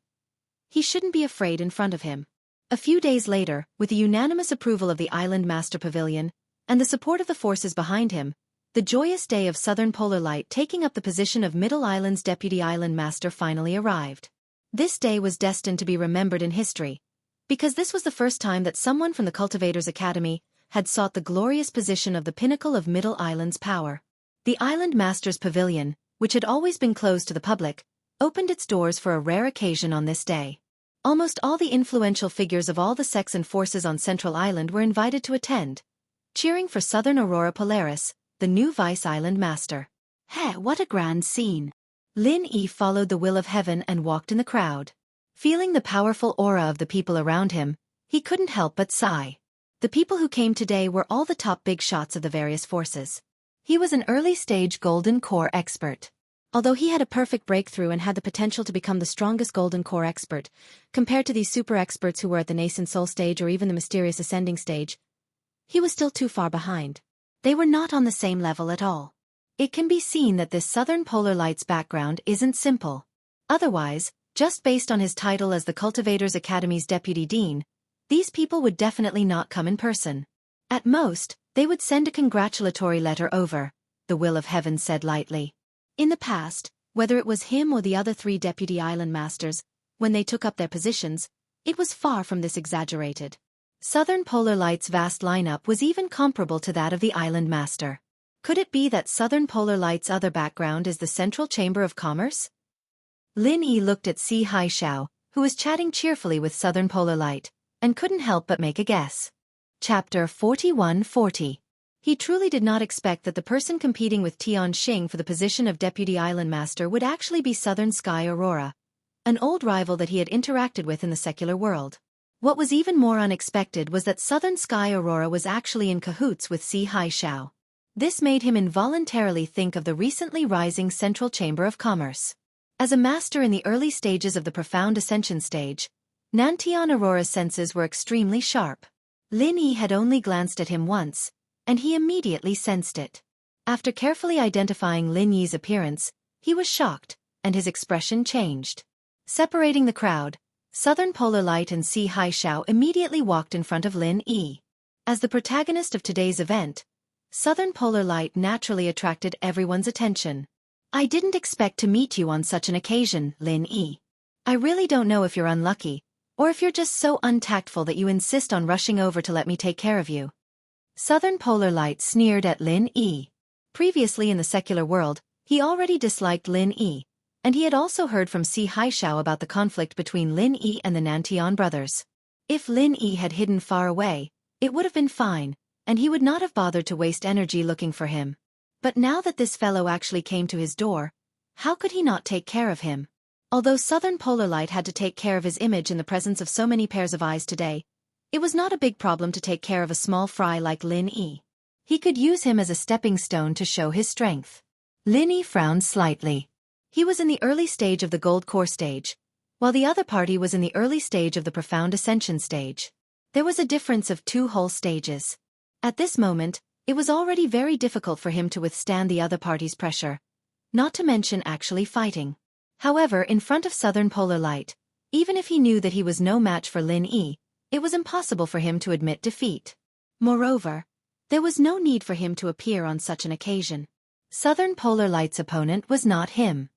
he shouldn't be afraid in front of him. A few days later, with the unanimous approval of the Island Master Pavilion, and the support of the forces behind him, the joyous day of Southern Polar Light taking up the position of Middle Island's Deputy Island Master finally arrived. This day was destined to be remembered in history, because this was the first time that someone from the Cultivator's Academy had sought the glorious position of the pinnacle of Middle Island's power. The Island Master's Pavilion, which had always been closed to the public, opened its doors for a rare occasion on this day. Almost all the influential figures of all the sects and forces on Central Island were invited to attend, cheering for Southern Aurora Polaris, the new Vice Island Master. What a grand scene! Lin Yi followed the will of heaven and walked in the crowd. Feeling the powerful aura of the people around him, he couldn't help but sigh. The people who came today were all the top big shots of the various forces. He was an early-stage Golden Core expert. Although he had a perfect breakthrough and had the potential to become the strongest Golden Core expert, compared to these super experts who were at the nascent soul stage or even the mysterious ascending stage, he was still too far behind. They were not on the same level at all. It can be seen that this Southern Polar Light's background isn't simple. Otherwise, just based on his title as the Cultivator's Academy's Deputy Dean, these people would definitely not come in person. At most, they would send a congratulatory letter over, the will of heaven said lightly. In the past, whether it was him or the other 3 Deputy Island Masters, when they took up their positions, it was far from this exaggerated. Southern Polar Light's vast lineup was even comparable to that of the Island Master. Could it be that Southern Polar Light's other background is the Central Chamber of Commerce? Lin Yi looked at Xianxia, who was chatting cheerfully with Southern Polar Light, and couldn't help but make a guess. Chapter 4140. He truly did not expect that the person competing with Tianxing for the position of Deputy Island Master would actually be Southern Sky Aurora, an old rival that he had interacted with in the secular world. What was even more unexpected was that Southern Sky Aurora was actually in cahoots with Xianxia. This made him involuntarily think of the recently rising Central Chamber of Commerce. As a master in the early stages of the profound ascension stage, Nantian Aurora's senses were extremely sharp. Lin Yi had only glanced at him once, and he immediately sensed it. After carefully identifying Lin Yi's appearance, he was shocked, and his expression changed. Separating the crowd, Southern Polar Light and Xianxia immediately walked in front of Lin Yi. As the protagonist of today's event, Southern Polar Light naturally attracted everyone's attention. I didn't expect to meet you on such an occasion, Lin Yi. I really don't know if you're unlucky, or if you're just so untactful that you insist on rushing over to let me take care of you. Southern Polar Light sneered at Lin Yi. Previously in the secular world, he already disliked Lin Yi, and he had also heard from Xianxia about the conflict between Lin Yi and the Nantian brothers. If Lin Yi had hidden far away, it would have been fine, and he would not have bothered to waste energy looking for him. But now that this fellow actually came to his door, how could he not take care of him? Although Southern Polar Light had to take care of his image in the presence of so many pairs of eyes today, it was not a big problem to take care of a small fry like Lin Yi. He could use him as a stepping stone to show his strength. Lin Yi frowned slightly. He was in the early stage of the Gold Core stage, while the other party was in the early stage of the Profound Ascension stage. There was a difference of 2 whole stages. At this moment, it was already very difficult for him to withstand the other party's pressure, not to mention actually fighting. However, in front of Southern Polar Light, even if he knew that he was no match for Lin Yi, it was impossible for him to admit defeat. Moreover, there was no need for him to appear on such an occasion. Southern Polar Light's opponent was not him.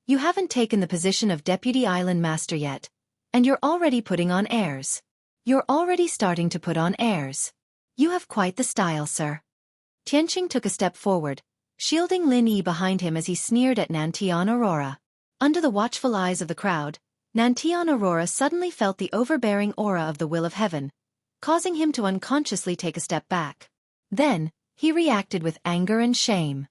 You haven't taken the position of Deputy Island Master yet, and you're already putting on airs. You're already starting to put on airs. You have quite the style, sir. Tianxing took a step forward, shielding Lin Yi behind him as he sneered at Nantian Aurora. Under the watchful eyes of the crowd, Nantian Aurora suddenly felt the overbearing aura of the will of heaven, causing him to unconsciously take a step back. Then, he reacted with anger and shame.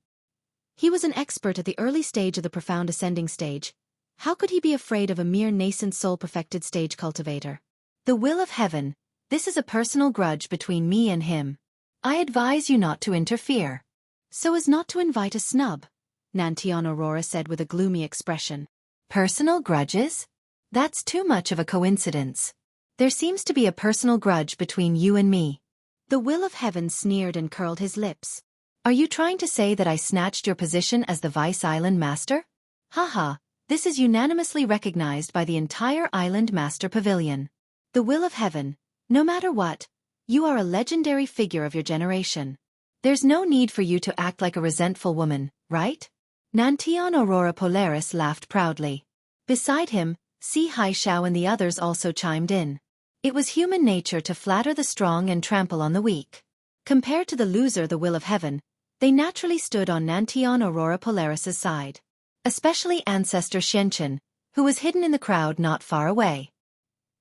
He was an expert at the early stage of the profound ascending stage. How could he be afraid of a mere nascent soul-perfected stage cultivator? The will of heaven, this is a personal grudge between me and him. I advise you not to interfere. So as not to invite a snub, Nantian Aurora said with a gloomy expression. Personal grudges? That's too much of a coincidence. There seems to be a personal grudge between you and me. The will of heaven sneered and curled his lips. Are you trying to say that I snatched your position as the Vice Island Master? Haha, this is unanimously recognized by the entire Island Master Pavilion. The will of heaven. No matter what, you are a legendary figure of your generation. There's no need for you to act like a resentful woman, right? Nantian Aurora Polaris laughed proudly. Beside him, Xianxia and the others also chimed in. It was human nature to flatter the strong and trample on the weak. Compared to the loser, the will of heaven, they naturally stood on Nantian Aurora Polaris's side. Especially ancestor Xianxia, who was hidden in the crowd not far away.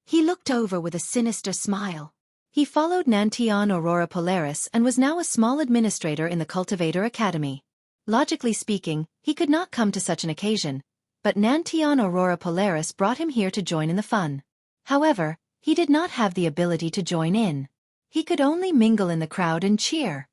He looked over with a sinister smile. He followed Nantian Aurora Polaris and was now a small administrator in the Cultivator Academy. Logically speaking, he could not come to such an occasion, but Nantian Aurora Polaris brought him here to join in the fun. However, he did not have the ability to join in. He could only mingle in the crowd and cheer.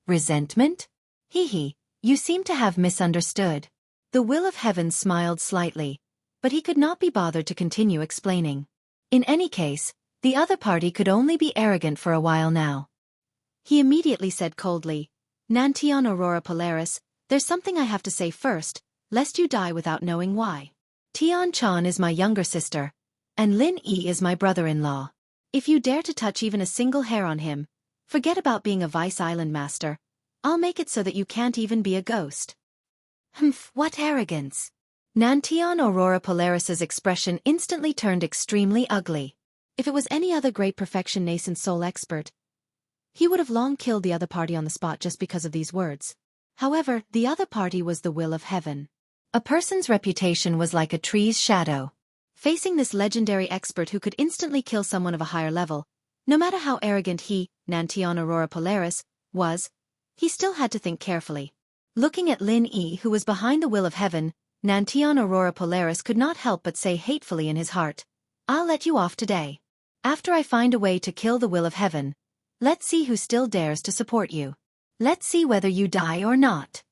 Resentment? Hee, you seem to have misunderstood. The will of heaven smiled slightly, but he could not be bothered to continue explaining. In any case, the other party could only be arrogant for a while now. He immediately said coldly, Nantian Aurora Polaris, there's something I have to say first, lest you die without knowing why. Tian Chan is my younger sister, and Lin Yi is my brother-in-law. If you dare to touch even a single hair on him, forget about being a Vice Island Master. I'll make it so that you can't even be a ghost. Humph, what arrogance. Nantian Aurora Polaris's expression instantly turned extremely ugly. If it was any other great perfection nascent soul expert, he would have long killed the other party on the spot just because of these words. However, the other party was the will of heaven. A person's reputation was like a tree's shadow. Facing this legendary expert who could instantly kill someone of a higher level, no matter how arrogant he, Nantian Aurora Polaris, was, he still had to think carefully. Looking at Lin Yi, who was behind the will of heaven, Nantian Aurora Polaris could not help but say hatefully in his heart, I'll let you off today. After I find a way to kill the will of heaven, let's see who still dares to support you. Let's see whether you die or not.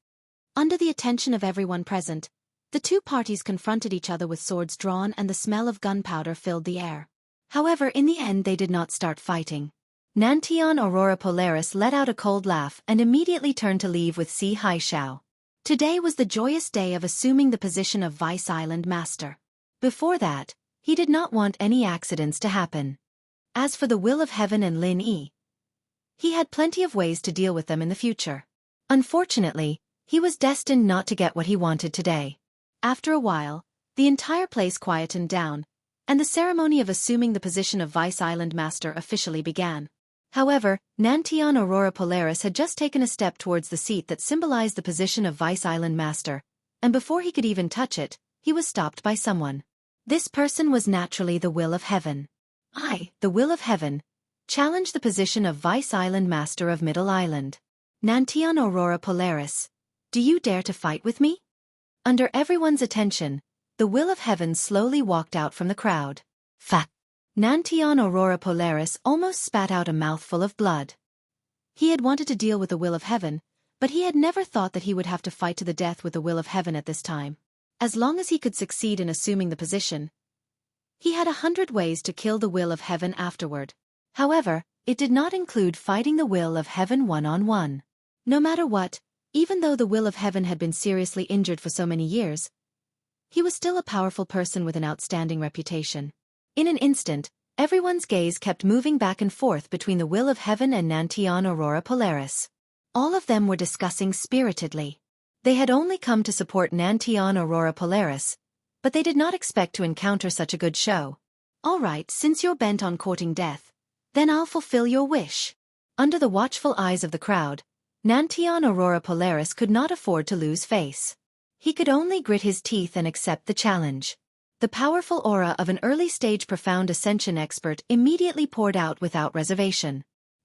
Under the attention of everyone present, the two parties confronted each other with swords drawn and the smell of gunpowder filled the air. However, in the end they did not start fighting. Nantian Aurora Polaris let out a cold laugh and immediately turned to leave with Xianxia. Today was the joyous day of assuming the position of Vice Island Master. Before that, he did not want any accidents to happen. As for the will of heaven and Lin Yi, he had plenty of ways to deal with them in the future. Unfortunately, he was destined not to get what he wanted today. After a while, the entire place quietened down, and the ceremony of assuming the position of Vice Island Master officially began. However, Nantian Aurora Polaris had just taken a step towards the seat that symbolized the position of Vice Island Master, and before he could even touch it, he was stopped by someone. This person was naturally the will of heaven. I, the will of heaven, challenge the position of Vice Island Master of Middle Island. Nantian Aurora Polaris, do you dare to fight with me? Under everyone's attention, the will of heaven slowly walked out from the crowd. Fa! Nantian Aurora Polaris almost spat out a mouthful of blood. He had wanted to deal with the will of heaven, but he had never thought that he would have to fight to the death with the will of heaven at this time. As long as he could succeed in assuming the position, he had 100 ways to kill the will of heaven afterward. However, it did not include fighting the will of heaven one-on-one. No matter what, even though the will of heaven had been seriously injured for so many years, he was still a powerful person with an outstanding reputation. In an instant, everyone's gaze kept moving back and forth between the will of heaven and Nantian Aurora Polaris. All of them were discussing spiritedly. They had only come to support Nantian Aurora Polaris, but they did not expect to encounter such a good show. All right, since you're bent on courting death, then I'll fulfill your wish. Under the watchful eyes of the crowd, Nantian Aurora Polaris could not afford to lose face. He could only grit his teeth and accept the challenge. The powerful aura of an early-stage profound ascension expert immediately poured out without reservation.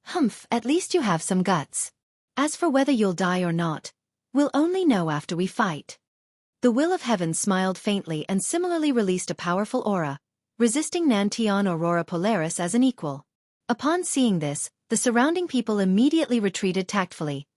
Humph, at least you have some guts. As for whether you'll die or not, we'll only know after we fight. The will of heaven smiled faintly and similarly released a powerful aura, resisting Nantian Aurora Polaris as an equal. Upon seeing this, the surrounding people immediately retreated tactfully,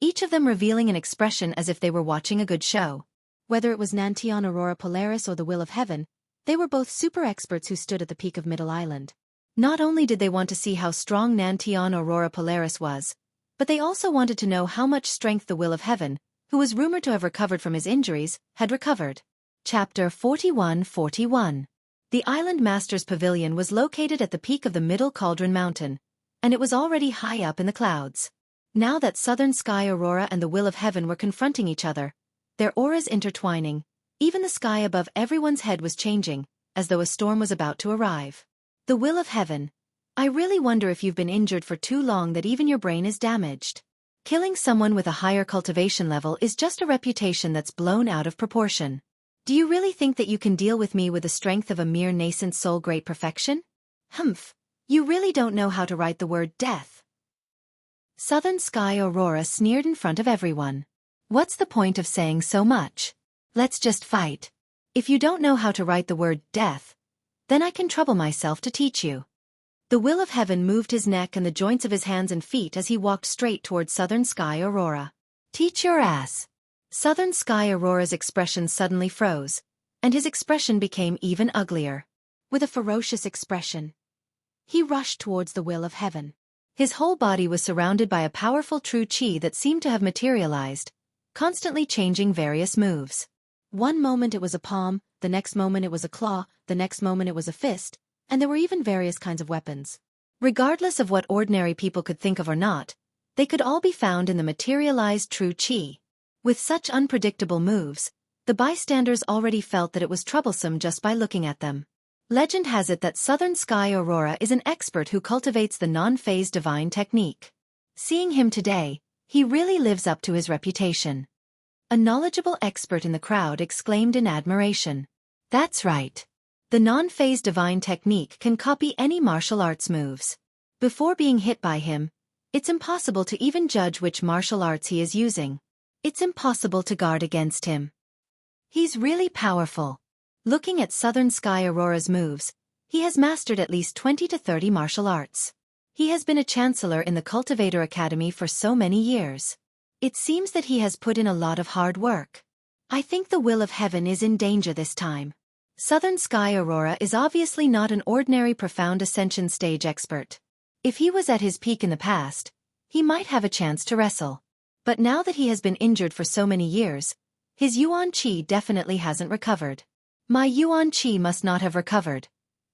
each of them revealing an expression as if they were watching a good show. Whether it was Nantian Aurora Polaris or the will of heaven, they were both super experts who stood at the peak of Middle Island. Not only did they want to see how strong Nantian Aurora Polaris was, but they also wanted to know how much strength the will of heaven, who was rumored to have recovered from his injuries, had recovered. Chapter 41:41. The Island Master's pavilion was located at the peak of the Middle Cauldron Mountain, and it was already high up in the clouds. Now that Southern Sky Aurora and the Will of Heaven were confronting each other, their auras intertwining, even the sky above everyone's head was changing, as though a storm was about to arrive. The Will of Heaven. I really wonder if you've been injured for too long that even your brain is damaged. Killing someone with a higher cultivation level is just a reputation that's blown out of proportion. Do you really think that you can deal with me with the strength of a mere nascent soul great perfection? Humph, you really don't know how to write the word death. Southern Sky Aurora sneered in front of everyone. What's the point of saying so much? Let's just fight. If you don't know how to write the word death, then I can trouble myself to teach you. The Will of Heaven moved his neck and the joints of his hands and feet as he walked straight towards Southern Sky Aurora. Teach your ass. Southern Sky Aurora's expression suddenly froze, and his expression became even uglier. With a ferocious expression, he rushed towards the Will of Heaven. His whole body was surrounded by a powerful true chi that seemed to have materialized, constantly changing various moves. One moment it was a palm, the next moment it was a claw, the next moment it was a fist, and there were even various kinds of weapons. Regardless of what ordinary people could think of or not, they could all be found in the materialized true chi. With such unpredictable moves, the bystanders already felt that it was troublesome just by looking at them. Legend has it that Southern Sky Aurora is an expert who cultivates the non-phase divine technique. Seeing him today, he really lives up to his reputation. A knowledgeable expert in the crowd exclaimed in admiration. That's right. The non-phase divine technique can copy any martial arts moves. Before being hit by him, it's impossible to even judge which martial arts he is using. It's impossible to guard against him. He's really powerful. Looking at Southern Sky Aurora's moves, he has mastered at least 20 to 30 martial arts. He has been a chancellor in the Cultivator Academy for so many years. It seems that he has put in a lot of hard work. I think the Will of Heaven is in danger this time. Southern Sky Aurora is obviously not an ordinary profound ascension stage expert. If he was at his peak in the past, he might have a chance to wrestle. But now that he has been injured for so many years, his Yuan Qi definitely hasn't recovered. My Yuan Qi must not have recovered.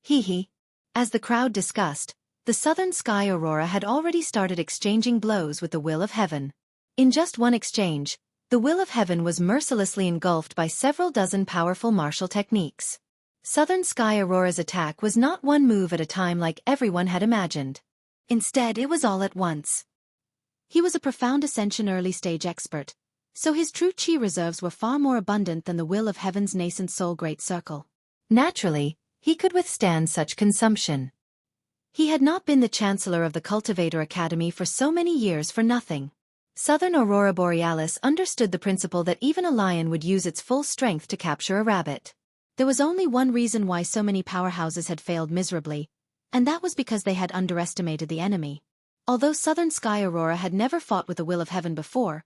Hee. As the crowd discussed, the Southern Sky Aurora had already started exchanging blows with the Will of Heaven. In just one exchange, the Will of Heaven was mercilessly engulfed by several dozen powerful martial techniques. Southern Sky Aurora's attack was not one move at a time like everyone had imagined. Instead, it was all at once. He was a profound ascension early-stage expert, so his true chi reserves were far more abundant than the Will of Heaven's nascent soul great circle. Naturally, he could withstand such consumption. He had not been the chancellor of the Cultivator Academy for so many years for nothing. Southern Aurora Borealis understood the principle that even a lion would use its full strength to capture a rabbit. There was only one reason why so many powerhouses had failed miserably, and that was because they had underestimated the enemy. Although Southern Sky Aurora had never fought with the Will of Heaven before,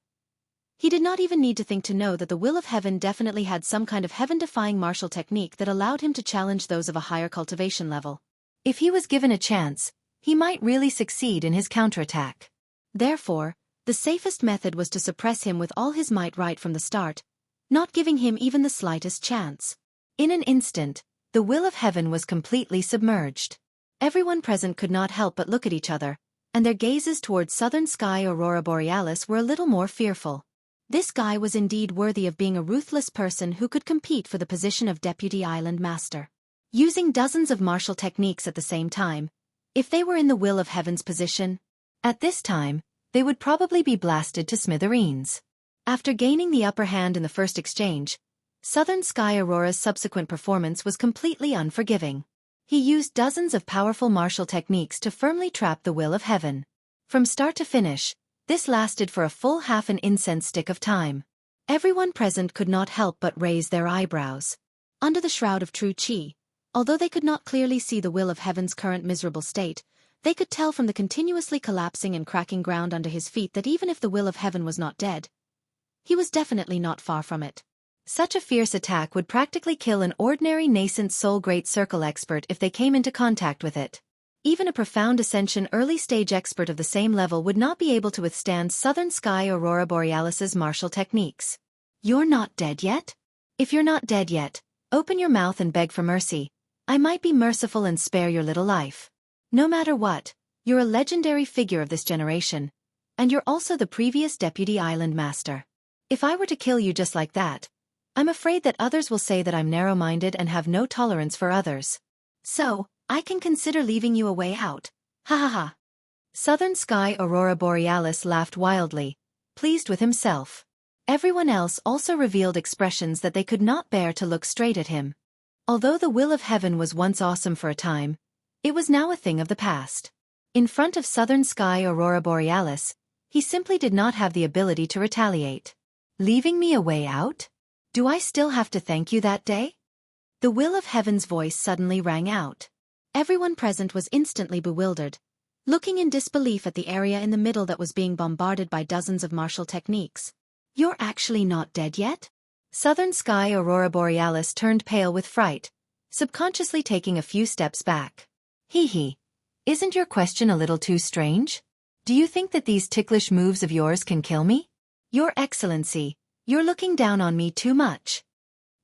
he did not even need to think to know that the Will of Heaven definitely had some kind of heaven-defying martial technique that allowed him to challenge those of a higher cultivation level. If he was given a chance, he might really succeed in his counterattack. Therefore, the safest method was to suppress him with all his might right from the start, not giving him even the slightest chance. In an instant, the Will of Heaven was completely submerged. Everyone present could not help but look at each other, and their gazes towards Southern Sky Aurora Borealis were a little more fearful. This guy was indeed worthy of being a ruthless person who could compete for the position of Deputy Island Master. Using dozens of martial techniques at the same time, if they were in the Will of Heaven's position, at this time, they would probably be blasted to smithereens. After gaining the upper hand in the first exchange, Southern Sky Aurora's subsequent performance was completely unforgiving. He used dozens of powerful martial techniques to firmly trap the Will of Heaven. From start to finish, this lasted for a full half an incense stick of time. Everyone present could not help but raise their eyebrows. Under the shroud of true chi, although they could not clearly see the Will of Heaven's current miserable state, they could tell from the continuously collapsing and cracking ground under his feet that even if the Will of Heaven was not dead, he was definitely not far from it. Such a fierce attack would practically kill an ordinary nascent soul great circle expert if they came into contact with it. Even a profound ascension early-stage expert of the same level would not be able to withstand Southern Sky Aurora Borealis's martial techniques. You're not dead yet? If you're not dead yet, open your mouth and beg for mercy. I might be merciful and spare your little life. No matter what, you're a legendary figure of this generation, and you're also the previous deputy island master. If I were to kill you just like that, I'm afraid that others will say that I'm narrow-minded and have no tolerance for others. So, I can consider leaving you a way out. Ha ha ha. Southern Sky Aurora Borealis laughed wildly, pleased with himself. Everyone else also revealed expressions that they could not bear to look straight at him. Although the will of heaven was once awesome for a time, it was now a thing of the past. In front of Southern Sky Aurora Borealis, he simply did not have the ability to retaliate. Leaving me a way out? Do I still have to thank you that day? The will of heaven's voice suddenly rang out. Everyone present was instantly bewildered, looking in disbelief at the area in the middle that was being bombarded by dozens of martial techniques. You're actually not dead yet? Southern Sky Aurora Borealis turned pale with fright, subconsciously taking a few steps back. Hee. Isn't your question a little too strange? Do you think that these ticklish moves of yours can kill me? Your Excellency, you're looking down on me too much.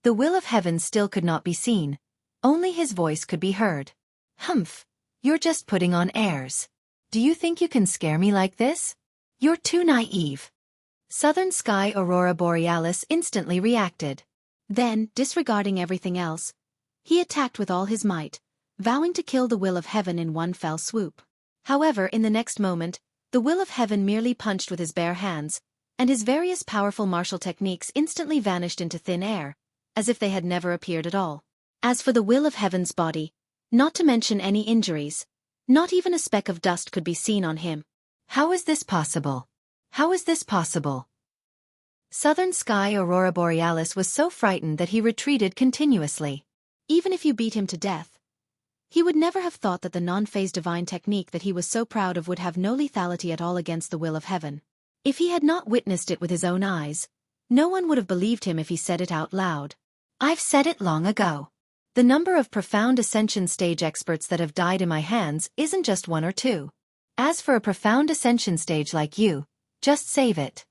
The will of heaven still could not be seen, only his voice could be heard. Humph, you're just putting on airs. Do you think you can scare me like this? You're too naive. Southern Sky Aurora Borealis instantly reacted. Then, disregarding everything else, he attacked with all his might, vowing to kill the will of heaven in one fell swoop. However, in the next moment, the will of heaven merely punched with his bare hands, and his various powerful martial techniques instantly vanished into thin air, as if they had never appeared at all. As for the will of heaven's body, not to mention any injuries, not even a speck of dust could be seen on him. How is this possible? How is this possible? Southern Sky Aurora Borealis was so frightened that he retreated continuously. Even if you beat him to death, he would never have thought that the non-phase divine technique that he was so proud of would have no lethality at all against the will of heaven. If he had not witnessed it with his own eyes, no one would have believed him if he said it out loud. I've said it long ago. The number of profound ascension stage experts that have died in my hands isn't just one or two. As for a profound ascension stage like you, just save it.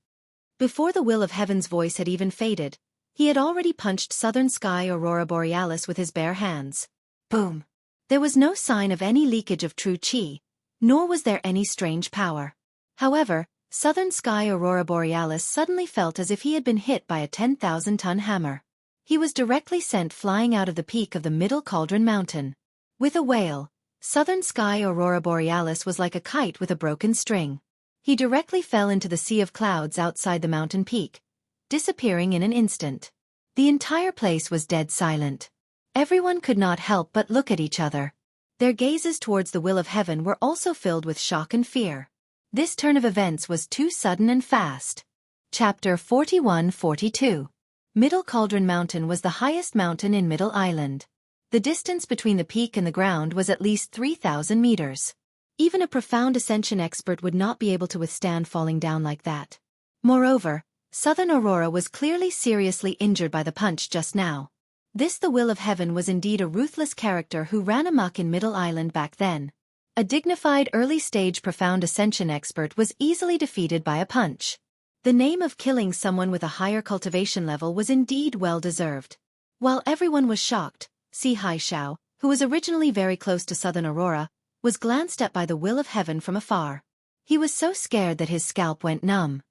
Before the will of heaven's voice had even faded, he had already punched Southern Sky Aurora Borealis with his bare hands. Boom. There was no sign of any leakage of true chi, nor was there any strange power. However, Southern Sky Aurora Borealis suddenly felt as if he had been hit by a 10,000-ton hammer. He was directly sent flying out of the peak of the Middle Cauldron Mountain. With a wail, Southern Sky Aurora Borealis was like a kite with a broken string. He directly fell into the sea of clouds outside the mountain peak, disappearing in an instant. The entire place was dead silent. Everyone could not help but look at each other. Their gazes towards the will of heaven were also filled with shock and fear. This turn of events was too sudden and fast. Chapter 41-42. Middle Cauldron Mountain was the highest mountain in Middle Island. The distance between the peak and the ground was at least 3,000 meters. Even a profound ascension expert would not be able to withstand falling down like that. Moreover, Southern Aurora was clearly seriously injured by the punch just now. The will of heaven was indeed a ruthless character who ran amok in Middle Island back then. A dignified early-stage profound ascension expert was easily defeated by a punch. The name of killing someone with a higher cultivation level was indeed well-deserved. While everyone was shocked, Xianxia, who was originally very close to Southern Aurora, was glanced at by the will of heaven from afar. He was so scared that his scalp went numb.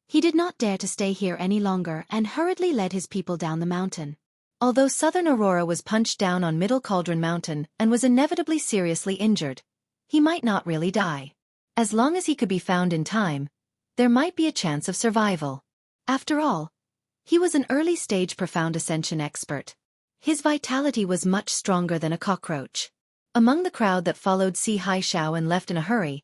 He did not dare to stay here any longer and hurriedly led his people down the mountain. Although Southern Aurora was punched down on Middle Cauldron Mountain and was inevitably seriously injured, he might not really die. As long as he could be found in time, there might be a chance of survival. After all, he was an early-stage profound ascension expert. His vitality was much stronger than a cockroach. Among the crowd that followed Xianxia and left in a hurry,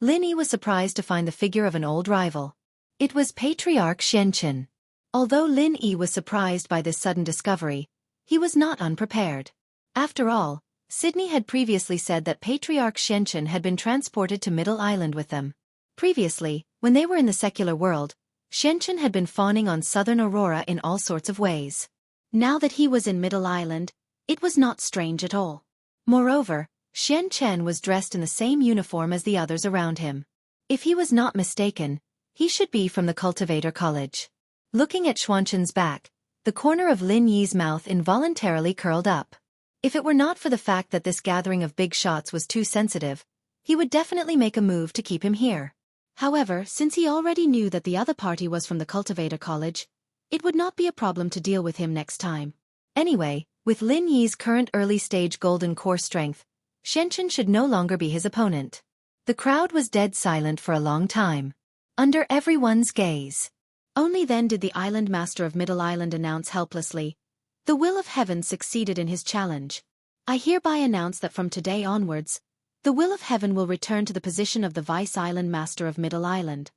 Lin Yi was surprised to find the figure of an old rival. It was Patriarch Xianxia. Although Lin Yi was surprised by this sudden discovery, he was not unprepared. After all, Sydney had previously said that Patriarch Xianxia had been transported to Middle Island with them. Previously, when they were in the secular world, Xianxia had been fawning on Southern Aurora in all sorts of ways. Now that he was in Middle Island, it was not strange at all. Moreover, Xianxia was dressed in the same uniform as the others around him. If he was not mistaken, he should be from the Cultivator College. Looking at Xianxia's back, the corner of Lin Yi's mouth involuntarily curled up. If it were not for the fact that this gathering of big shots was too sensitive, he would definitely make a move to keep him here. However, since he already knew that the other party was from the Cultivator College, it would not be a problem to deal with him next time. Anyway, with Lin Yi's current early-stage golden core strength, Xianxia should no longer be his opponent. The crowd was dead silent for a long time, under everyone's gaze. Only then did the Island Master of Middle Island announce helplessly, "The will of heaven succeeded in his challenge. I hereby announce that from today onwards, the will of heaven will return to the position of the Vice Island Master of Middle Island."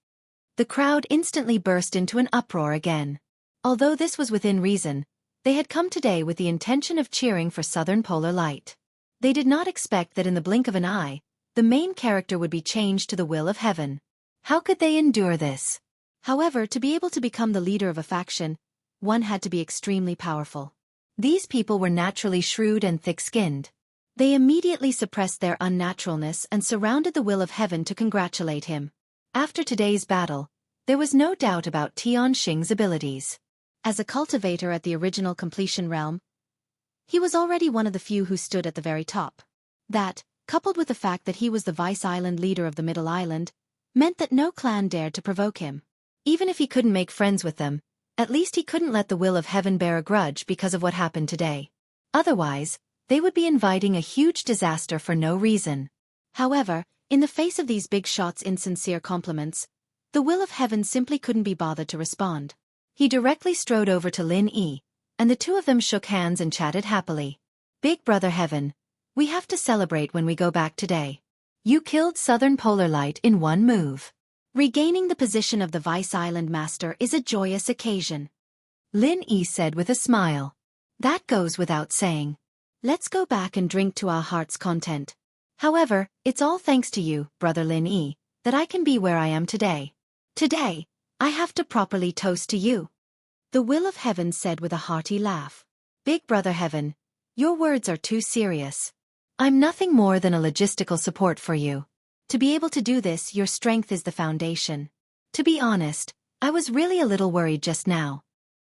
The crowd instantly burst into an uproar again. Although this was within reason, they had come today with the intention of cheering for Southern Polar Light. They did not expect that in the blink of an eye, the main character would be changed to the will of heaven. How could they endure this? However, to be able to become the leader of a faction, one had to be extremely powerful. These people were naturally shrewd and thick-skinned. They immediately suppressed their unnaturalness and surrounded the will of heaven to congratulate him. After today's battle, there was no doubt about Tianxing's abilities. As a cultivator at the original completion realm, he was already one of the few who stood at the very top. That, coupled with the fact that he was the Vice Island leader of the Middle Island, meant that no clan dared to provoke him. Even if he couldn't make friends with them, at least he couldn't let the will of heaven bear a grudge because of what happened today. Otherwise, they would be inviting a huge disaster for no reason. However, in the face of these big shots' insincere compliments, the will of heaven simply couldn't be bothered to respond. He directly strode over to Lin Yi, and the two of them shook hands and chatted happily. "Big Brother Heaven, we have to celebrate when we go back today. You killed Southern Polar Light in one move. Regaining the position of the Vice Island Master is a joyous occasion," Lin Yi said with a smile. "That goes without saying. Let's go back and drink to our heart's content. However, it's all thanks to you, Brother Lin Yi, that I can be where I am today. Today, I have to properly toast to you," the will of heaven said with a hearty laugh. "Big Brother Heaven, your words are too serious. I'm nothing more than a logistical support for you. To be able to do this, your strength is the foundation. To be honest, I was really a little worried just now,"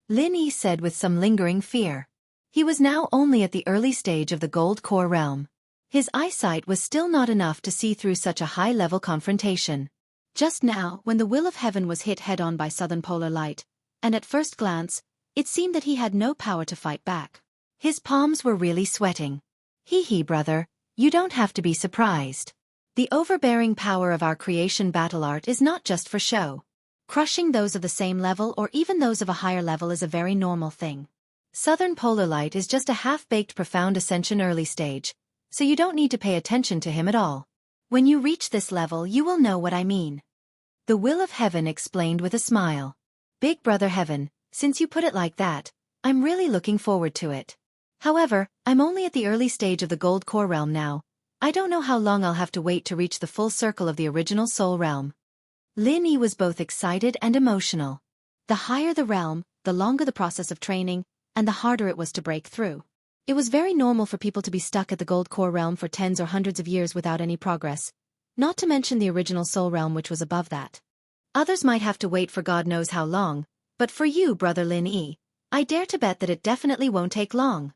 Lin Yi said with some lingering fear. He was now only at the early stage of the Gold Core realm. His eyesight was still not enough to see through such a high-level confrontation. Just now, when the will of heaven was hit head-on by Southern Polar Light, and at first glance, it seemed that he had no power to fight back. His palms were really sweating. "Hee brother, you don't have to be surprised. The overbearing power of our creation battle art is not just for show. Crushing those of the same level or even those of a higher level is a very normal thing. Southern Polar Light is just a half-baked profound ascension early stage, so you don't need to pay attention to him at all. When you reach this level, you will know what I mean," the will of heaven explained with a smile. "Big Brother Heaven, since you put it like that, I'm really looking forward to it. However, I'm only at the early stage of the Gold Core realm now. I don't know how long I'll have to wait to reach the full circle of the original Soul realm." Lin Yi was both excited and emotional. The higher the realm, the longer the process of training, and the harder it was to break through. It was very normal for people to be stuck at the Gold Core realm for tens or hundreds of years without any progress, not to mention the original Soul realm which was above that. Others might have to wait for God knows how long, but for you, Brother Lin Yi, I dare to bet that it definitely won't take long,"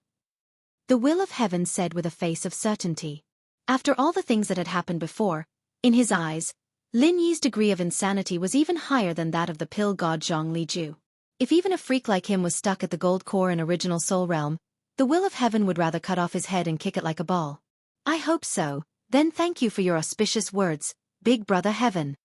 the will of heaven said with a face of certainty. After all the things that had happened before, in his eyes, Lin Yi's degree of insanity was even higher than that of the pill god Zhang Liju. If even a freak like him was stuck at the Gold Core and original Soul realm, the will of heaven would rather cut off his head and kick it like a ball. "I hope so. Then thank you for your auspicious words, Big Brother Heaven."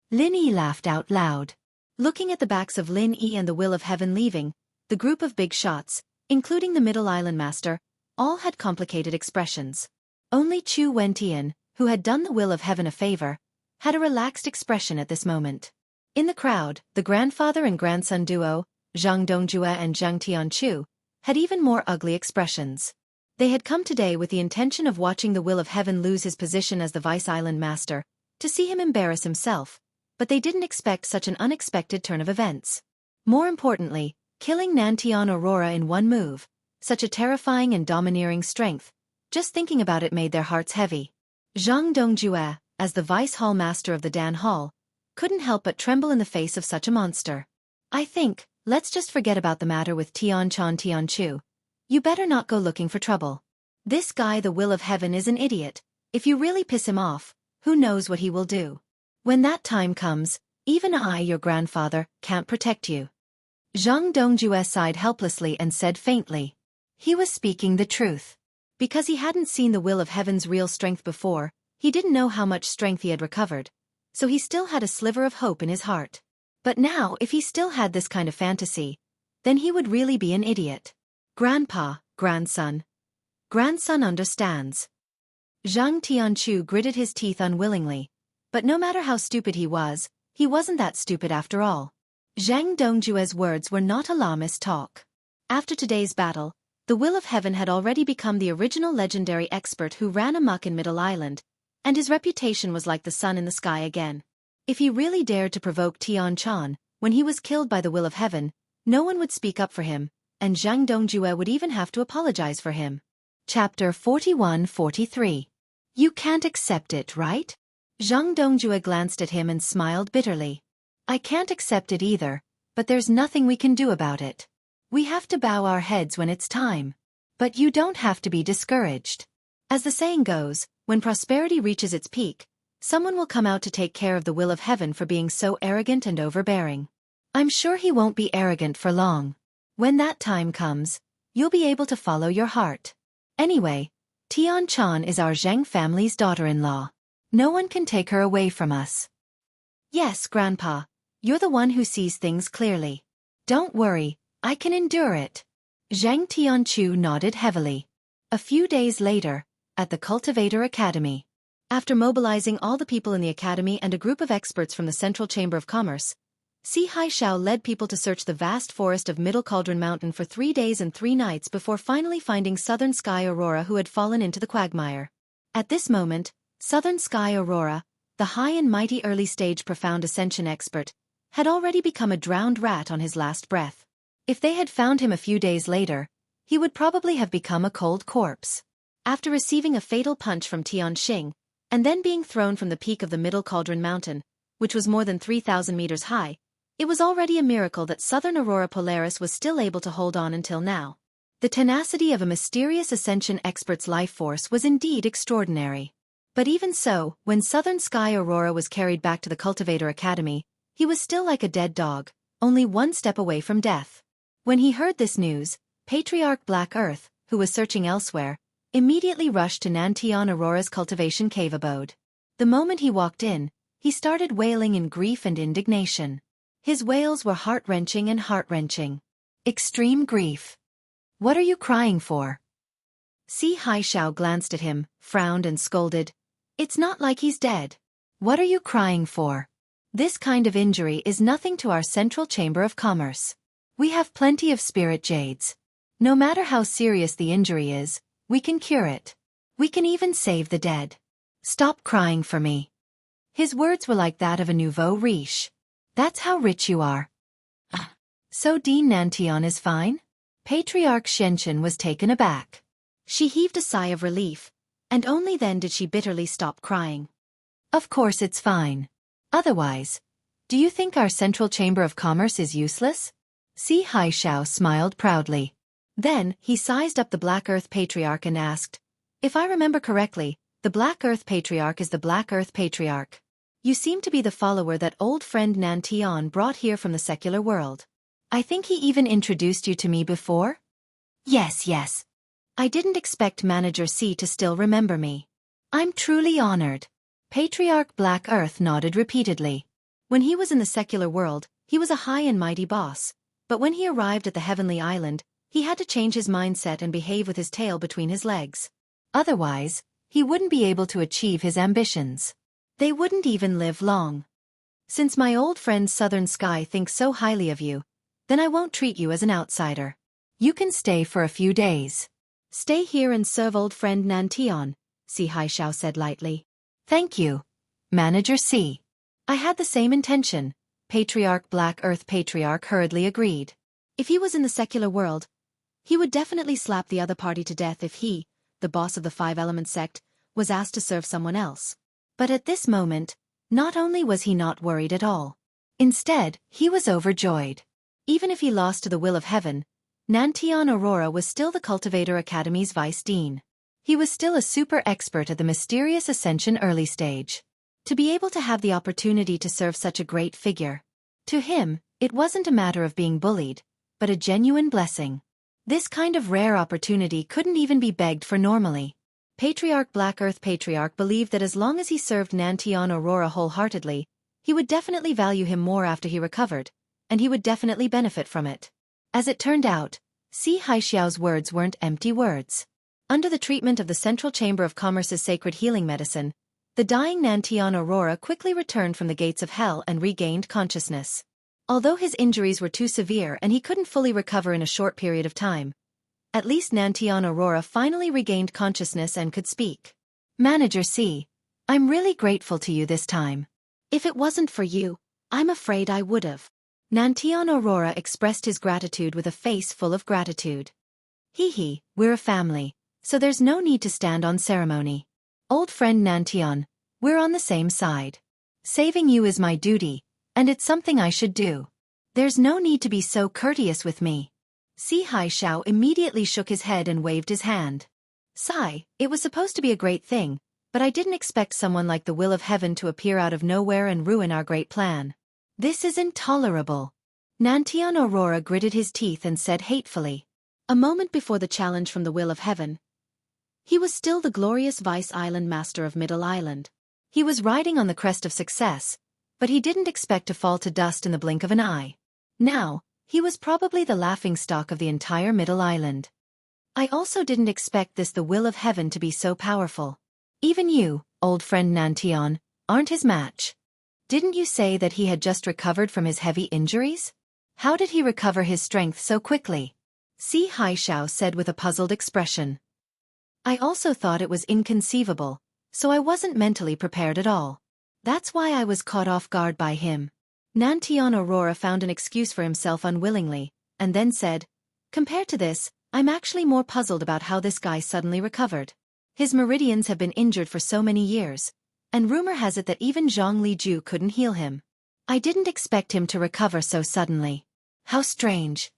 Lin Yi laughed out loud. Looking at the backs of Lin Yi and the will of heaven leaving, the group of big shots, including the Middle Island Master, all had complicated expressions. Only Chu Wentian, who had done the will of heaven a favor, had a relaxed expression at this moment. In the crowd, the grandfather and grandson duo, Zhang Dongjue and Zhang Tianchu, had even more ugly expressions. They had come today with the intention of watching the will of heaven lose his position as the Vice Island Master, to see him embarrass himself, but they didn't expect such an unexpected turn of events. More importantly, killing Nantian Aurora in one move, such a terrifying and domineering strength, just thinking about it made their hearts heavy. Zhang Dongjue, as the Vice Hall Master of the Dan Hall, couldn't help but tremble in the face of such a monster. "I think, let's just forget about the matter with Tianchu. You better not go looking for trouble. This guy, the will of heaven, is an idiot. If you really piss him off, who knows what he will do. When that time comes, even I, your grandfather, can't protect you. Zhang Dongjue sighed helplessly and said faintly. He was speaking the truth. Because he hadn't seen the will of heaven's real strength before, he didn't know how much strength he had recovered, so he still had a sliver of hope in his heart. But now, if he still had this kind of fantasy, then he would really be an idiot. Grandpa, grandson. Grandson understands. Zhang Tianchu gritted his teeth unwillingly, but no matter how stupid he wasn't that stupid after all. Zhang Dongjue's words were not alarmist talk. After today's battle, the will of heaven had already become the original legendary expert who ran amok in Middle Island, and his reputation was like the sun in the sky again. If he really dared to provoke Tian Chan, when he was killed by the will of heaven, no one would speak up for him, and Zhang Dongjue would even have to apologize for him. Chapter 41-43. You can't accept it, right? Zhang Dongjue glanced at him and smiled bitterly. I can't accept it either, but there's nothing we can do about it. We have to bow our heads when it's time. But you don't have to be discouraged. As the saying goes, when prosperity reaches its peak, someone will come out to take care of the will of heaven for being so arrogant and overbearing. I'm sure he won't be arrogant for long. When that time comes, you'll be able to follow your heart. Anyway, Tian Chan is our Zheng family's daughter-in-law. No one can take her away from us. Yes, Grandpa, you're the one who sees things clearly. Don't worry, I can endure it. Zhang Tianchu nodded heavily. A few days later, at the Cultivator Academy. After mobilizing all the people in the academy and a group of experts from the Central Chamber of Commerce, Xianxia led people to search the vast forest of Middle Cauldron Mountain for 3 days and 3 nights before finally finding Southern Sky Aurora, who had fallen into the quagmire. At this moment, Southern Sky Aurora, the high and mighty early-stage profound ascension expert, had already become a drowned rat on his last breath. If they had found him a few days later, he would probably have become a cold corpse. After receiving a fatal punch from Tianxing, and then being thrown from the peak of the Middle Cauldron Mountain, which was more than 3,000 meters high, it was already a miracle that Southern Aurora Polaris was still able to hold on until now. The tenacity of a mysterious ascension expert's life force was indeed extraordinary. But even so, when Southern Sky Aurora was carried back to the Cultivator Academy, he was still like a dead dog, only 1 step away from death. When he heard this news, Patriarch Black Earth, who was searching elsewhere, immediately rushed to Nantian Aurora's cultivation cave abode. The moment he walked in, he started wailing in grief and indignation. His wails were heart-wrenching and heart-wrenching. Extreme grief. What are you crying for? Xianxia glanced at him, frowned and scolded. It's not like he's dead. What are you crying for? This kind of injury is nothing to our Central Chamber of Commerce. We have plenty of spirit jades. No matter how serious the injury is, we can cure it. We can even save the dead. Stop crying for me. His words were like that of a nouveau riche. That's how rich you are. So Dean Nantian is fine? Patriarch Xianxia was taken aback. She heaved a sigh of relief, and only then did she bitterly stop crying. Of course it's fine. Otherwise, do you think our Central Chamber of Commerce is useless? Xianxia smiled proudly. Then, he sized up the Black Earth Patriarch and asked, if I remember correctly, the Black Earth Patriarch is the Black Earth Patriarch. You seem to be the follower that old friend Nantian brought here from the secular world. I think he even introduced you to me before? Yes. I didn't expect Manager C to still remember me. I'm truly honored. Patriarch Black Earth nodded repeatedly. When he was in the secular world, he was a high and mighty boss, but when he arrived at the Heavenly Island, he had to change his mindset and behave with his tail between his legs. Otherwise, he wouldn't be able to achieve his ambitions. They wouldn't even live long. Since my old friend Southern Sky thinks so highly of you, then I won't treat you as an outsider. You can stay for a few days. Stay here and serve old friend Nantian, Xianxia said lightly. Thank you, Manager C. I had the same intention, Patriarch Black Earth Patriarch hurriedly agreed. If he was in the secular world, he would definitely slap the other party to death if he, the boss of the 5-element sect, was asked to serve someone else. But at this moment, not only was he not worried at all. Instead, he was overjoyed. Even if he lost to the will of heaven, Nantian Aurora was still the Cultivator Academy's vice dean. He was still a super expert at the mysterious ascension early stage. To be able to have the opportunity to serve such a great figure. To him, it wasn't a matter of being bullied, but a genuine blessing. This kind of rare opportunity couldn't even be begged for normally. Patriarch Black Earth Patriarch believed that as long as he served Nantian Aurora wholeheartedly, he would definitely value him more after he recovered, and he would definitely benefit from it. As it turned out, Xiao's words weren't empty words. Under the treatment of the Central Chamber of Commerce's sacred healing medicine, the dying Nantian Aurora quickly returned from the gates of hell and regained consciousness. Although his injuries were too severe and he couldn't fully recover in a short period of time, at least Nantian Aurora finally regained consciousness and could speak. Manager C, I'm really grateful to you this time. If it wasn't for you, I'm afraid I would've. Nantian Aurora expressed his gratitude with a face full of gratitude. Hee, we're a family, so there's no need to stand on ceremony. Old friend Nantian, we're on the same side. Saving you is my duty, and it's something I should do. There's no need to be so courteous with me. Xiao immediately shook his head and waved his hand. Sigh, it was supposed to be a great thing, but I didn't expect someone like the Will of Heaven to appear out of nowhere and ruin our great plan. This is intolerable. Nantian Aurora gritted his teeth and said hatefully. A moment before the challenge from the Will of Heaven, he was still the glorious Vice Island Master of Middle Island. He was riding on the crest of success, but he didn't expect to fall to dust in the blink of an eye. Now, he was probably the laughingstock of the entire Middle Island. I also didn't expect the Will of Heaven to be so powerful. Even you, old friend Nantian, aren't his match. Didn't you say that he had just recovered from his heavy injuries? How did he recover his strength so quickly? Xiao said with a puzzled expression. I also thought it was inconceivable, so I wasn't mentally prepared at all. That's why I was caught off guard by him. Nantian Aurora found an excuse for himself unwillingly, and then said, compared to this, I'm actually more puzzled about how this guy suddenly recovered. His meridians have been injured for so many years, and rumor has it that even Zhang Liju couldn't heal him. I didn't expect him to recover so suddenly. How strange.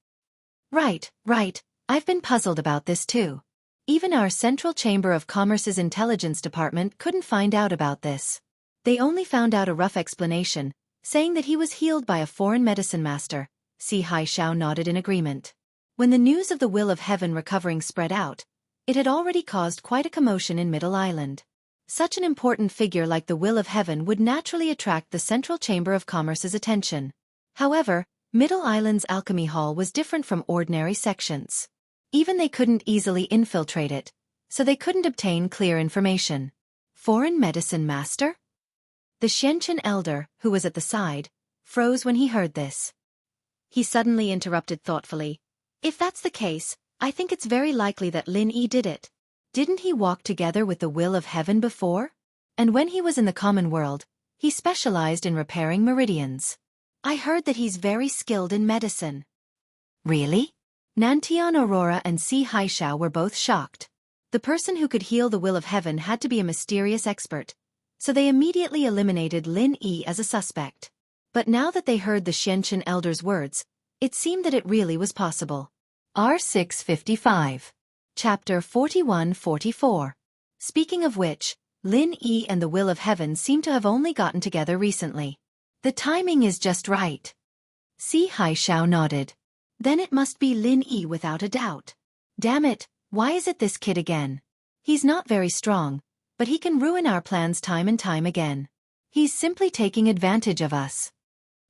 Right, I've been puzzled about this too. Even our Central Chamber of Commerce's intelligence department couldn't find out about this. They only found out a rough explanation, saying that he was healed by a foreign medicine master. Xiao nodded in agreement. When the news of the Will of Heaven recovering spread out, it had already caused quite a commotion in Middle Island. Such an important figure like the Will of Heaven would naturally attract the Central Chamber of Commerce's attention. However, Middle Island's alchemy hall was different from ordinary sections. Even they couldn't easily infiltrate it, so they couldn't obtain clear information. Foreign medicine master? The Xianxia elder, who was at the side, froze when he heard this. He suddenly interrupted thoughtfully. If that's the case, I think it's very likely that Lin Yi did it. Didn't he walk together with the Will of Heaven before? And when he was in the common world, he specialized in repairing meridians. I heard that he's very skilled in medicine. Really? Nantian Aurora and Xiao were both shocked. The person who could heal the Will of Heaven had to be a mysterious expert, so they immediately eliminated Lin Yi as a suspect. But now that they heard the Xianxia elder's words, it seemed that it really was possible. R655. Chapter 41-44. Speaking of which, Lin Yi and the Will of Heaven seem to have only gotten together recently. The timing is just right. Xiao nodded. Then it must be Lin Yi without a doubt. Damn it, why is it this kid again? He's not very strong, but he can ruin our plans time and time again. He's simply taking advantage of us.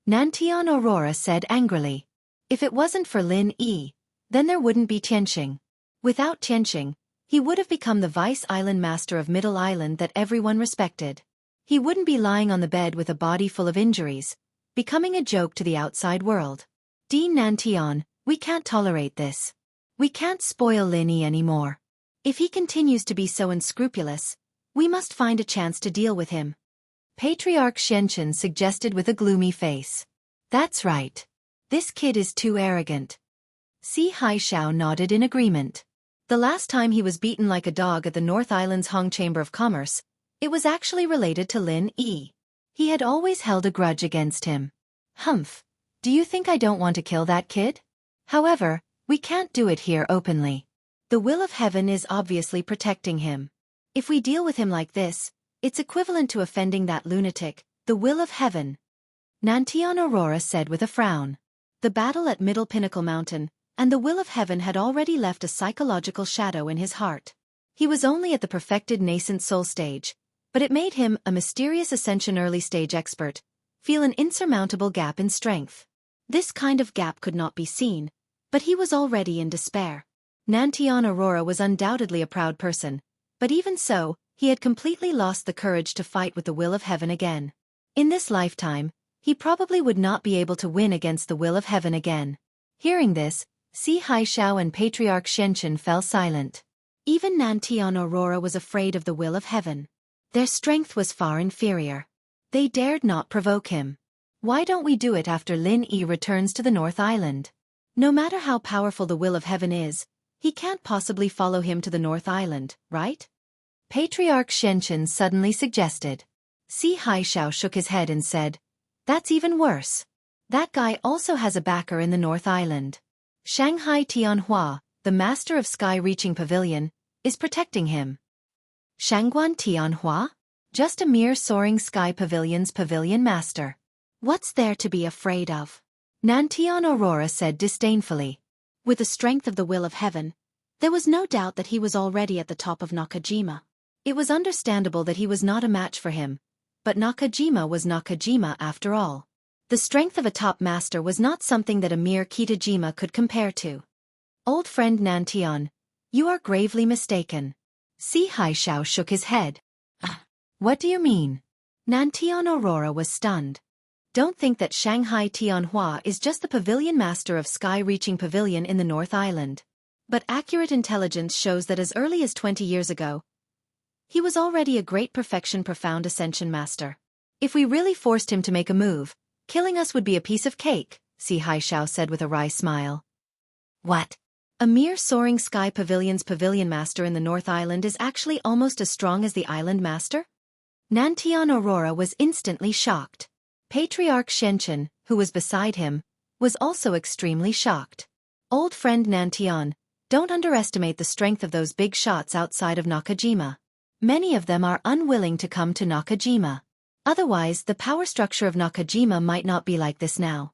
Nantian Aurora said angrily. If it wasn't for Lin Yi, then there wouldn't be Xianxia. Without Xianxia, he would have become the Vice Island Master of Middle Island that everyone respected. He wouldn't be lying on the bed with a body full of injuries, becoming a joke to the outside world. Dean Nantian, we can't tolerate this. We can't spoil Lin Yi anymore. If he continues to be so unscrupulous, we must find a chance to deal with him. Patriarch Xianxia suggested with a gloomy face. That's right. This kid is too arrogant. Xiao nodded in agreement. The last time he was beaten like a dog at the North Island's Hong Chamber of Commerce, it was actually related to Lin Yi. He had always held a grudge against him. Humph. Do you think I don't want to kill that kid? However, we can't do it here openly. The will of heaven is obviously protecting him. If we deal with him like this, it's equivalent to offending that lunatic, the will of heaven. Nantian Aurora said with a frown. The battle at Middle Pinnacle Mountain, and the will of heaven had already left a psychological shadow in his heart. He was only at the perfected nascent soul stage, but it made him, a mysterious ascension early stage expert, feel an insurmountable gap in strength. This kind of gap could not be seen, but he was already in despair. Nantian Aurora was undoubtedly a proud person, but even so, he had completely lost the courage to fight with the will of heaven again. In this lifetime, he probably would not be able to win against the will of heaven again. Hearing this, Xianxia and Patriarch Xianxia fell silent. Even Nantian Aurora was afraid of the will of heaven. Their strength was far inferior. They dared not provoke him. Why don't we do it after Lin Yi returns to the North Island? No matter how powerful the will of heaven is, he can't possibly follow him to the North Island, right? Patriarch Xianxia suddenly suggested. Xianxia shook his head and said, "That's even worse. That guy also has a backer in the North Island. Shanghai Tianhua, the master of Sky-Reaching Pavilion, is protecting him." Shangguan Tianhua? Just a mere soaring sky pavilion's pavilion master. What's there to be afraid of? Nantian Aurora said disdainfully. With the strength of the will of heaven, there was no doubt that he was already at the top of Nakajima. It was understandable that he was not a match for him, but Nakajima was Nakajima after all. The strength of a top master was not something that a mere Kitajima could compare to. Old friend Nantian, you are gravely mistaken. Xianxia shook his head. What do you mean? Nantian Aurora was stunned. Don't think that Shanghai Tianhua is just the pavilion master of Sky-Reaching Pavilion in the North Island. But accurate intelligence shows that as early as 20 years ago, he was already a great perfection profound ascension master. If we really forced him to make a move, killing us would be a piece of cake, Xianxia said with a wry smile. What? A mere soaring sky pavilion's pavilion master in the North Island is actually almost as strong as the island master? Nantian Aurora was instantly shocked. Patriarch Xianxia, who was beside him, was also extremely shocked. Old friend Nantian, don't underestimate the strength of those big shots outside of Nakajima. Many of them are unwilling to come to Nakajima. Otherwise, the power structure of Nakajima might not be like this now.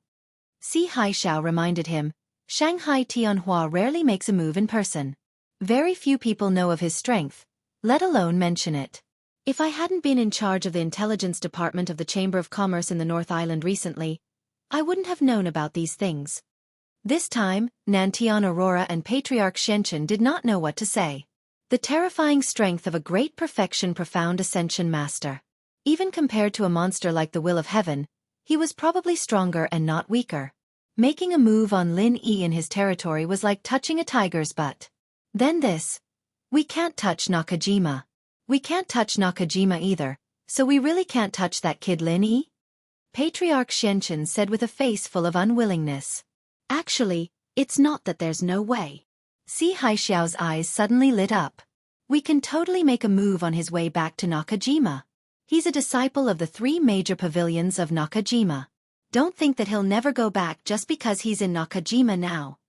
Xianxia reminded him, Shanghai Tianhua rarely makes a move in person. Very few people know of his strength, let alone mention it. If I hadn't been in charge of the intelligence department of the Chamber of Commerce in the North Island recently, I wouldn't have known about these things. This time, Nantian Aurora and Patriarch Xianxia did not know what to say. The terrifying strength of a great perfection profound ascension master. Even compared to a monster like the will of heaven, he was probably stronger and not weaker. Making a move on Lin Yi in his territory was like touching a tiger's butt. Then this. We can't touch Nakajima. We can't touch Nakajima either, so we really can't touch that kid Lin Yi? Patriarch Xianxia said with a face full of unwillingness. Actually, it's not that there's no way. Xianxiao's eyes suddenly lit up. We can totally make a move on his way back to Nakajima. He's a disciple of the 3 major pavilions of Nakajima. Don't think that he'll never go back just because he's in Nakajima now.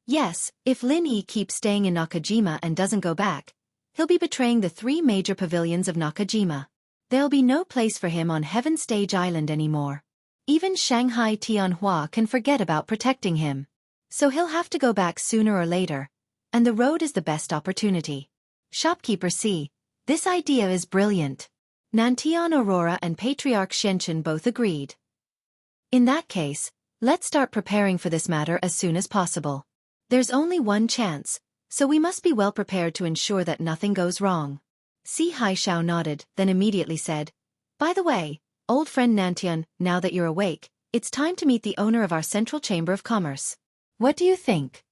Yes, if Lin Yi keeps staying in Nakajima and doesn't go back, he'll be betraying the 3 major pavilions of Nakajima. There'll be no place for him on Heaven Stage Island anymore. Even Shanghai Tianhua can forget about protecting him. So he'll have to go back sooner or later, and the road is the best opportunity. Shopkeeper C, this idea is brilliant. Nantian Aurora and Patriarch Xianxia both agreed. In that case, let's start preparing for this matter as soon as possible. There's only one chance, so we must be well prepared to ensure that nothing goes wrong. Xianxia nodded, then immediately said, By the way, old friend Nantian, now that you're awake, it's time to meet the owner of our Central Chamber of Commerce. What do you think?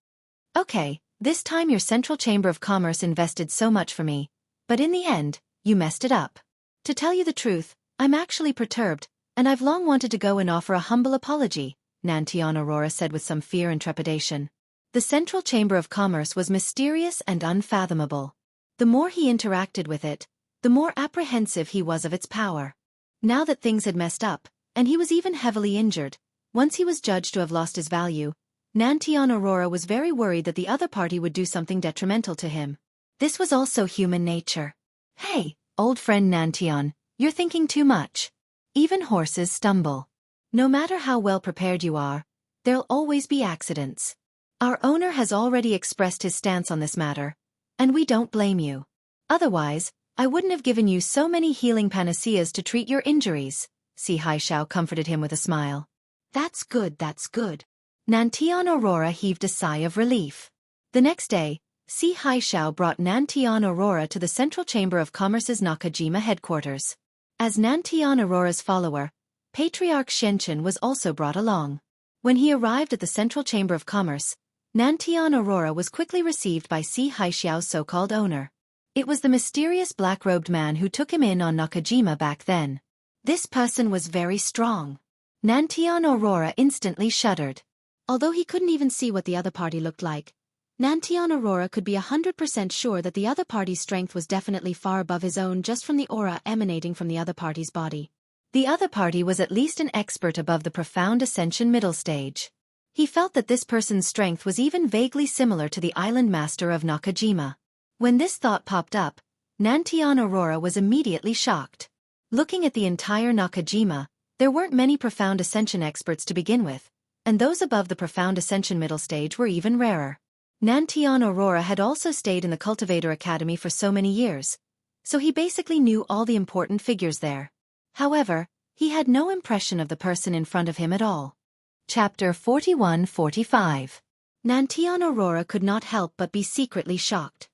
Okay, this time your Central Chamber of Commerce invested so much for me, but in the end, you messed it up. To tell you the truth, I'm actually perturbed, and I've long wanted to go and offer a humble apology, Nantian Aurora said with some fear and trepidation. The Central Chamber of Commerce was mysterious and unfathomable. The more he interacted with it, the more apprehensive he was of its power. Now that things had messed up, and he was even heavily injured, once he was judged to have lost his value, Nantian Aurora was very worried that the other party would do something detrimental to him. This was also human nature. Hey, old friend Nantian, you're thinking too much. Even horses stumble. No matter how well prepared you are, there'll always be accidents. Our owner has already expressed his stance on this matter, and we don't blame you. Otherwise, I wouldn't have given you so many healing panaceas to treat your injuries. Xianxia comforted him with a smile. That's good, that's good. Nantian Aurora heaved a sigh of relief. The next day, Xianxia brought Nantian Aurora to the Central Chamber of Commerce's Nakajima headquarters. As Nantian Aurora's follower, Patriarch Xianxia was also brought along. When he arrived at the Central Chamber of Commerce, Nantian Aurora was quickly received by Xianxia's so-called owner. It was the mysterious black-robed man who took him in on Nakajima back then. This person was very strong. Nantian Aurora instantly shuddered. Although he couldn't even see what the other party looked like, Nantian Aurora could be 100% sure that the other party's strength was definitely far above his own just from the aura emanating from the other party's body. The other party was at least an expert above the profound ascension middle stage. He felt that this person's strength was even vaguely similar to the island master of Nakajima. When this thought popped up, Nantian Aurora was immediately shocked. Looking at the entire Nakajima, there weren't many profound ascension experts to begin with, and those above the profound ascension middle stage were even rarer. Nantian Aurora had also stayed in the Cultivator Academy for so many years, so he basically knew all the important figures there. However, he had no impression of the person in front of him at all. Chapter 41-45. Nantian Aurora could not help but be secretly shocked.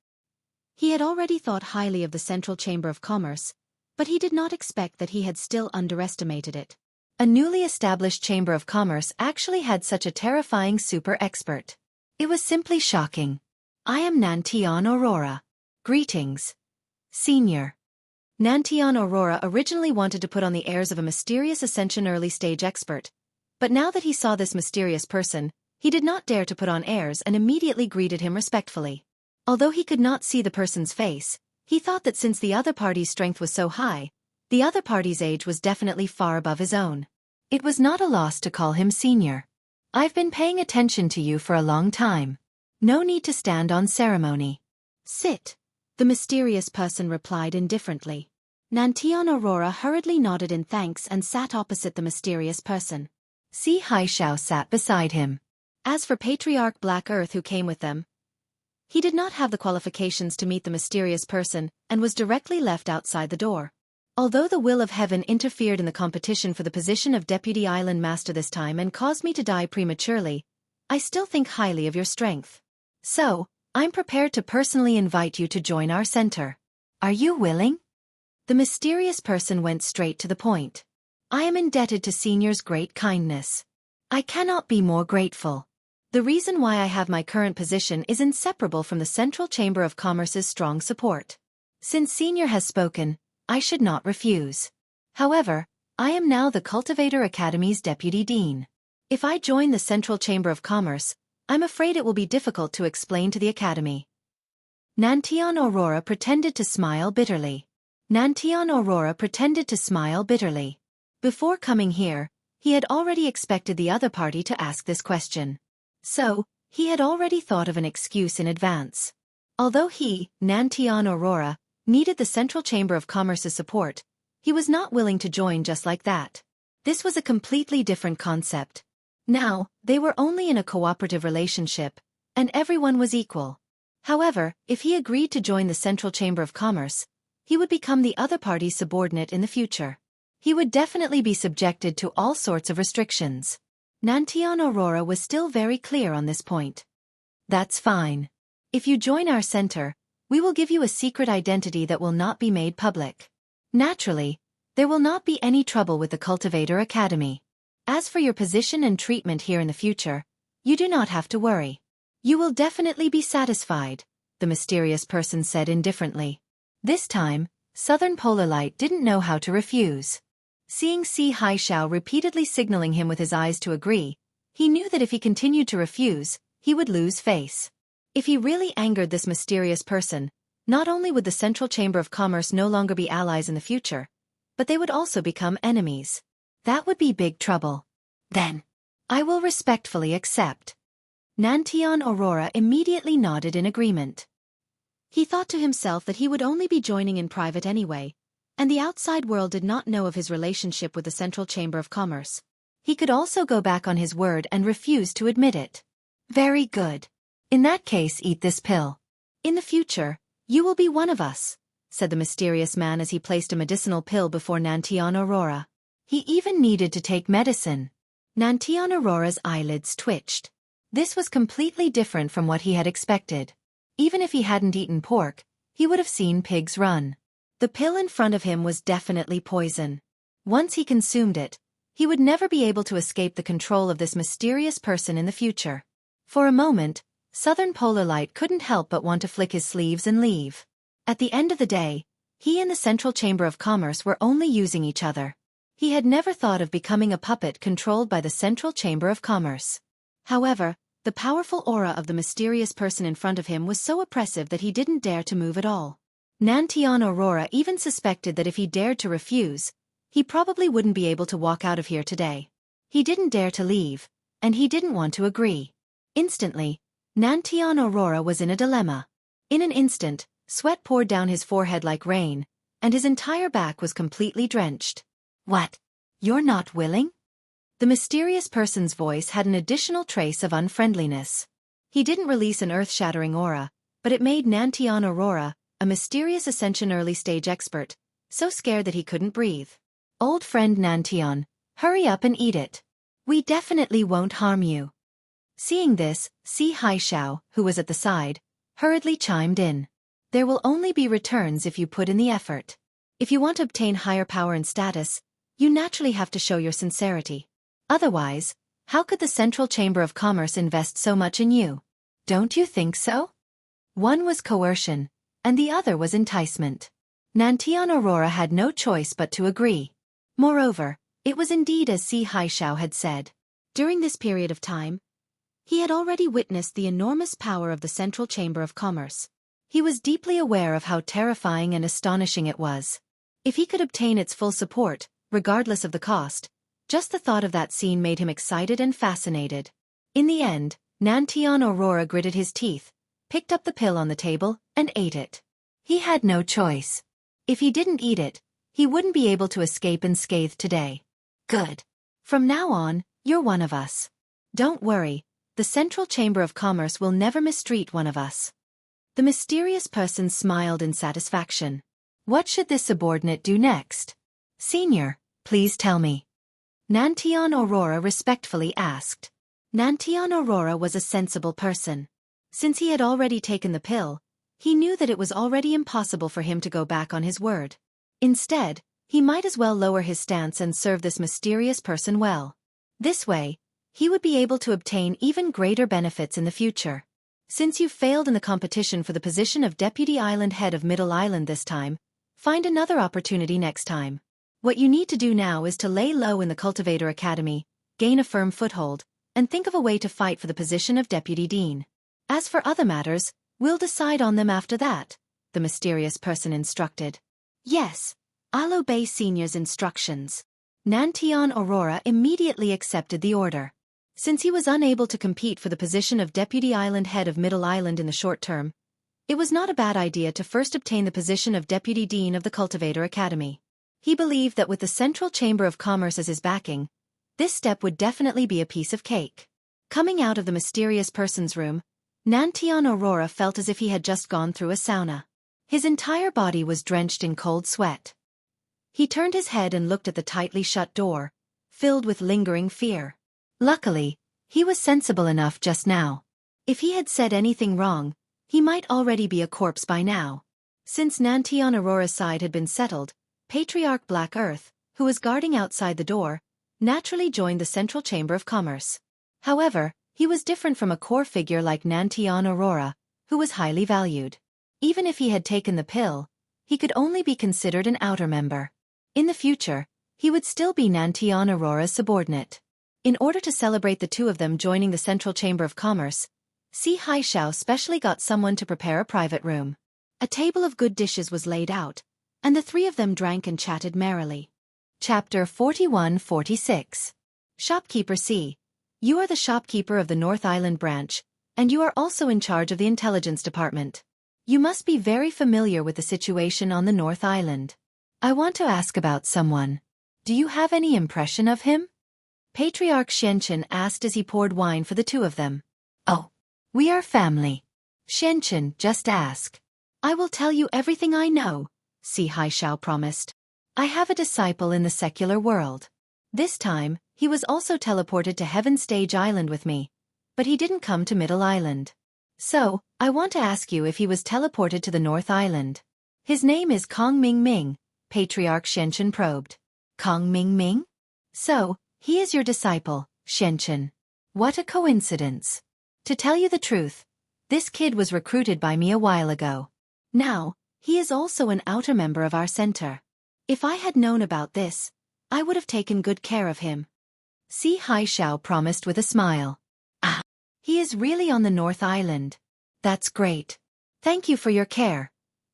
He had already thought highly of the Central Chamber of Commerce, but he did not expect that he had still underestimated it. A newly established Chamber of Commerce actually had such a terrifying super expert. It was simply shocking. I am Nantian Aurora. Greetings. Senior. Nantian Aurora originally wanted to put on the airs of a mysterious ascension early-stage expert, but now that he saw this mysterious person, he did not dare to put on airs and immediately greeted him respectfully. Although he could not see the person's face, he thought that since the other party's strength was so high, the other party's age was definitely far above his own. It was not a loss to call him senior. I've been paying attention to you for a long time. No need to stand on ceremony. Sit. The mysterious person replied indifferently. Nantian Aurora hurriedly nodded in thanks and sat opposite the mysterious person. Xianxia sat beside him. As for Patriarch Black Earth who came with them, he did not have the qualifications to meet the mysterious person and was directly left outside the door. Although the will of heaven interfered in the competition for the position of Deputy Island Master this time and caused me to die prematurely, I still think highly of your strength. So, I'm prepared to personally invite you to join our center. Are you willing? The mysterious person went straight to the point. I am indebted to Senior's great kindness. I cannot be more grateful. The reason why I have my current position is inseparable from the Central Chamber of Commerce's strong support. Since Senior has spoken, I should not refuse. However, I am now the Cultivator Academy's Deputy Dean. If I join the Central Chamber of Commerce, I'm afraid it will be difficult to explain to the Academy. Nantian Aurora pretended to smile bitterly. Before coming here, he had already expected the other party to ask this question. So, he had already thought of an excuse in advance. Although he, Nantian Aurora, needed the Central Chamber of Commerce's support, he was not willing to join just like that. This was a completely different concept. Now, they were only in a cooperative relationship, and everyone was equal. However, if he agreed to join the Central Chamber of Commerce, he would become the other party's subordinate in the future. He would definitely be subjected to all sorts of restrictions. Nantian Aurora was still very clear on this point. That's fine. If you join our center, we will give you a secret identity that will not be made public. Naturally, there will not be any trouble with the Cultivator Academy. As for your position and treatment here in the future, you do not have to worry. You will definitely be satisfied, the mysterious person said indifferently. This time, Southern Polar Light didn't know how to refuse. Seeing Xianxia repeatedly signaling him with his eyes to agree, he knew that if he continued to refuse, he would lose face. If he really angered this mysterious person, not only would the Central Chamber of Commerce no longer be allies in the future, but they would also become enemies. That would be big trouble. Then, I will respectfully accept. Nantian Aurora immediately nodded in agreement. He thought to himself that he would only be joining in private anyway, and the outside world did not know of his relationship with the Central Chamber of Commerce. He could also go back on his word and refuse to admit it. Very good. In that case, eat this pill. In the future, you will be one of us, said the mysterious man as he placed a medicinal pill before Nantian Aurora. He even needed to take medicine. Nantian Aurora's eyelids twitched. This was completely different from what he had expected. Even if he hadn't eaten pork, he would have seen pigs run. The pill in front of him was definitely poison. Once he consumed it, he would never be able to escape the control of this mysterious person in the future. For a moment, Southern Polar Light couldn't help but want to flick his sleeves and leave. At the end of the day, he and the Central Chamber of Commerce were only using each other. He had never thought of becoming a puppet controlled by the Central Chamber of Commerce. However, the powerful aura of the mysterious person in front of him was so oppressive that he didn't dare to move at all. Nantian Aurora even suspected that if he dared to refuse, he probably wouldn't be able to walk out of here today. He didn't dare to leave, and he didn't want to agree. Instantly, Nantian Aurora was in a dilemma. In an instant, sweat poured down his forehead like rain, and his entire back was completely drenched. What? You're not willing? The mysterious person's voice had an additional trace of unfriendliness. He didn't release an earth-shattering aura, but it made Nantian Aurora, a mysterious Ascension early-stage expert, so scared that he couldn't breathe. Old friend Nantian, hurry up and eat it. We definitely won't harm you. Seeing this, Xianxia, who was at the side, hurriedly chimed in. There will only be returns if you put in the effort. If you want to obtain higher power and status, you naturally have to show your sincerity. Otherwise, how could the Central Chamber of Commerce invest so much in you? Don't you think so? One was coercion, and the other was enticement. Nantian Aurora had no choice but to agree. Moreover, it was indeed as Xianxia had said. During this period of time, he had already witnessed the enormous power of the Central Chamber of Commerce. He was deeply aware of how terrifying and astonishing it was. If he could obtain its full support, regardless of the cost, just the thought of that scene made him excited and fascinated. In the end, Nantian Aurora gritted his teeth, picked up the pill on the table, and ate it. He had no choice. If he didn't eat it, he wouldn't be able to escape unscathed today. Good. From now on, you're one of us. Don't worry, the Central Chamber of Commerce will never mistreat one of us. The mysterious person smiled in satisfaction. What should this subordinate do next? Senior, please tell me. Nantian Aurora respectfully asked. Nantian Aurora was a sensible person. Since he had already taken the pill, he knew that it was already impossible for him to go back on his word. Instead, he might as well lower his stance and serve this mysterious person well. This way, he would be able to obtain even greater benefits in the future. Since you failed in the competition for the position of Deputy Island Head of Middle Island this time, find another opportunity next time. What you need to do now is to lay low in the Cultivator Academy, gain a firm foothold, and think of a way to fight for the position of Deputy Dean. As for other matters, we'll decide on them after that, the mysterious person instructed. Yes, I'll obey Senior's instructions. Nantian Aurora immediately accepted the order. Since he was unable to compete for the position of Deputy Island Head of Middle Island in the short term, it was not a bad idea to first obtain the position of Deputy Dean of the Cultivator Academy. He believed that with the Central Chamber of Commerce as his backing, this step would definitely be a piece of cake. Coming out of the mysterious person's room, Nantian Aurora felt as if he had just gone through a sauna. His entire body was drenched in cold sweat. He turned his head and looked at the tightly shut door, filled with lingering fear. Luckily, he was sensible enough just now. If he had said anything wrong, he might already be a corpse by now. Since Nantian Aurora's side had been settled, Patriarch Black Earth, who was guarding outside the door, naturally joined the Central Chamber of Commerce. However, he was different from a core figure like Nantian Aurora, who was highly valued. Even if he had taken the pill, he could only be considered an outer member. In the future, he would still be Nantian Aurora's subordinate. In order to celebrate the two of them joining the Central Chamber of Commerce, Xianxia specially got someone to prepare a private room. A table of good dishes was laid out, and the three of them drank and chatted merrily. Chapter 41-46. Shopkeeper C. You are the shopkeeper of the North Island branch, and you are also in charge of the intelligence department. You must be very familiar with the situation on the North Island. I want to ask about someone. Do you have any impression of him? Patriarch Xianxia asked as he poured wine for the two of them. Oh, we are family. Xianxia, just ask. I will tell you everything I know, Xianxia promised. I have a disciple in the secular world. This time, he was also teleported to Heaven Stage Island with me, but he didn't come to Middle Island. So, I want to ask you if he was teleported to the North Island. His name is Kong Ming Ming, Patriarch Xianxia probed. Kong Ming Ming? So, he is your disciple, Xianxia. What a coincidence. To tell you the truth, this kid was recruited by me a while ago. Now, he is also an outer member of our center. If I had known about this, I would have taken good care of him. Xianxia promised with a smile. Ah, he is really on the North Island. That's great. Thank you for your care.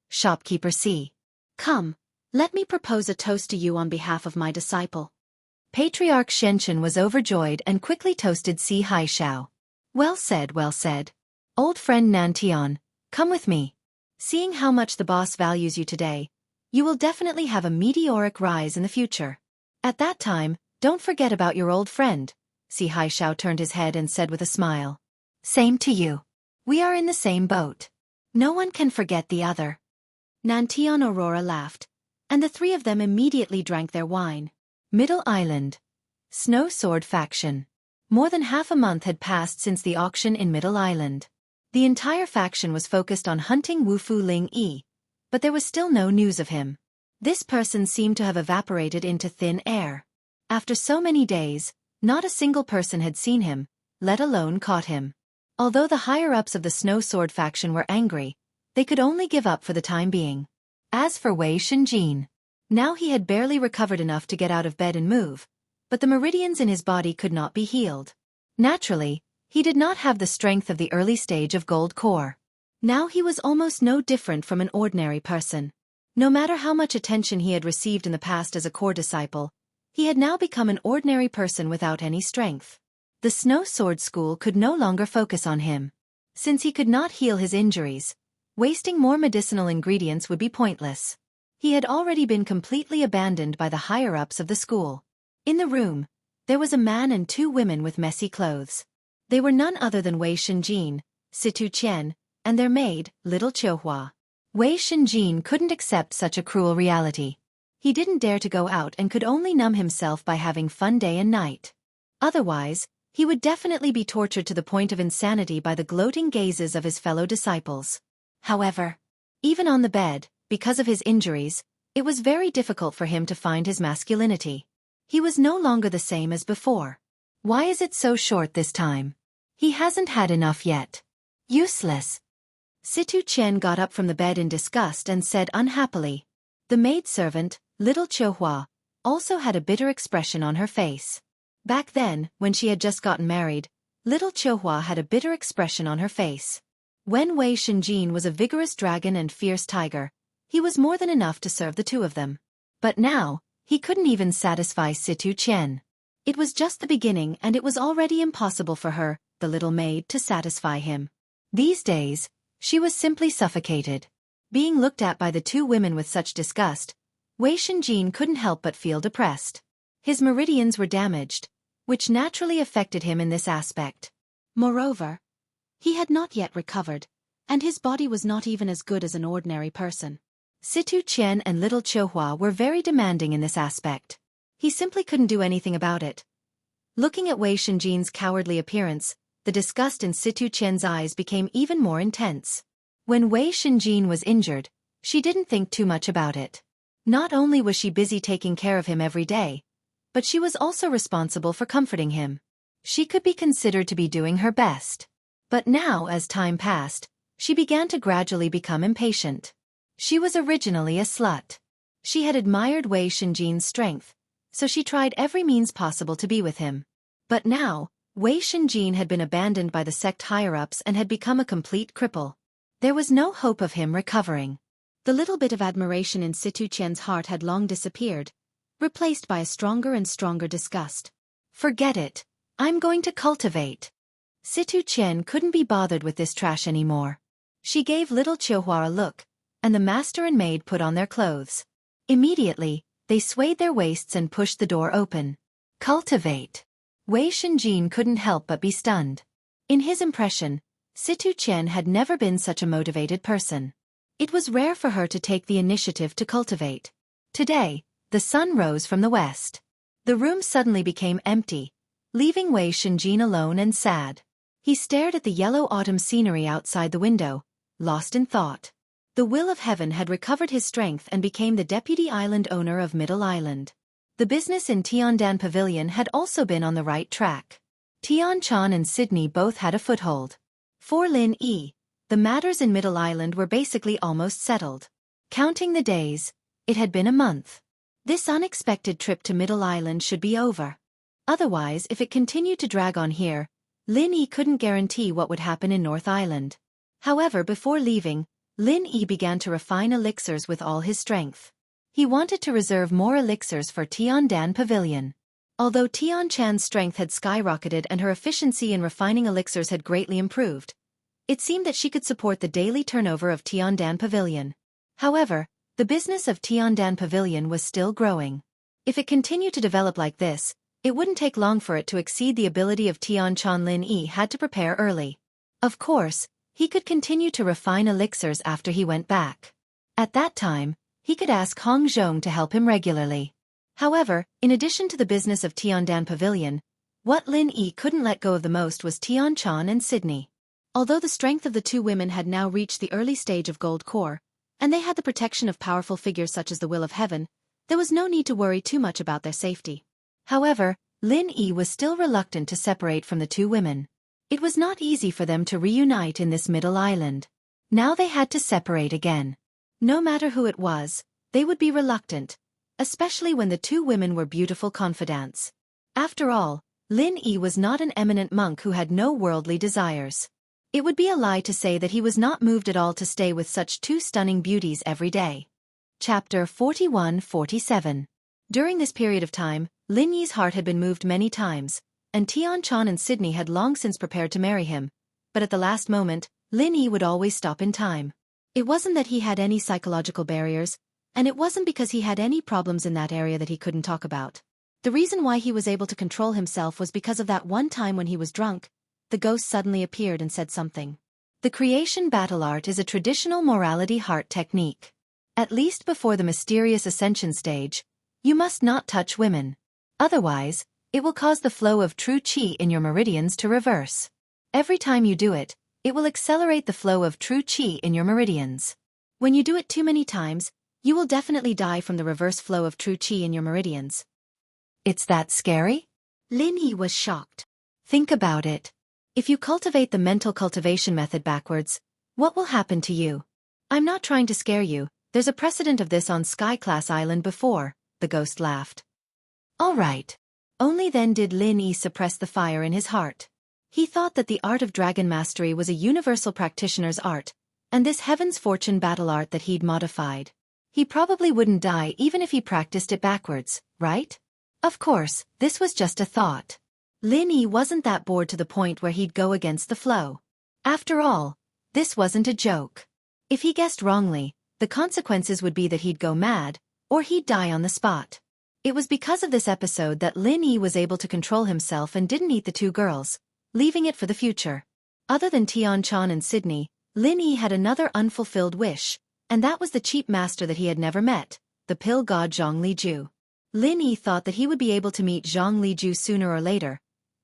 Shopkeeper C. Come, let me propose a toast to you on behalf of my disciple. Patriarch Xianxia was overjoyed and quickly toasted Xianxia. Well said, well said. Old friend Nantian, come with me. Seeing how much the boss values you today, you will definitely have a meteoric rise in the future. At that time, don't forget about your old friend. Xianxia turned his head and said with a smile. Same to you. We are in the same boat. No one can forget the other. Nantian Aurora laughed, and the three of them immediately drank their wine. Middle Island. Snow Sword Faction. More than half a month had passed since the auction in Middle Island. The entire faction was focused on hunting Wufu Ling Yi, but there was still no news of him. This person seemed to have evaporated into thin air. After so many days, not a single person had seen him, let alone caught him. Although the higher-ups of the Snow Sword faction were angry, they could only give up for the time being. As for Wei Shenjin, now he had barely recovered enough to get out of bed and move, but the meridians in his body could not be healed. Naturally, he did not have the strength of the early stage of Gold Core. Now he was almost no different from an ordinary person. No matter how much attention he had received in the past as a core disciple, he had now become an ordinary person without any strength. The Snow Sword School could no longer focus on him. Since he could not heal his injuries, wasting more medicinal ingredients would be pointless. He had already been completely abandoned by the higher-ups of the school. In the room, there was a man and two women with messy clothes. They were none other than Wei Shenjin, Situ Qian, and their maid, Little Qiuhua. Wei Shenjin couldn't accept such a cruel reality. He didn't dare to go out and could only numb himself by having fun day and night. Otherwise, he would definitely be tortured to the point of insanity by the gloating gazes of his fellow disciples. However, even on the bed, because of his injuries, it was very difficult for him to find his masculinity. He was no longer the same as before. Why is it so short this time? He hasn't had enough yet. Useless. Situ Qian got up from the bed in disgust and said unhappily. The maidservant, Little Qiuhua, also had a bitter expression on her face. Back then, when she had just gotten married, Little Qiuhua had a bitter expression on her face. When Wei Shenjin was a vigorous dragon and fierce tiger, he was more than enough to serve the two of them. But now, he couldn't even satisfy Situ Qian. It was just the beginning and it was already impossible for her, the little maid, to satisfy him. These days, she was simply suffocated. Being looked at by the two women with such disgust, Wei Shenjin couldn't help but feel depressed. His meridians were damaged, which naturally affected him in this aspect. Moreover, he had not yet recovered, and his body was not even as good as an ordinary person. Situ Qian and Little Qiuhua were very demanding in this aspect. He simply couldn't do anything about it. Looking at Wei Shenjin's cowardly appearance, the disgust in Situ Qian's eyes became even more intense. When Wei Shenjin was injured, she didn't think too much about it. Not only was she busy taking care of him every day, but she was also responsible for comforting him. She could be considered to be doing her best. But now, as time passed, she began to gradually become impatient. She was originally a slut. She had admired Wei Shenjin's strength, so she tried every means possible to be with him. But now, Wei Shenjin had been abandoned by the sect higher-ups and had become a complete cripple. There was no hope of him recovering. The little bit of admiration in Situ Qian's heart had long disappeared, replaced by a stronger and stronger disgust. Forget it. I'm going to cultivate. Situ Qian couldn't be bothered with this trash anymore. She gave little Qiuhua a look, and the master and maid put on their clothes. Immediately, they swayed their waists and pushed the door open. Cultivate. Wei Shenjin couldn't help but be stunned. In his impression, Situ Qian had never been such a motivated person. It was rare for her to take the initiative to cultivate. Today, the sun rose from the west. The room suddenly became empty, leaving Wei Shenjin alone and sad. He stared at the yellow autumn scenery outside the window, lost in thought. The will of heaven had recovered his strength and became the deputy island owner of Middle Island. The business in Tiandan Pavilion had also been on the right track. Tian Chan and Sydney both had a foothold. For Lin Yi, the matters in Middle Island were basically almost settled. Counting the days, it had been a month. This unexpected trip to Middle Island should be over. Otherwise, if it continued to drag on here, Lin Yi couldn't guarantee what would happen in North Island. However, before leaving, Lin Yi began to refine elixirs with all his strength. He wanted to reserve more elixirs for Tiandan Pavilion. Although Tian Chan's strength had skyrocketed and her efficiency in refining elixirs had greatly improved, it seemed that she could support the daily turnover of Tiandan Pavilion. However, the business of Tiandan Pavilion was still growing. If it continued to develop like this, it wouldn't take long for it to exceed the ability of Tian Chan. Lin Yi had to prepare early. Of course, he could continue to refine elixirs after he went back. At that time, he could ask Hong Zhong to help him regularly. However, in addition to the business of Tiandan Pavilion, what Lin Yi couldn't let go of the most was Tian Chan and Sydney. Although the strength of the two women had now reached the early stage of gold core, and they had the protection of powerful figures such as the will of heaven, there was no need to worry too much about their safety. However, Lin Yi was still reluctant to separate from the two women. It was not easy for them to reunite in this Middle Island. Now they had to separate again. No matter who it was, they would be reluctant, especially when the two women were beautiful confidantes. After all, Lin Yi was not an eminent monk who had no worldly desires. It would be a lie to say that he was not moved at all to stay with such two stunning beauties every day. Chapter 41-47. During this period of time, Lin Yi's heart had been moved many times, and Tian Chan and Sydney had long since prepared to marry him, but at the last moment, Lin Yi would always stop in time. It wasn't that he had any psychological barriers, and it wasn't because he had any problems in that area that he couldn't talk about. The reason why he was able to control himself was because of that one time when he was drunk, the ghost suddenly appeared and said something. The creation battle art is a traditional morality heart technique. At least before the mysterious ascension stage, you must not touch women. Otherwise, it will cause the flow of true qi in your meridians to reverse. Every time you do it, it will accelerate the flow of true qi in your meridians. When you do it too many times, you will definitely die from the reverse flow of true qi in your meridians. It's that scary? Lin Yi was shocked. Think about it. If you cultivate the mental cultivation method backwards, what will happen to you? I'm not trying to scare you, there's a precedent of this on Sky-class Island before, the ghost laughed. All right. Only then did Lin Yi suppress the fire in his heart. He thought that the art of dragon mastery was a universal practitioner's art, and this heaven's fortune battle art that he'd modified. He probably wouldn't die even if he practiced it backwards, right? Of course, this was just a thought. Lin Yi wasn't that bored to the point where he'd go against the flow. After all, this wasn't a joke. If he guessed wrongly, the consequences would be that he'd go mad, or he'd die on the spot. It was because of this episode that Lin Yi was able to control himself and didn't eat the two girls, leaving it for the future. Other than Tian Chan and Sydney, Lin Yi had another unfulfilled wish, and that was the cheap master that he had never met, the pill god Zhang Liju. Lin Yi thought that he would be able to meet Zhang Liju sooner or later,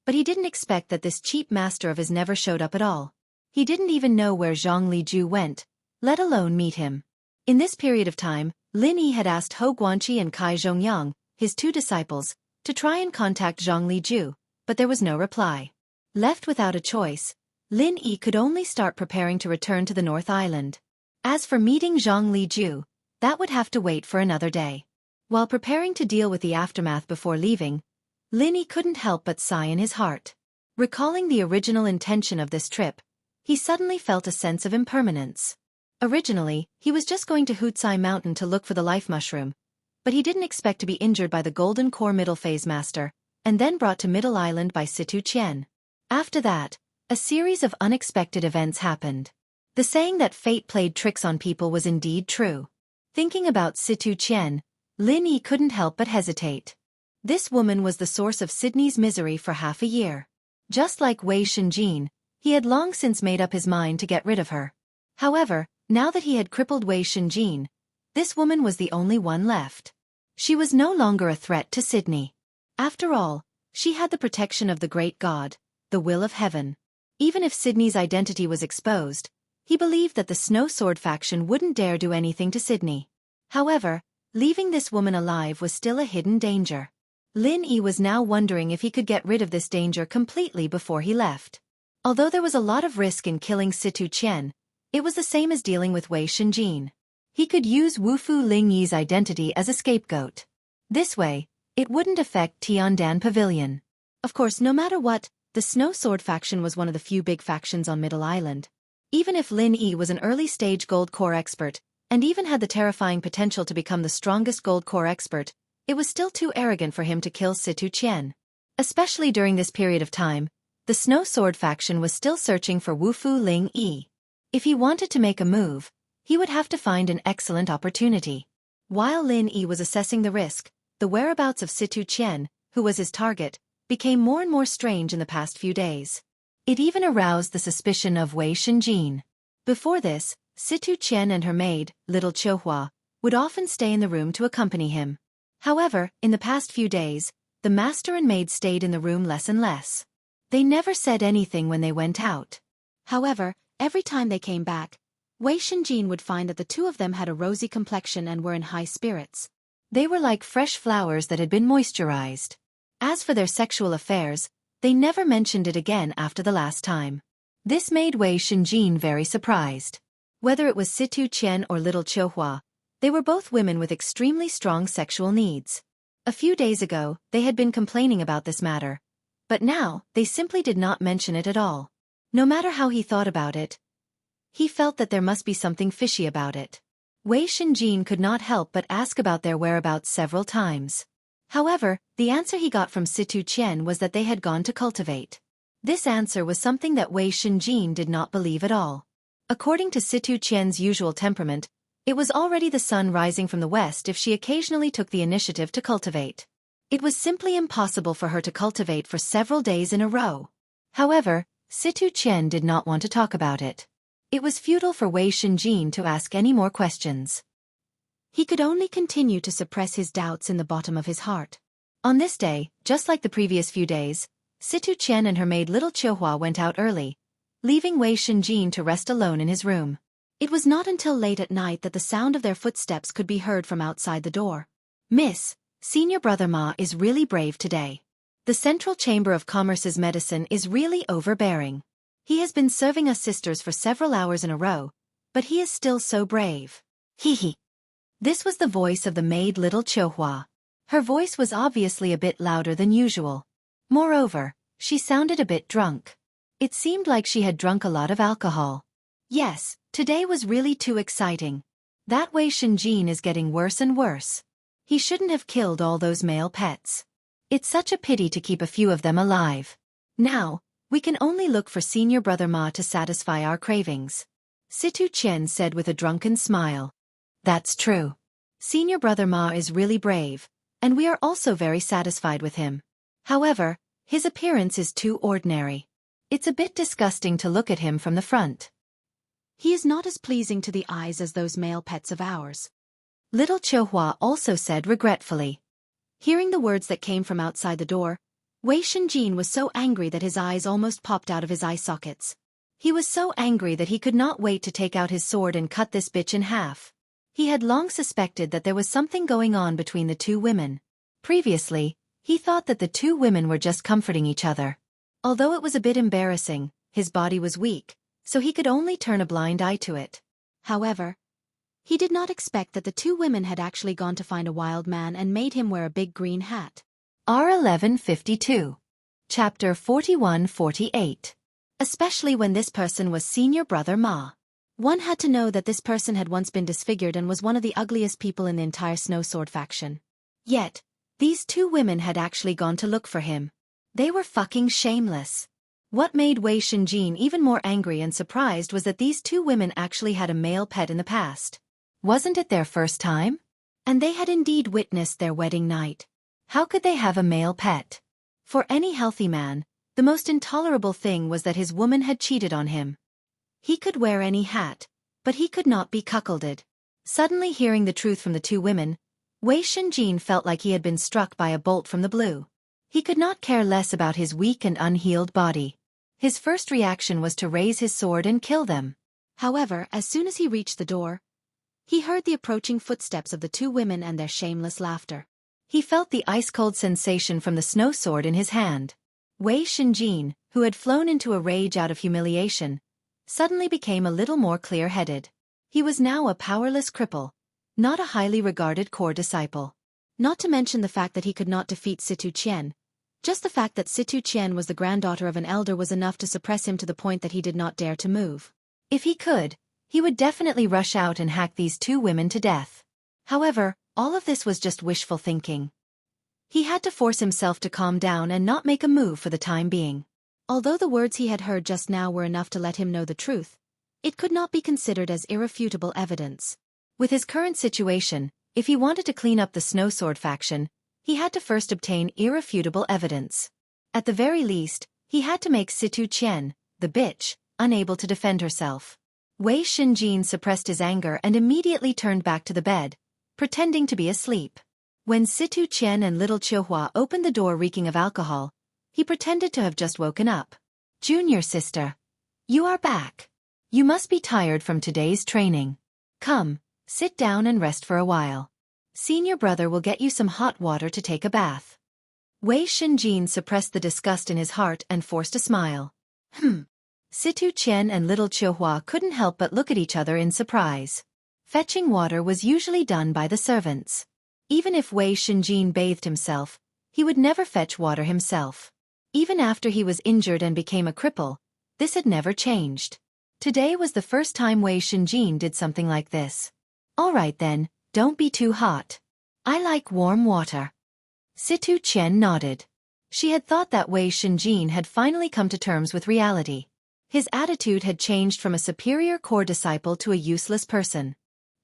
but he didn't expect that this cheap master of his never showed up at all. He didn't even know where Zhang Liju went, let alone meet him. In this period of time, Lin Yi had asked Hou Guanqi and Kai Zhongyang, his two disciples, to try and contact Zhang Liju, but there was no reply. Left without a choice, Lin Yi could only start preparing to return to the North Island. As for meeting Zhang Liju, that would have to wait for another day. While preparing to deal with the aftermath before leaving, Lin Yi couldn't help but sigh in his heart. Recalling the original intention of this trip, he suddenly felt a sense of impermanence. Originally, he was just going to Hutsai Mountain to look for the life mushroom, but he didn't expect to be injured by the Golden Core Middle Phase Master, and then brought to Middle Island by Situ Qian. After that, a series of unexpected events happened. The saying that fate played tricks on people was indeed true. Thinking about Situ Qian, Lin Yi couldn't help but hesitate. This woman was the source of Sydney's misery for half a year. Just like Wei Shenjin, he had long since made up his mind to get rid of her. However, now that he had crippled Wei Shenjin, this woman was the only one left. She was no longer a threat to Sydney. After all, she had the protection of the great god, the will of heaven. Even if Sydney's identity was exposed, he believed that the Snow Sword faction wouldn't dare do anything to Sydney. However, leaving this woman alive was still a hidden danger. Lin Yi was now wondering if he could get rid of this danger completely before he left. Although there was a lot of risk in killing Situ Qian, it was the same as dealing with Wei Shenjin. He could use Wufu Ling Yi's identity as a scapegoat. This way, it wouldn't affect Tiandan Pavilion. Of course, no matter what, the Snow Sword faction was one of the few big factions on Middle Island. Even if Lin Yi was an early-stage gold core expert, and even had the terrifying potential to become the strongest gold core expert, it was still too arrogant for him to kill Situ Qian. Especially during this period of time, the Snow Sword faction was still searching for Wufu Ling Yi. If he wanted to make a move, he would have to find an excellent opportunity. While Lin Yi was assessing the risk, the whereabouts of Situ Qian, who was his target, became more and more strange in the past few days. It even aroused the suspicion of Wei Shenjin. Before this, Situ Qian and her maid, little Qiuhua, would often stay in the room to accompany him. However, in the past few days, the master and maid stayed in the room less and less. They never said anything when they went out. However, every time they came back, Wei Shenjin would find that the two of them had a rosy complexion and were in high spirits. They were like fresh flowers that had been moisturized. As for their sexual affairs, they never mentioned it again after the last time. This made Wei Shenjin very surprised. Whether it was Situ Qian or little Qiuhua, they were both women with extremely strong sexual needs. A few days ago, they had been complaining about this matter, but now, they simply did not mention it at all. No matter how he thought about it, he felt that there must be something fishy about it. Wei Shenjin could not help but ask about their whereabouts several times. However, the answer he got from Situ Qian was that they had gone to cultivate. This answer was something that Wei Shenjin did not believe at all. According to Situ Qian's usual temperament, it was already the sun rising from the west if she occasionally took the initiative to cultivate. It was simply impossible for her to cultivate for several days in a row. However, Situ Qian did not want to talk about it. It was futile for Wei Shenjin to ask any more questions. He could only continue to suppress his doubts in the bottom of his heart. On this day, just like the previous few days, Situ Qian and her maid little Qiuhua went out early, leaving Wei Shenjin to rest alone in his room. It was not until late at night that the sound of their footsteps could be heard from outside the door. "Miss, Senior Brother Ma is really brave today. The Central Chamber of Commerce's medicine is really overbearing. He has been serving us sisters for several hours in a row, but he is still so brave. Hee hee." This was the voice of the maid little Qiuhua. Her voice was obviously a bit louder than usual. Moreover, she sounded a bit drunk. It seemed like she had drunk a lot of alcohol. Yes, today was really too exciting. That Wei Shenjin is getting worse and worse. He shouldn't have killed all those male pets. It's such a pity to keep a few of them alive. Now, we can only look for Senior Brother Ma to satisfy our cravings. Situ Qian said with a drunken smile. That's true. Senior Brother Ma is really brave, and we are also very satisfied with him. However, his appearance is too ordinary. It's a bit disgusting to look at him from the front. He is not as pleasing to the eyes as those male pets of ours. Little Qiuhua also said regretfully. Hearing the words that came from outside the door, Wei Shenjin was so angry that his eyes almost popped out of his eye sockets. He was so angry that he could not wait to take out his sword and cut this bitch in half. He had long suspected that there was something going on between the two women. Previously, he thought that the two women were just comforting each other. Although it was a bit embarrassing, his body was weak, so he could only turn a blind eye to it. However, he did not expect that the two women had actually gone to find a wild man and made him wear a big green hat. R1152. Chapter 41-48. Especially when this person was Senior Brother Ma. One had to know that this person had once been disfigured and was one of the ugliest people in the entire Snow Sword faction. Yet, these two women had actually gone to look for him. They were fucking shameless. What made Wei Shenjin even more angry and surprised was that these two women actually had a male pet in the past. Wasn't it their first time? And they had indeed witnessed their wedding night. How could they have a male pet? For any healthy man, the most intolerable thing was that his woman had cheated on him. He could wear any hat, but he could not be cuckolded. Suddenly hearing the truth from the two women, Wei Shenjin felt like he had been struck by a bolt from the blue. He could not care less about his weak and unhealed body. His first reaction was to raise his sword and kill them. However, as soon as he reached the door, he heard the approaching footsteps of the two women and their shameless laughter. He felt the ice-cold sensation from the snow sword in his hand. Wei Shenjin, who had flown into a rage out of humiliation, suddenly became a little more clear-headed. He was now a powerless cripple, not a highly regarded core disciple. Not to mention the fact that he could not defeat Situ Qian. Just the fact that Situ Qian was the granddaughter of an elder was enough to suppress him to the point that he did not dare to move. If he could, he would definitely rush out and hack these two women to death. However, all of this was just wishful thinking. He had to force himself to calm down and not make a move for the time being. Although the words he had heard just now were enough to let him know the truth, it could not be considered as irrefutable evidence. With his current situation, if he wanted to clean up the Snow Sword faction, he had to first obtain irrefutable evidence. At the very least, he had to make Situ Qian, the bitch, unable to defend herself. Wei Shenjin suppressed his anger and immediately turned back to the bed, pretending to be asleep. When Situ Qian and little Qiuhua opened the door reeking of alcohol, he pretended to have just woken up. "Junior sister, you are back. You must be tired from today's training. Come, sit down and rest for a while. Senior brother will get you some hot water to take a bath." Wei Shenjin suppressed the disgust in his heart and forced a smile. Situ Qian and little Qiuhua couldn't help but look at each other in surprise. Fetching water was usually done by the servants. Even if Wei Shenjin bathed himself, he would never fetch water himself. Even after he was injured and became a cripple, this had never changed. Today was the first time Wei Shenjin did something like this. "All right then, don't be too hot. I like warm water." Situ Qian nodded. She had thought that Wei Shenjin had finally come to terms with reality. His attitude had changed from a superior core disciple to a useless person.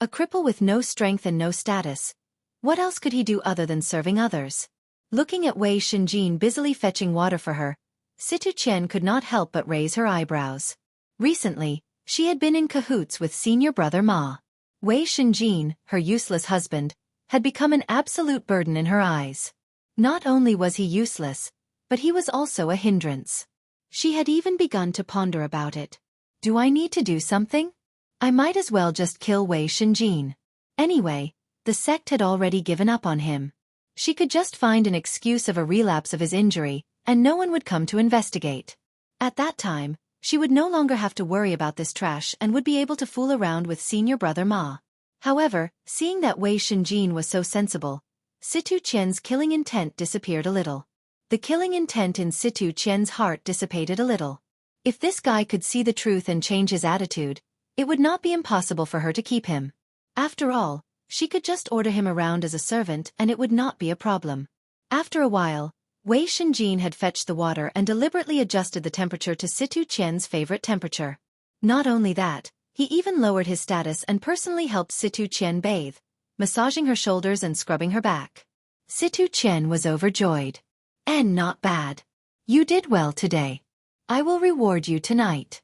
A cripple with no strength and no status. What else could he do other than serving others? Looking at Wei Shenjin busily fetching water for her, Situ Qian could not help but raise her eyebrows. Recently, she had been in cahoots with senior brother Ma. Wei Shenjin, her useless husband, had become an absolute burden in her eyes. Not only was he useless, but he was also a hindrance. She had even begun to ponder about it. Do I need to do something? I might as well just kill Wei Shenjin. Anyway, the sect had already given up on him. She could just find an excuse of a relapse of his injury, and no one would come to investigate. At that time, she would no longer have to worry about this trash and would be able to fool around with senior brother Ma. However, seeing that Wei Shenjin was so sensible, Situ Qian's killing intent disappeared a little. The killing intent in Situ Qian's heart dissipated a little. If this guy could see the truth and change his attitude, it would not be impossible for her to keep him. After all, she could just order him around as a servant and it would not be a problem. After a while, Wei Shenjin had fetched the water and deliberately adjusted the temperature to Situ Qian's favorite temperature. Not only that, he even lowered his status and personally helped Situ Qian bathe, massaging her shoulders and scrubbing her back. Situ Qian was overjoyed. "And not bad. You did well today. I will reward you tonight."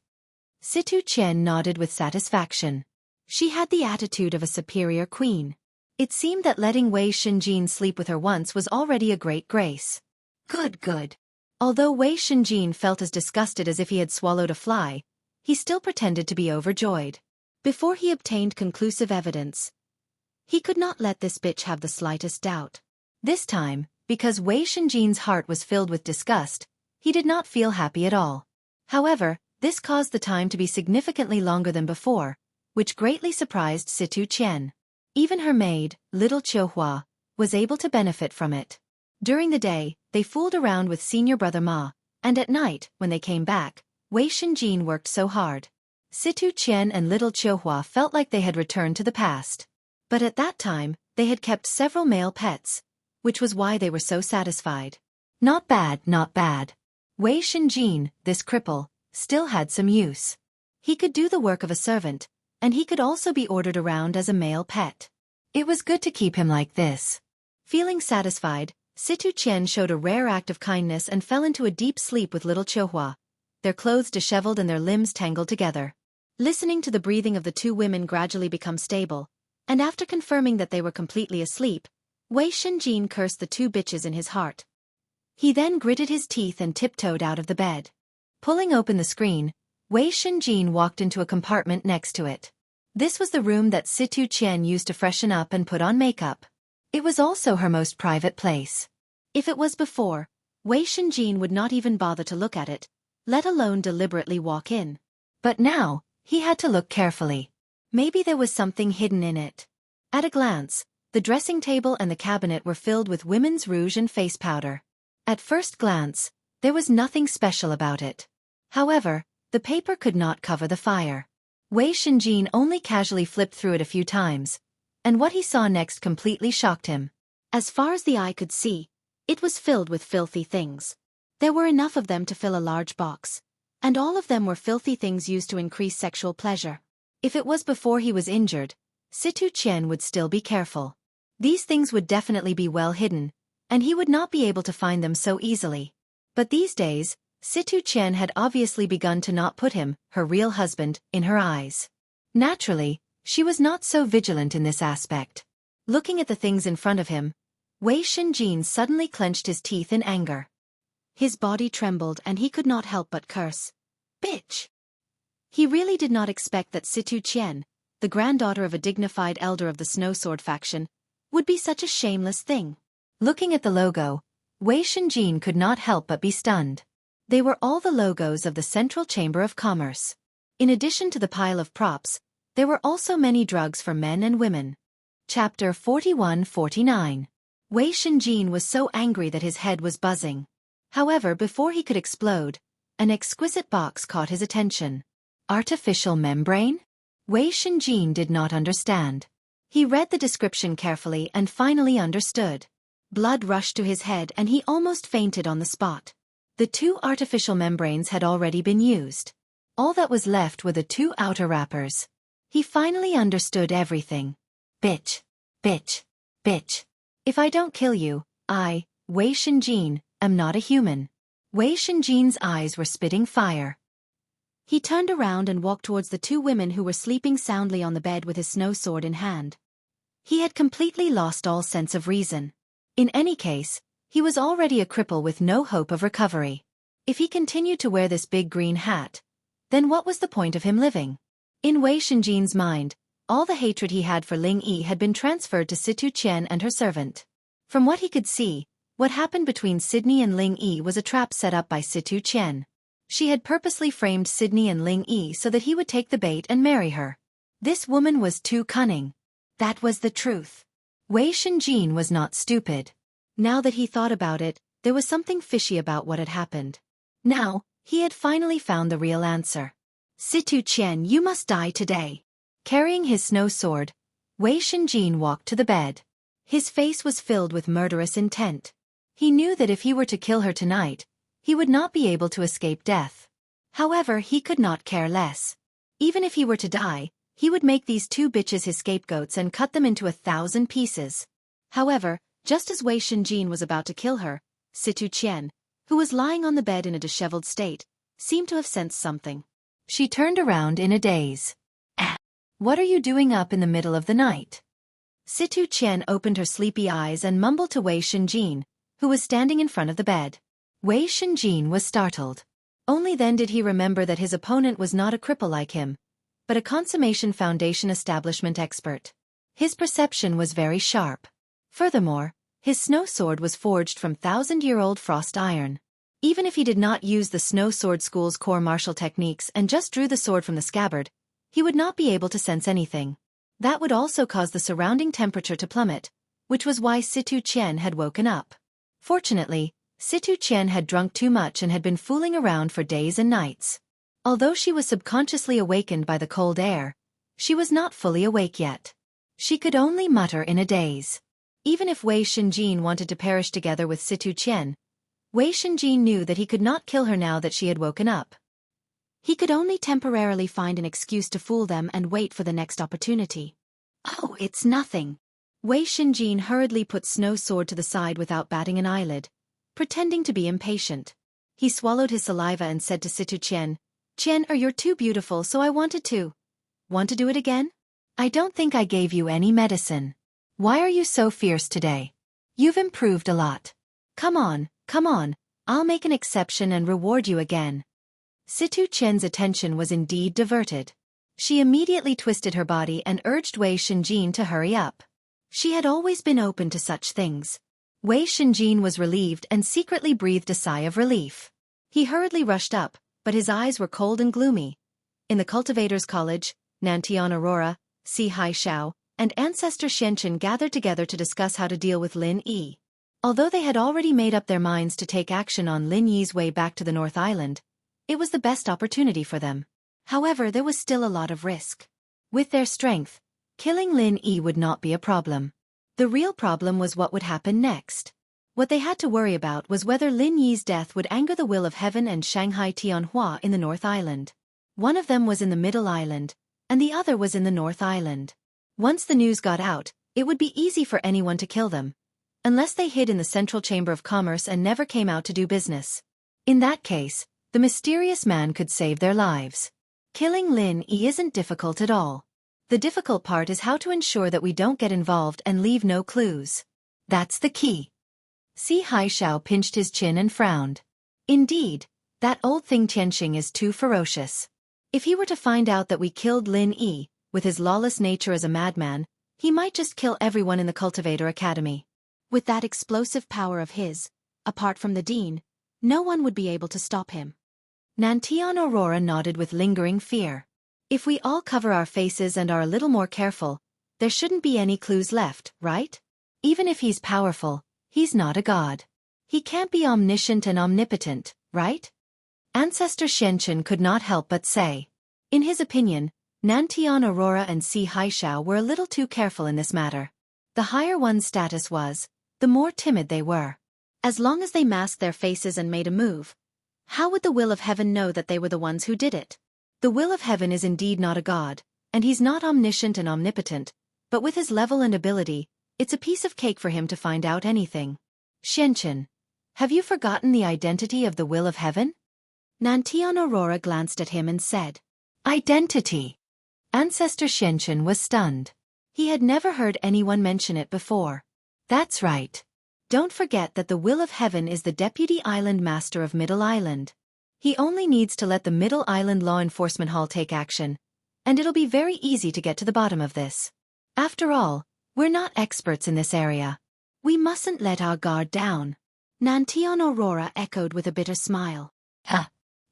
Situ Qian nodded with satisfaction. She had the attitude of a superior queen. It seemed that letting Wei Shenjin sleep with her once was already a great grace. Good. Although Wei Shenjin felt as disgusted as if he had swallowed a fly, he still pretended to be overjoyed. Before he obtained conclusive evidence, he could not let this bitch have the slightest doubt. This time, because Wei Shenjin's heart was filled with disgust, he did not feel happy at all. However, this caused the time to be significantly longer than before, which greatly surprised Situ Qian. Even her maid, little Qiuhua, was able to benefit from it. During the day, they fooled around with senior brother Ma, and at night, when they came back, Wei Shenjin worked so hard. Situ Qian and little Qiuhua felt like they had returned to the past. But at that time, they had kept several male pets, which was why they were so satisfied. Not bad. Wei Shenjin, this cripple, still had some use. He could do the work of a servant, and he could also be ordered around as a male pet. It was good to keep him like this. Feeling satisfied, Situ Qian showed a rare act of kindness and fell into a deep sleep with little Qiuhua, their clothes disheveled and their limbs tangled together. Listening to the breathing of the two women gradually become stable, and after confirming that they were completely asleep, Wei Shenjin cursed the two bitches in his heart. He then gritted his teeth and tiptoed out of the bed. Pulling open the screen, Wei Shenjin walked into a compartment next to it. This was the room that Situ Qian used to freshen up and put on makeup. It was also her most private place. If it was before, Wei Shenjin would not even bother to look at it, let alone deliberately walk in. But now, he had to look carefully. Maybe there was something hidden in it. At a glance, the dressing table and the cabinet were filled with women's rouge and face powder. At first glance, there was nothing special about it. However, the paper could not cover the fire. Wei Shenjin only casually flipped through it a few times, and what he saw next completely shocked him. As far as the eye could see, it was filled with filthy things. There were enough of them to fill a large box, and all of them were filthy things used to increase sexual pleasure. If it was before he was injured, Situ Qian would still be careful. These things would definitely be well hidden, and he would not be able to find them so easily. But these days, Situ Qian had obviously begun to not put him, her real husband, in her eyes. Naturally, she was not so vigilant in this aspect. Looking at the things in front of him, Wei Shenjin suddenly clenched his teeth in anger. His body trembled and he could not help but curse. Bitch! He really did not expect that Situ Qian, the granddaughter of a dignified elder of the Snow Sword faction, would be such a shameless thing. Looking at the logo, Wei Shenjin could not help but be stunned. They were all the logos of the Central Chamber of Commerce. In addition to the pile of props, there were also many drugs for men and women. Chapter 41-49. Wei Shenjin was so angry that his head was buzzing. However, before he could explode, an exquisite box caught his attention. Artificial membrane? Wei Shenjin did not understand. He read the description carefully and finally understood. Blood rushed to his head and he almost fainted on the spot. The two artificial membranes had already been used. All that was left were the two outer wrappers. He finally understood everything. Bitch. Bitch. Bitch. If I don't kill you, I, Wei Shenjin, am not a human. Wei Shenjin's eyes were spitting fire. He turned around and walked towards the two women who were sleeping soundly on the bed with his snow sword in hand. He had completely lost all sense of reason. In any case, he was already a cripple with no hope of recovery. If he continued to wear this big green hat, then what was the point of him living? In Wei Shenjin's mind, all the hatred he had for Ling Yi had been transferred to Situ Qian and her servant. From what he could see, what happened between Sydney and Ling Yi was a trap set up by Situ Qian. She had purposely framed Sydney and Ling Yi so that he would take the bait and marry her. This woman was too cunning. That was the truth. Wei Shenjin was not stupid. Now that he thought about it, there was something fishy about what had happened. Now, he had finally found the real answer. Situ Qian, you must die today. Carrying his snow sword, Wei Shenjin walked to the bed. His face was filled with murderous intent. He knew that if he were to kill her tonight, he would not be able to escape death. However, he could not care less. Even if he were to die, he would make these two bitches his scapegoats and cut them into 1,000 pieces. However, just as Wei Shenjin was about to kill her, Situ Qian, who was lying on the bed in a disheveled state, seemed to have sensed something. She turned around in a daze. What are you doing up in the middle of the night? Situ Qian opened her sleepy eyes and mumbled to Wei Shenjin, who was standing in front of the bed. Wei Shenjin was startled. Only then did he remember that his opponent was not a cripple like him, but a Consummation Foundation establishment expert. His perception was very sharp. Furthermore, his snow sword was forged from 1,000-year-old frost iron. Even if he did not use the Snow Sword School's core martial techniques and just drew the sword from the scabbard, he would not be able to sense anything. That would also cause the surrounding temperature to plummet, which was why Situ Qian had woken up. Fortunately, Situ Qian had drunk too much and had been fooling around for days and nights. Although she was subconsciously awakened by the cold air, she was not fully awake yet. She could only mutter in a daze. Even if Wei Shenjin wanted to perish together with Situ Qian, Wei Shenjin knew that he could not kill her now that she had woken up. He could only temporarily find an excuse to fool them and wait for the next opportunity. Oh, it's nothing. Wei Shenjin hurriedly put Snow's sword to the side without batting an eyelid, pretending to be impatient. He swallowed his saliva and said to Situ Qian, "Qian, you're too beautiful, so I wanted to. Want to do it again? I don't think I gave you any medicine. Why are you so fierce today? You've improved a lot. Come on, I'll make an exception and reward you again." Situ Qian's attention was indeed diverted. She immediately twisted her body and urged Wei Shenjin to hurry up. She had always been open to such things. Wei Shenjin was relieved and secretly breathed a sigh of relief. He hurriedly rushed up, but his eyes were cold and gloomy. In the Cultivators' College, Nantian Aurora, Xianxia, and Ancestor Xianxia gathered together to discuss how to deal with Lin Yi. Although they had already made up their minds to take action on Lin Yi's way back to the North Island, it was the best opportunity for them. However, there was still a lot of risk. With their strength, killing Lin Yi would not be a problem. The real problem was what would happen next. What they had to worry about was whether Lin Yi's death would anger the will of heaven and Shanghai Tianhua in the North Island. One of them was in the Middle Island, and the other was in the North Island. Once the news got out, it would be easy for anyone to kill them, unless they hid in the Central Chamber of Commerce and never came out to do business. In that case, the mysterious man could save their lives. Killing Lin Yi isn't difficult at all. The difficult part is how to ensure that we don't get involved and leave no clues. That's the key. Xianxia pinched his chin and frowned. Indeed, that old thing Tianxing is too ferocious. If he were to find out that we killed Lin Yi, with his lawless nature as a madman, he might just kill everyone in the Cultivator Academy. With that explosive power of his, apart from the dean, no one would be able to stop him. Nantian Aurora nodded with lingering fear. If we all cover our faces and are a little more careful, there shouldn't be any clues left, right? Even if he's powerful, he's not a god. He can't be omniscient and omnipotent, right? Ancestor Xianxia could not help but say. In his opinion, Nantian Aurora and Xianxia were a little too careful in this matter. The higher one's status was, the more timid they were. As long as they masked their faces and made a move, how would the will of heaven know that they were the ones who did it? The will of heaven is indeed not a god, and he's not omniscient and omnipotent, but with his level and ability, it's a piece of cake for him to find out anything. Xianxia, have you forgotten the identity of the will of heaven? Nantian Aurora glanced at him and said, "Identity." Ancestor Xianxia was stunned. He had never heard anyone mention it before. That's right. Don't forget that the will of heaven is the Deputy Island Master of Middle Island. He only needs to let the Middle Island Law Enforcement Hall take action, and it'll be very easy to get to the bottom of this. After all, we're not experts in this area. We mustn't let our guard down. Nantian Aurora echoed with a bitter smile.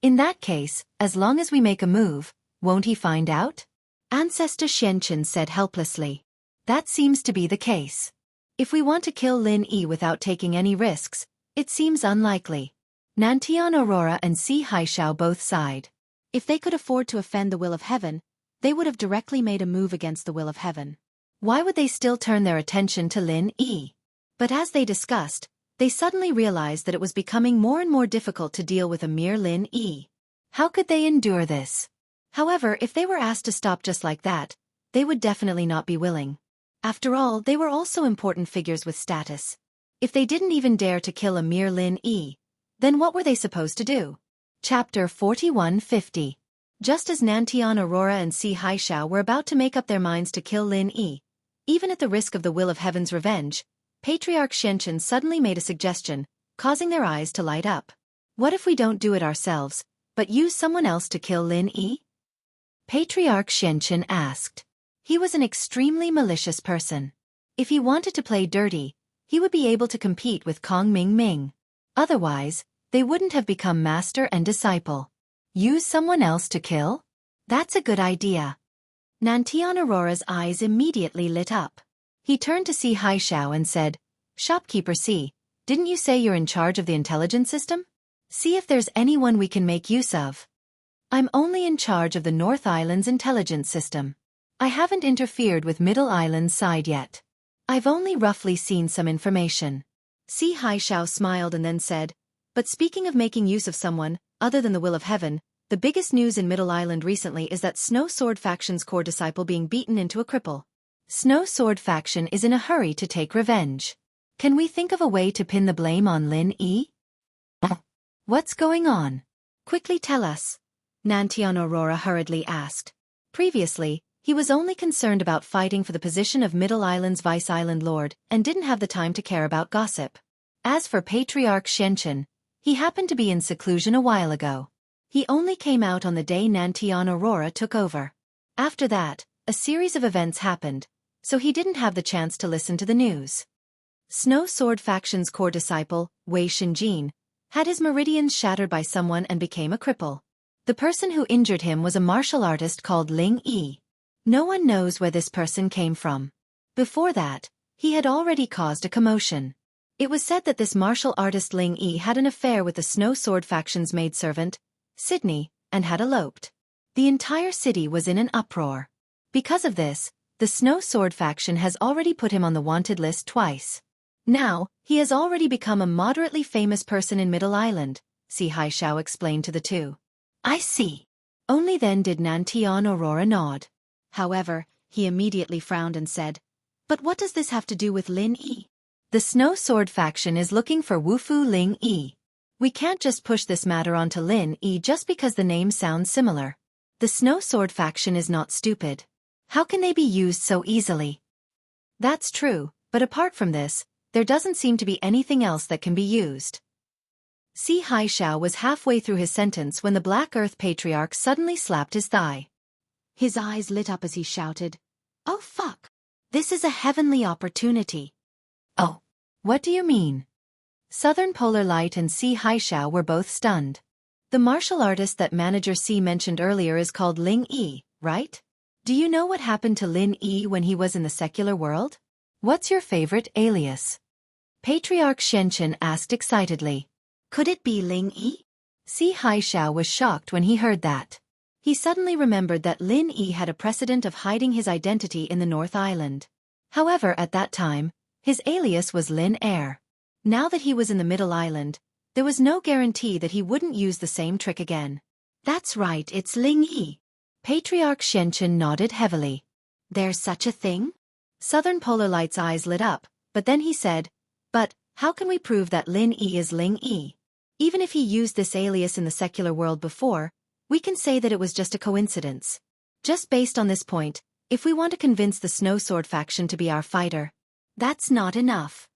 In that case, as long as we make a move, won't he find out? Ancestor Xianxia said helplessly. That seems to be the case. If we want to kill Lin Yi without taking any risks, it seems unlikely. Nantian Aurora and Xianxia both sighed. If they could afford to offend the will of heaven, they would have directly made a move against the will of heaven. Why would they still turn their attention to Lin Yi? But as they discussed, they suddenly realized that it was becoming more and more difficult to deal with a mere Lin Yi. How could they endure this? However, if they were asked to stop just like that, they would definitely not be willing. After all, they were also important figures with status. If they didn't even dare to kill a mere Lin Yi, then what were they supposed to do? Chapter 4150. Just as Nantian Aurora and Xianxia were about to make up their minds to kill Lin Yi, even at the risk of the will of heaven's revenge, Patriarch Xianxia suddenly made a suggestion, causing their eyes to light up. What if we don't do it ourselves, but use someone else to kill Lin Yi? Patriarch Xianxia asked. He was an extremely malicious person. If he wanted to play dirty, he would be able to compete with Kong Ming Ming. Otherwise, they wouldn't have become master and disciple. Use someone else to kill? That's a good idea. Nantian Aurora's eyes immediately lit up. He turned to Xianxia and said, "Shopkeeper C, didn't you say you're in charge of the intelligence system? See if there's anyone we can make use of." "I'm only in charge of the North Island's intelligence system. I haven't interfered with Middle Island's side yet. I've only roughly seen some information." Xianxia smiled and then said, But speaking of making use of someone, other than the will of heaven, the biggest news in Middle Island recently is that Snow Sword Faction's core disciple being beaten into a cripple. Snow Sword Faction is in a hurry to take revenge. Can we think of a way to pin the blame on Lin Yi? What's going on? Quickly tell us, Nantian Aurora hurriedly asked. Previously, he was only concerned about fighting for the position of Middle Island's Vice-Island Lord and didn't have the time to care about gossip. As for Patriarch Xianxia, he happened to be in seclusion a while ago. He only came out on the day Nantian Aurora took over. After that, a series of events happened, so he didn't have the chance to listen to the news. Snow Sword Faction's core disciple, Wei Xinjin, had his meridians shattered by someone and became a cripple. The person who injured him was a martial artist called Ling Yi. No one knows where this person came from. Before that, he had already caused a commotion. It was said that this martial artist Ling Yi had an affair with the Snow Sword Faction's maidservant, Sydney, and had eloped. The entire city was in an uproar. Because of this, the Snow Sword Faction has already put him on the wanted list twice. Now, he has already become a moderately famous person in Middle Island, Xianxia explained to the two. I see. Only then did Nantian Aurora nod. However, he immediately frowned and said, "But what does this have to do with Lin Yi?" The Snow Sword Faction is looking for Wufu Ling Yi. We can't just push this matter onto Lin Yi just because the name sounds similar. The Snow Sword Faction is not stupid. How can they be used so easily? That's true, but apart from this, there doesn't seem to be anything else that can be used. Xianxia was halfway through his sentence when the Black Earth Patriarch suddenly slapped his thigh. His eyes lit up as he shouted, "Oh fuck! This is a heavenly opportunity." Oh, what do you mean? Southern Polar Light and Xianxia were both stunned. The martial artist that Manager C mentioned earlier is called Ling Yi, right? Do you know what happened to Lin Yi when he was in the secular world? What's your favorite alias? Patriarch Xianxia asked excitedly. Could it be Ling Yi? Xianxia was shocked when he heard that. He suddenly remembered that Lin Yi had a precedent of hiding his identity in the North Island. However, at that time, his alias was Lin Air. Now that he was in the Middle Island, there was no guarantee that he wouldn't use the same trick again. That's right, it's Ling Yi. Patriarch Xianxia nodded heavily. There's such a thing? Southern Polar Light's eyes lit up, but then he said, "But, how can we prove that Lin Yi is Ling Yi? Even if he used this alias in the secular world before, we can say that it was just a coincidence. Just based on this point, if we want to convince the Snow Sword Faction to be our fighter, that's not enough."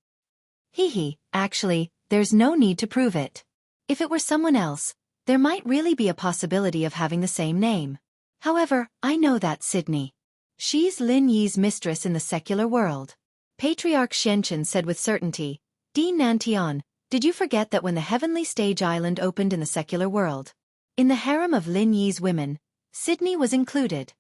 Actually, there's no need to prove it. If it were someone else, there might really be a possibility of having the same name. However, I know that Sydney. She's Lin Yi's mistress in the secular world. Patriarch Xianxia said with certainty. Dean Nantian, did you forget that when the Heavenly Stage Island opened in the secular world, in the harem of Lin Yi's women, Sydney was included?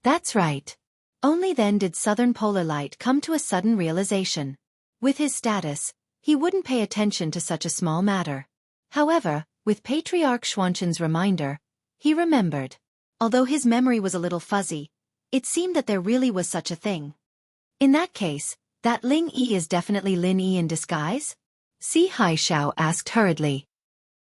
That's right. Only then did Southern Polar Light come to a sudden realization. With his status, he wouldn't pay attention to such a small matter. However, with Patriarch Xianxia's reminder, he remembered. Although his memory was a little fuzzy, it seemed that there really was such a thing. In that case, that Ling Yi is definitely Lin Yi in disguise? Xianxia asked hurriedly.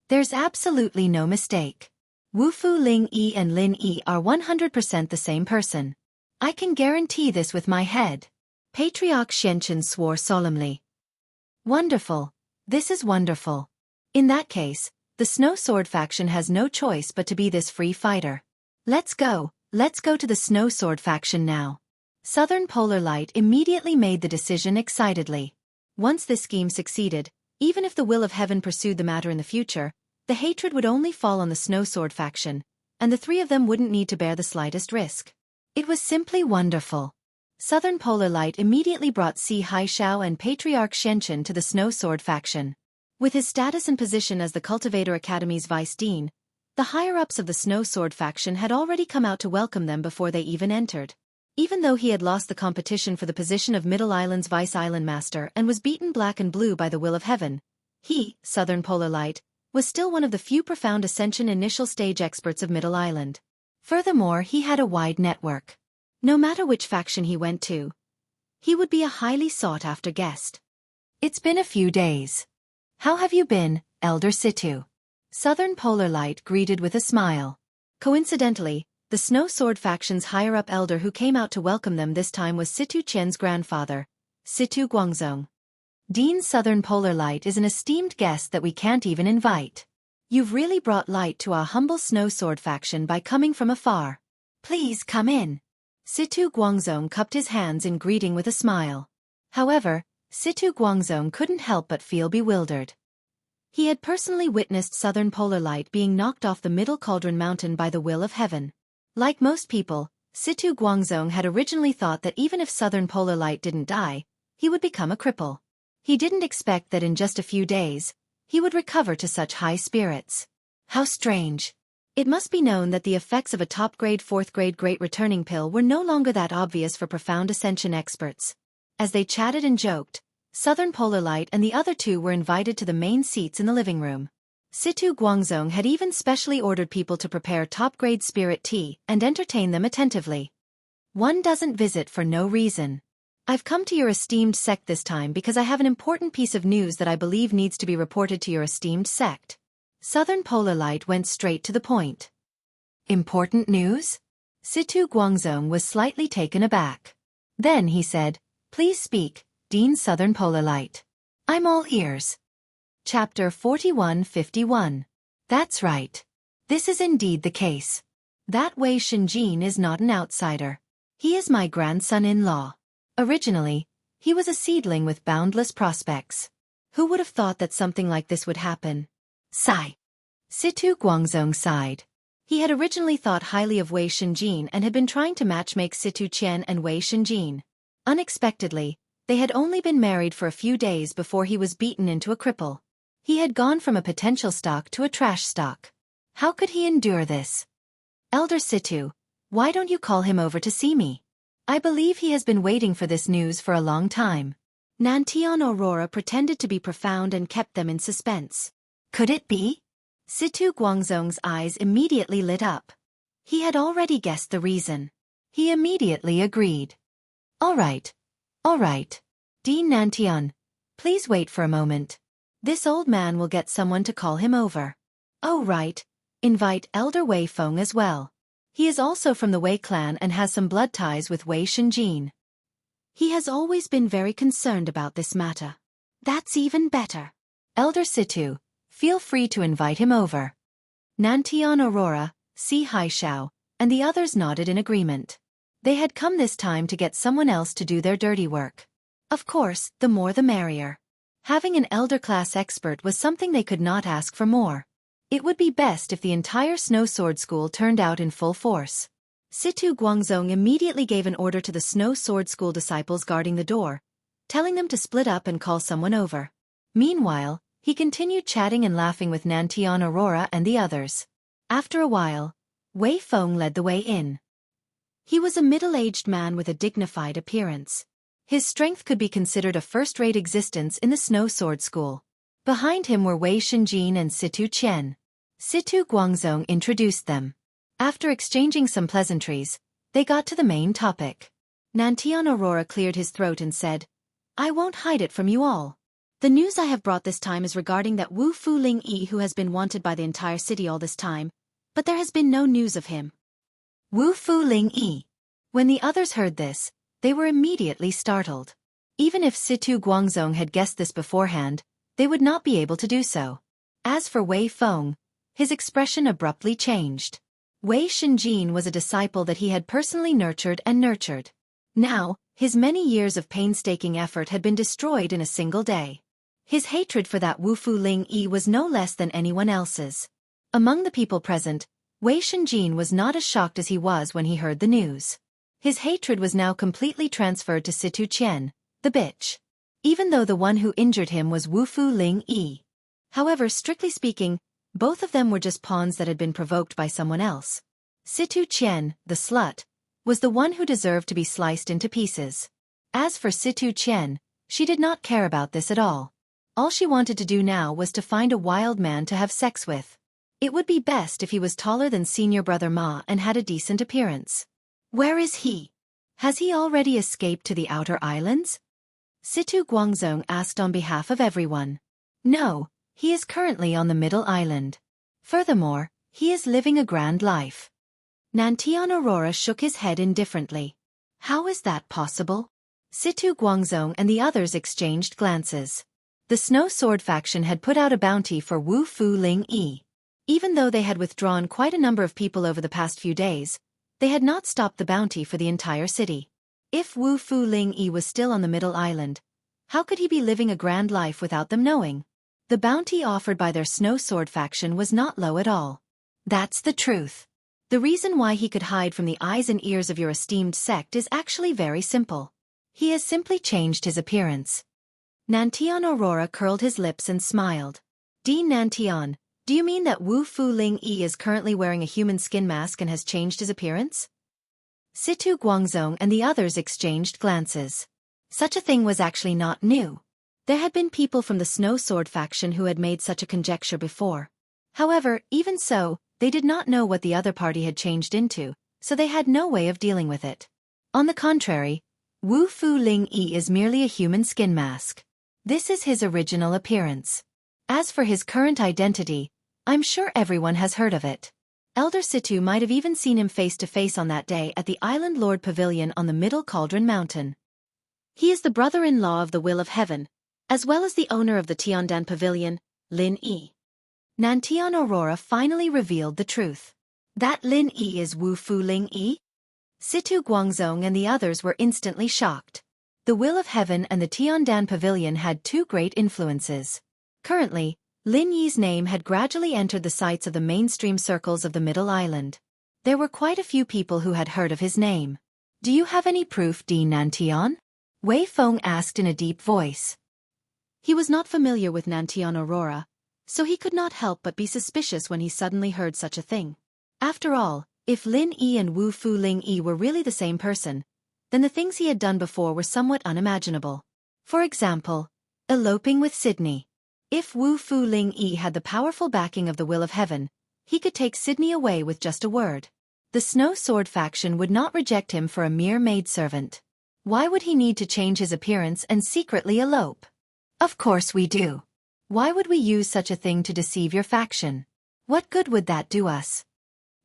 There's absolutely no mistake. Wufu Ling Yi and Lin Yi are 100% the same person. I can guarantee this with my head. Patriarch Xianxia swore solemnly. Wonderful. This is wonderful. In that case, the Snow Sword Faction has no choice but to be this free fighter. Let's go to the Snow Sword Faction now. Southern Polar Light immediately made the decision excitedly. Once this scheme succeeded, even if the will of heaven pursued the matter in the future, the hatred would only fall on the Snow Sword Faction, and the three of them wouldn't need to bear the slightest risk. It was simply wonderful. Southern Polar Light immediately brought Xianxia and Patriarch Xianxia to the Snow Sword Faction. With his status and position as the Cultivator Academy's vice dean, the higher-ups of the Snow Sword Faction had already come out to welcome them before they even entered. Even though he had lost the competition for the position of Middle Island's vice-island master and was beaten black and blue by the will of heaven, he, Southern Polar Light, was still one of the few profound ascension initial stage experts of Middle Island. Furthermore, he had a wide network. No matter which faction he went to, he would be a highly sought-after guest. It's been a few days. How have you been, Elder Situ? Southern Polar Light greeted with a smile. Coincidentally, the Snow Sword faction's higher-up elder who came out to welcome them this time was Situ Qian's grandfather, Situ Guangzong. Dean Southern Polar Light is an esteemed guest that we can't even invite. You've really brought light to our humble Snow Sword faction by coming from afar. Please come in. Situ Guangzong cupped his hands in greeting with a smile. However, Situ Guangzong couldn't help but feel bewildered. He had personally witnessed Southern Polar Light being knocked off the Middle Cauldron Mountain by the will of heaven. Like most people, Situ Guangzong had originally thought that even if Southern Polar Light didn't die, he would become a cripple. He didn't expect that in just a few days, he would recover to such high spirits. How strange. It must be known that the effects of a top-grade 4th-grade Great Returning Pill were no longer that obvious for profound ascension experts. As they chatted and joked, Southern Polar Light and the other two were invited to the main seats in the living room. Situ Guangzong had even specially ordered people to prepare top-grade spirit tea and entertain them attentively. One doesn't visit for no reason. I've come to your esteemed sect this time because I have an important piece of news that I believe needs to be reported to your esteemed sect. Southern Polar Light went straight to the point. Important news? Situ Guangzong was slightly taken aback. Then he said, "Please speak, Dean Southern Polar Light. I'm all ears." Chapter 4151. That's right. This is indeed the case. That Wei Shenjin is not an outsider. He is my grandson-in-law. Originally, he was a seedling with boundless prospects. Who would have thought that something like this would happen? Sigh. Situ Guangzong sighed. He had originally thought highly of Wei Shenjin and had been trying to matchmake Situ Qian and Wei Shenjin. Unexpectedly, they had only been married for a few days before he was beaten into a cripple. He had gone from a potential stock to a trash stock. How could he endure this? Elder Situ, why don't you call him over to see me? I believe he has been waiting for this news for a long time. Nantian Aurora pretended to be profound and kept them in suspense. Could it be? Situ Guangzong's eyes immediately lit up. He had already guessed the reason. He immediately agreed. All right. Dean Nantian, please wait for a moment. This old man will get someone to call him over. Oh right, invite Elder Wei Feng as well. He is also from the Wei clan and has some blood ties with Wei Shenjin. He has always been very concerned about this matter. That's even better. Elder Situ, feel free to invite him over. Nantian Aurora, Si Haishao, and the others nodded in agreement. They had come this time to get someone else to do their dirty work. Of course, the more the merrier. Having an elder class expert was something they could not ask for more. It would be best if the entire Snow Sword School turned out in full force. Situ Guangzong immediately gave an order to the Snow Sword School disciples guarding the door, telling them to split up and call someone over. Meanwhile, he continued chatting and laughing with Nantian Aurora and the others. After a while, Wei Feng led the way in. He was a middle-aged man with a dignified appearance. His strength could be considered a first-rate existence in the Snow Sword School. Behind him were Wei Shenjin and Situ Qian. Situ Guangzong introduced them. After exchanging some pleasantries, they got to the main topic. Nantian Aurora cleared his throat and said, I won't hide it from you all. The news I have brought this time is regarding that Wu Fu Ling Yi who has been wanted by the entire city all this time, but there has been no news of him. Wu Fu Ling Yi. When the others heard this, they were immediately startled. Even if Situ Guangzong had guessed this beforehand, they would not be able to do so. As for Wei Feng, his expression abruptly changed. Wei Shenjin was a disciple that he had personally nurtured. Now, his many years of painstaking effort had been destroyed in a single day. His hatred for that Wu Fu Ling Yi was no less than anyone else's. Among the people present, Wei Shenjin was not as shocked as he was when he heard the news. His hatred was now completely transferred to Situ Qian, the bitch. Even though the one who injured him was Wu Fu Ling Yi. However, strictly speaking, both of them were just pawns that had been provoked by someone else. Situ Qian, the slut, was the one who deserved to be sliced into pieces. As for Situ Qian, she did not care about this at all. All she wanted to do now was to find a wild man to have sex with. It would be best if he was taller than senior brother Ma and had a decent appearance. Where is he? Has he already escaped to the outer islands? Situ Guangzong asked on behalf of everyone. No, He is currently on the Middle Island. Furthermore, he is living a grand life. Nantian Aurora shook his head indifferently. How is that possible? Situ Guangzong and the others exchanged glances. The Snow Sword faction had put out a bounty for Wu Fu Ling Yi. Even though they had withdrawn quite a number of people over the past few days, they had not stopped the bounty for the entire city. If Wu Fu Ling Yi was still on the Middle Island, how could he be living a grand life without them knowing? The bounty offered by their Snow Sword faction was not low at all. That's the truth. The reason why he could hide from the eyes and ears of your esteemed sect is actually very simple. He has simply changed his appearance. Nantian Aurora curled his lips and smiled. Dean Nantian, do you mean that Wu Fu Ling Yi is currently wearing a human skin mask and has changed his appearance? Situ Guangzong and the others exchanged glances. Such a thing was actually not new. There had been people from the Snow Sword faction who had made such a conjecture before. However, even so, they did not know what the other party had changed into, so they had no way of dealing with it. On the contrary, Wu Fu Ling Yi is merely a human skin mask. This is his original appearance. As for his current identity, I'm sure everyone has heard of it. Elder Situ might have even seen him face to face on that day at the Island Lord Pavilion on the Middle Cauldron Mountain. He is the brother-in-law of the Will of Heaven, as well as the owner of the Tiandan Pavilion, Lin Yi. Nantian Aurora finally revealed the truth. That Lin Yi is Wu Fu Ling Yi? Situ Guangzong and the others were instantly shocked. The Will of Heaven and the Tiandan Pavilion had two great influences. Currently, Lin Yi's name had gradually entered the sights of the mainstream circles of the Middle Island. There were quite a few people who had heard of his name. Do you have any proof, Dean Nantian? Wei Feng asked in a deep voice. He was not familiar with Nantian Aurora, so he could not help but be suspicious when he suddenly heard such a thing. After all, if Lin Yi and Wu Fu Ling Yi were really the same person, then the things he had done before were somewhat unimaginable. For example, eloping with Sydney. If Wu Fu Ling Yi had the powerful backing of the Will of Heaven, he could take Sydney away with just a word. The Snow Sword faction would not reject him for a mere maidservant. Why would he need to change his appearance and secretly elope? Of course we do. Why would we use such a thing to deceive your faction? What good would that do us?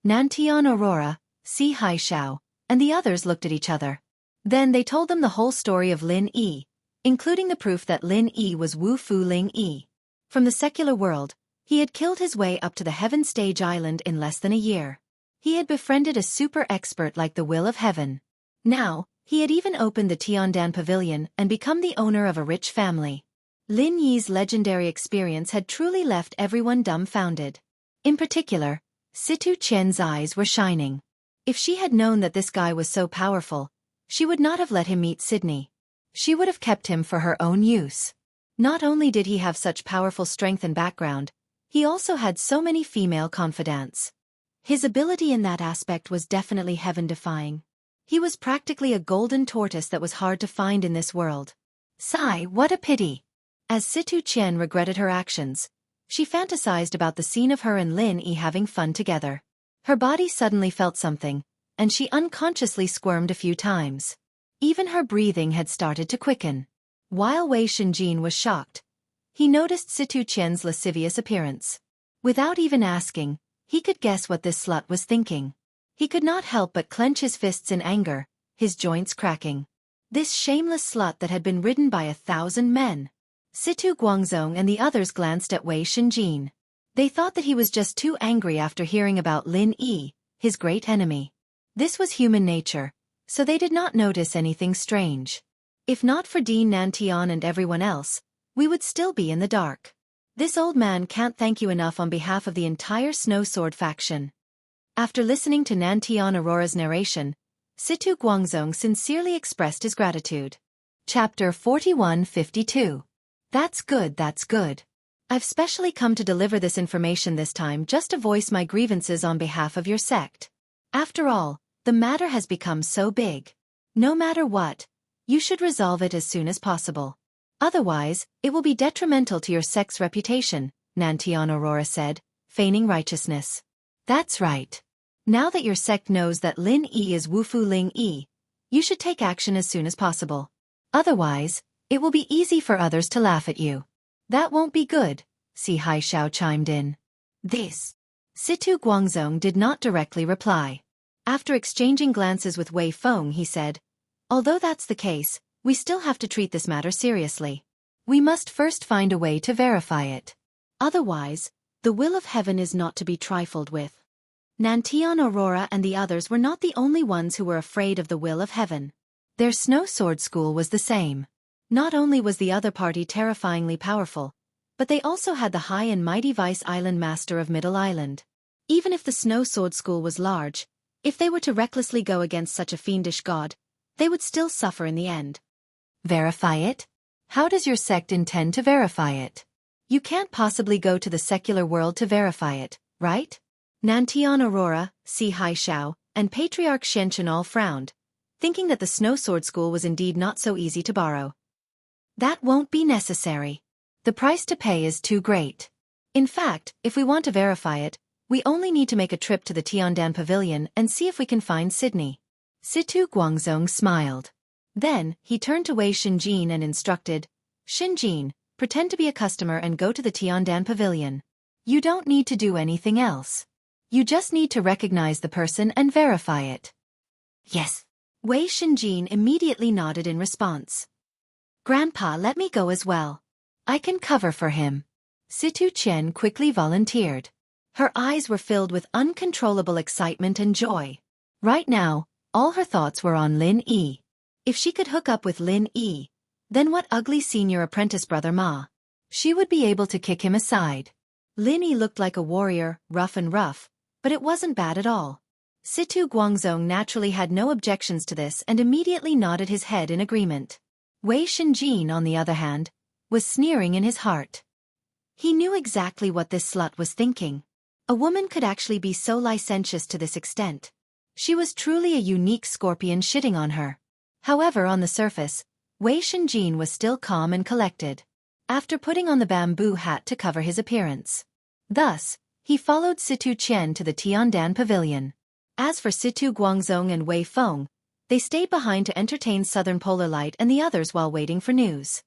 Nantian Aurora, Si Haishao, and the others looked at each other. Then they told them the whole story of Lin Yi, including the proof that Lin Yi was Wu Fu Ling Yi. From the secular world, he had killed his way up to the Heaven Stage Island in less than a year. He had befriended a super expert like the Will of Heaven. Now, he had even opened the Tiandan Pavilion and become the owner of a rich family. Lin Yi's legendary experience had truly left everyone dumbfounded. In particular, Situ Qian's eyes were shining. If she had known that this guy was so powerful, she would not have let him meet Sydney. She would have kept him for her own use. Not only did he have such powerful strength and background, he also had so many female confidants. His ability in that aspect was definitely heaven-defying. He was practically a golden tortoise that was hard to find in this world. Sigh, what a pity. As Situ Qian regretted her actions, she fantasized about the scene of her and Lin Yi having fun together. Her body suddenly felt something, and she unconsciously squirmed a few times. Even her breathing had started to quicken. While Wei Shenjin was shocked, he noticed Situ Qian's lascivious appearance. Without even asking, he could guess what this slut was thinking. He could not help but clench his fists in anger, his joints cracking. This shameless slut that had been ridden by 1,000 men. Situ Guangzong and the others glanced at Wei Shenjin. They thought that he was just too angry after hearing about Lin Yi, his great enemy. This was human nature, so they did not notice anything strange. If not for Dean Nantian and everyone else, we would still be in the dark. This old man can't thank you enough on behalf of the entire Snow Sword faction. After listening to Nantian Aurora's narration, Situ Guangzong sincerely expressed his gratitude. Chapter 4152. That's good, that's good. I've specially come to deliver this information this time just to voice my grievances on behalf of your sect. After all, the matter has become so big. No matter what, you should resolve it as soon as possible. Otherwise, it will be detrimental to your sect's reputation, Nantian Aurora said, feigning righteousness. That's right. Now that your sect knows that Lin Yi is Wu Fu Ling Yi, you should take action as soon as possible. Otherwise, it will be easy for others to laugh at you. That won't be good, Xianxia chimed in. This. Situ Guangzong did not directly reply. After exchanging glances with Wei Feng, he said, although that's the case, we still have to treat this matter seriously. We must first find a way to verify it. Otherwise, the will of heaven is not to be trifled with. Nantian Aurora and the others were not the only ones who were afraid of the will of heaven. Their snow sword school was the same. Not only was the other party terrifyingly powerful, but they also had the high and mighty Vice Island Master of Middle Island. Even if the snow sword school was large, if they were to recklessly go against such a fiendish god, they would still suffer in the end. Verify it? How does your sect intend to verify it? You can't possibly go to the secular world to verify it, right? Nantian Aurora, Xianxia, and Patriarch Xianxia all frowned, thinking that the snow sword school was indeed not so easy to borrow. That won't be necessary. The price to pay is too great. In fact, if we want to verify it, we only need to make a trip to the Tiandan Pavilion and see if we can find Sydney. Situ Guangzong smiled. Then, he turned to Wei Xinjin and instructed, Xinjin, pretend to be a customer and go to the Tiandan Pavilion. You don't need to do anything else. You just need to recognize the person and verify it. Yes. Wei Xinjin immediately nodded in response. Grandpa, let me go as well. I can cover for him. Situ Chen quickly volunteered. Her eyes were filled with uncontrollable excitement and joy. Right now, all her thoughts were on Lin Yi. If she could hook up with Lin Yi, then what ugly senior apprentice brother Ma? She would be able to kick him aside. Lin Yi looked like a warrior, rough and rough, but it wasn't bad at all. Situ Guangzong naturally had no objections to this and immediately nodded his head in agreement. Wei Xinjin, on the other hand, was sneering in his heart. He knew exactly what this slut was thinking. A woman could actually be so licentious to this extent. She was truly a unique scorpion shitting on her. However, on the surface, Wei Xinjin was still calm and collected. After putting on the bamboo hat to cover his appearance. Thus, he followed Situ Chen to the Tiandan Pavilion. As for Situ Guangzong and Wei Feng, they stayed behind to entertain Southern Polar Light and the others while waiting for news.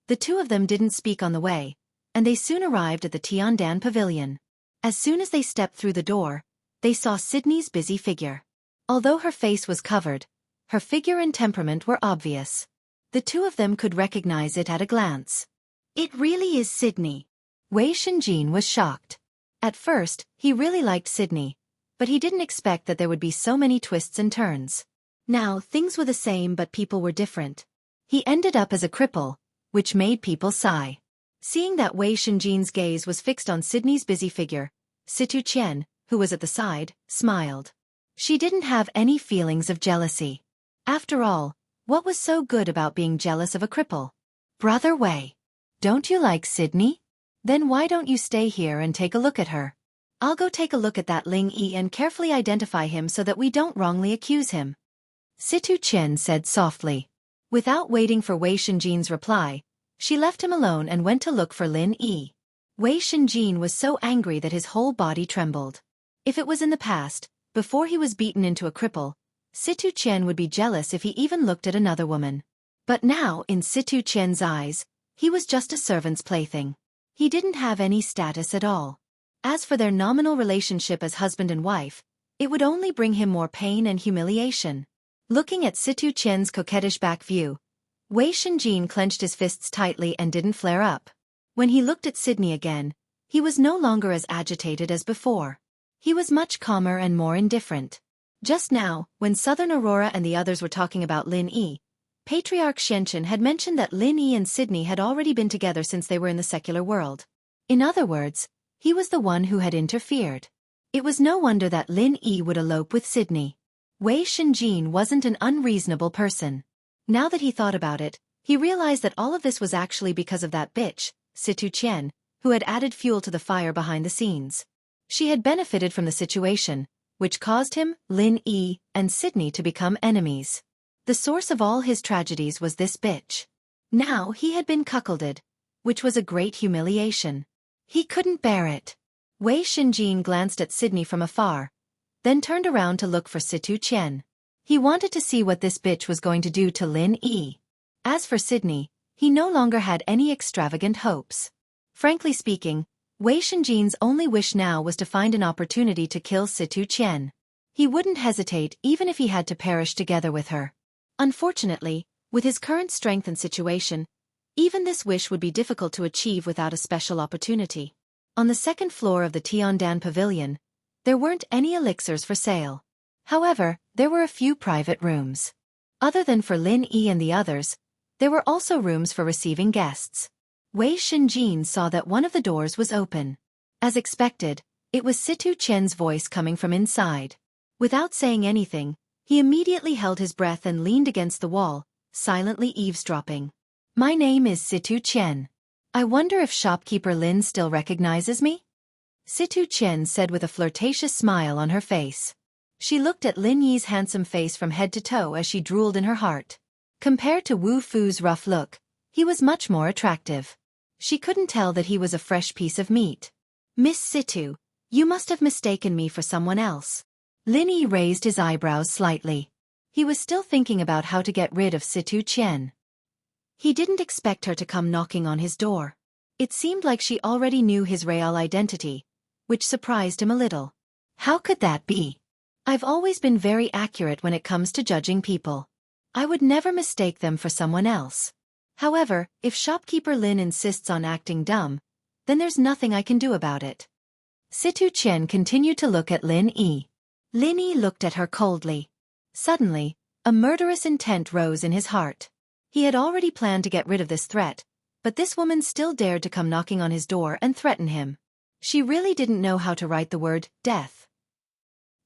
The two of them didn't speak on the way, and they soon arrived at the Tiandan Pavilion. As soon as they stepped through the door, they saw Sydney's busy figure. Although her face was covered, her figure and temperament were obvious. The two of them could recognize it at a glance. It really is Sydney. Wei Xinjin was shocked. At first, he really liked Sydney, but he didn't expect that there would be so many twists and turns. Now, things were the same but people were different. He ended up as a cripple, which made people sigh. Seeing that Wei Xinjin's gaze was fixed on Sydney's busy figure, Situ Chen, who was at the side, smiled. She didn't have any feelings of jealousy. After all, what was so good about being jealous of a cripple? Brother Wei, don't you like Sydney? Then why don't you stay here and take a look at her? I'll go take a look at that Ling Yi and carefully identify him so that we don't wrongly accuse him. Situ Chen said softly. Without waiting for Wei Xinjin's reply, she left him alone and went to look for Lin Yi. Wei Xinjin was so angry that his whole body trembled. If it was in the past, before he was beaten into a cripple, Situ Chen would be jealous if he even looked at another woman. But now, in Situ Chen's eyes, he was just a servant's plaything. He didn't have any status at all. As for their nominal relationship as husband and wife, it would only bring him more pain and humiliation. Looking at Situ Chen's coquettish back view, Wei Xinjin clenched his fists tightly and didn't flare up. When he looked at Sydney again, he was no longer as agitated as before. He was much calmer and more indifferent. Just now, when Southern Aurora and the others were talking about Lin Yi, Patriarch Xianxia had mentioned that Lin Yi and Sydney had already been together since they were in the secular world. In other words, he was the one who had interfered. It was no wonder that Lin Yi would elope with Sydney. Wei Xinjin wasn't an unreasonable person. Now that he thought about it, he realized that all of this was actually because of that bitch, Situ Chen, who had added fuel to the fire behind the scenes. She had benefited from the situation, which caused him, Lin Yi, and Sydney to become enemies. The source of all his tragedies was this bitch. Now he had been cuckolded, which was a great humiliation. He couldn't bear it. Wei Xinjin glanced at Sydney from afar, then turned around to look for Situ Chen. He wanted to see what this bitch was going to do to Lin Yi. As for Sydney, he no longer had any extravagant hopes. Frankly speaking, Wei Shenjin's only wish now was to find an opportunity to kill Situ Qian. He wouldn't hesitate even if he had to perish together with her. Unfortunately, with his current strength and situation, even this wish would be difficult to achieve without a special opportunity. On the second floor of the Tiandan Pavilion, there weren't any elixirs for sale. However, there were a few private rooms. Other than for Lin Yi and the others, there were also rooms for receiving guests. Wei Shenjin saw that one of the doors was open. As expected, it was Situ Qian's voice coming from inside. Without saying anything, he immediately held his breath and leaned against the wall, silently eavesdropping. "My name is Situ Qian. I wonder if shopkeeper Lin still recognizes me?" Situ Qian said with a flirtatious smile on her face. She looked at Lin Yi's handsome face from head to toe as she drooled in her heart. Compared to Wu Fu's rough look, he was much more attractive. She couldn't tell that he was a fresh piece of meat. "Miss Situ, you must have mistaken me for someone else." Lin Yi raised his eyebrows slightly. He was still thinking about how to get rid of Situ Qian. He didn't expect her to come knocking on his door. It seemed like she already knew his real identity, which surprised him a little. How could that be? I've always been very accurate when it comes to judging people. I would never mistake them for someone else. However, if shopkeeper Lin insists on acting dumb, then there's nothing I can do about it. Situ Qian continued to look at Lin Yi. Lin Yi looked at her coldly. Suddenly, a murderous intent rose in his heart. He had already planned to get rid of this threat, but this woman still dared to come knocking on his door and threaten him. She really didn't know how to write the word death.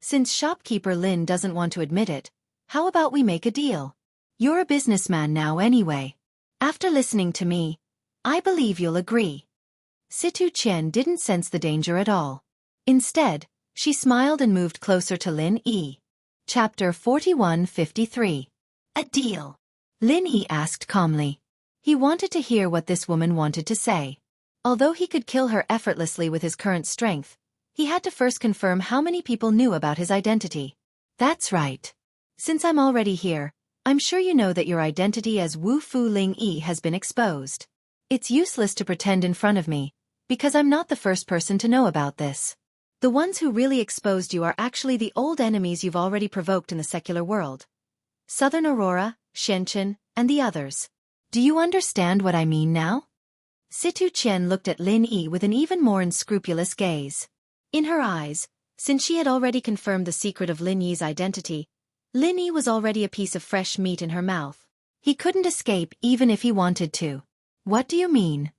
Since shopkeeper Lin doesn't want to admit it, how about we make a deal? You're a businessman now anyway. After listening to me, I believe you'll agree. Situ Qian didn't sense the danger at all. Instead, she smiled and moved closer to Lin Yi. Chapter 4153. A deal. Lin Yi asked calmly. He wanted to hear what this woman wanted to say. Although he could kill her effortlessly with his current strength, he had to first confirm how many people knew about his identity. That's right. Since I'm already here, I'm sure you know that your identity as Wu Fu Ling Yi has been exposed. It's useless to pretend in front of me, because I'm not the first person to know about this. The ones who really exposed you are actually the old enemies you've already provoked in the secular world. Southern Aurora, Xianxia, and the others. Do you understand what I mean now? Situ Qian looked at Lin Yi with an even more unscrupulous gaze. In her eyes, since she had already confirmed the secret of Lin Yi's identity, Lin Yi was already a piece of fresh meat in her mouth. He couldn't escape even if he wanted to. What do you mean?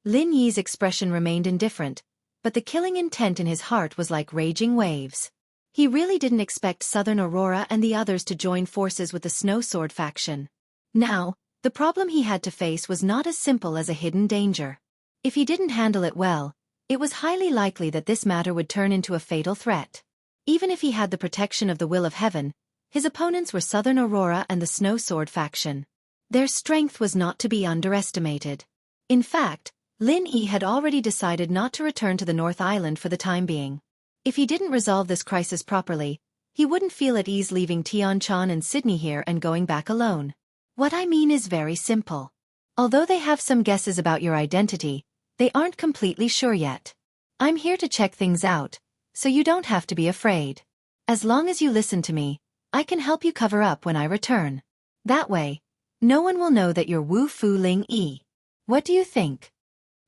Lin Yi's expression remained indifferent, but the killing intent in his heart was like raging waves. He really didn't expect Southern Aurora and the others to join forces with the Snow Sword faction. Now, the problem he had to face was not as simple as a hidden danger. If he didn't handle it well, it was highly likely that this matter would turn into a fatal threat. Even if he had the protection of the will of heaven, his opponents were Southern Aurora and the Snow Sword faction. Their strength was not to be underestimated. In fact, Lin Yi had already decided not to return to the North Island for the time being. If he didn't resolve this crisis properly, he wouldn't feel at ease leaving Tianchan and Sydney here and going back alone. What I mean is very simple. Although they have some guesses about your identity, they aren't completely sure yet. I'm here to check things out, so you don't have to be afraid. As long as you listen to me, I can help you cover up when I return. That way, no one will know that you're Wu Fu Ling Yi. What do you think?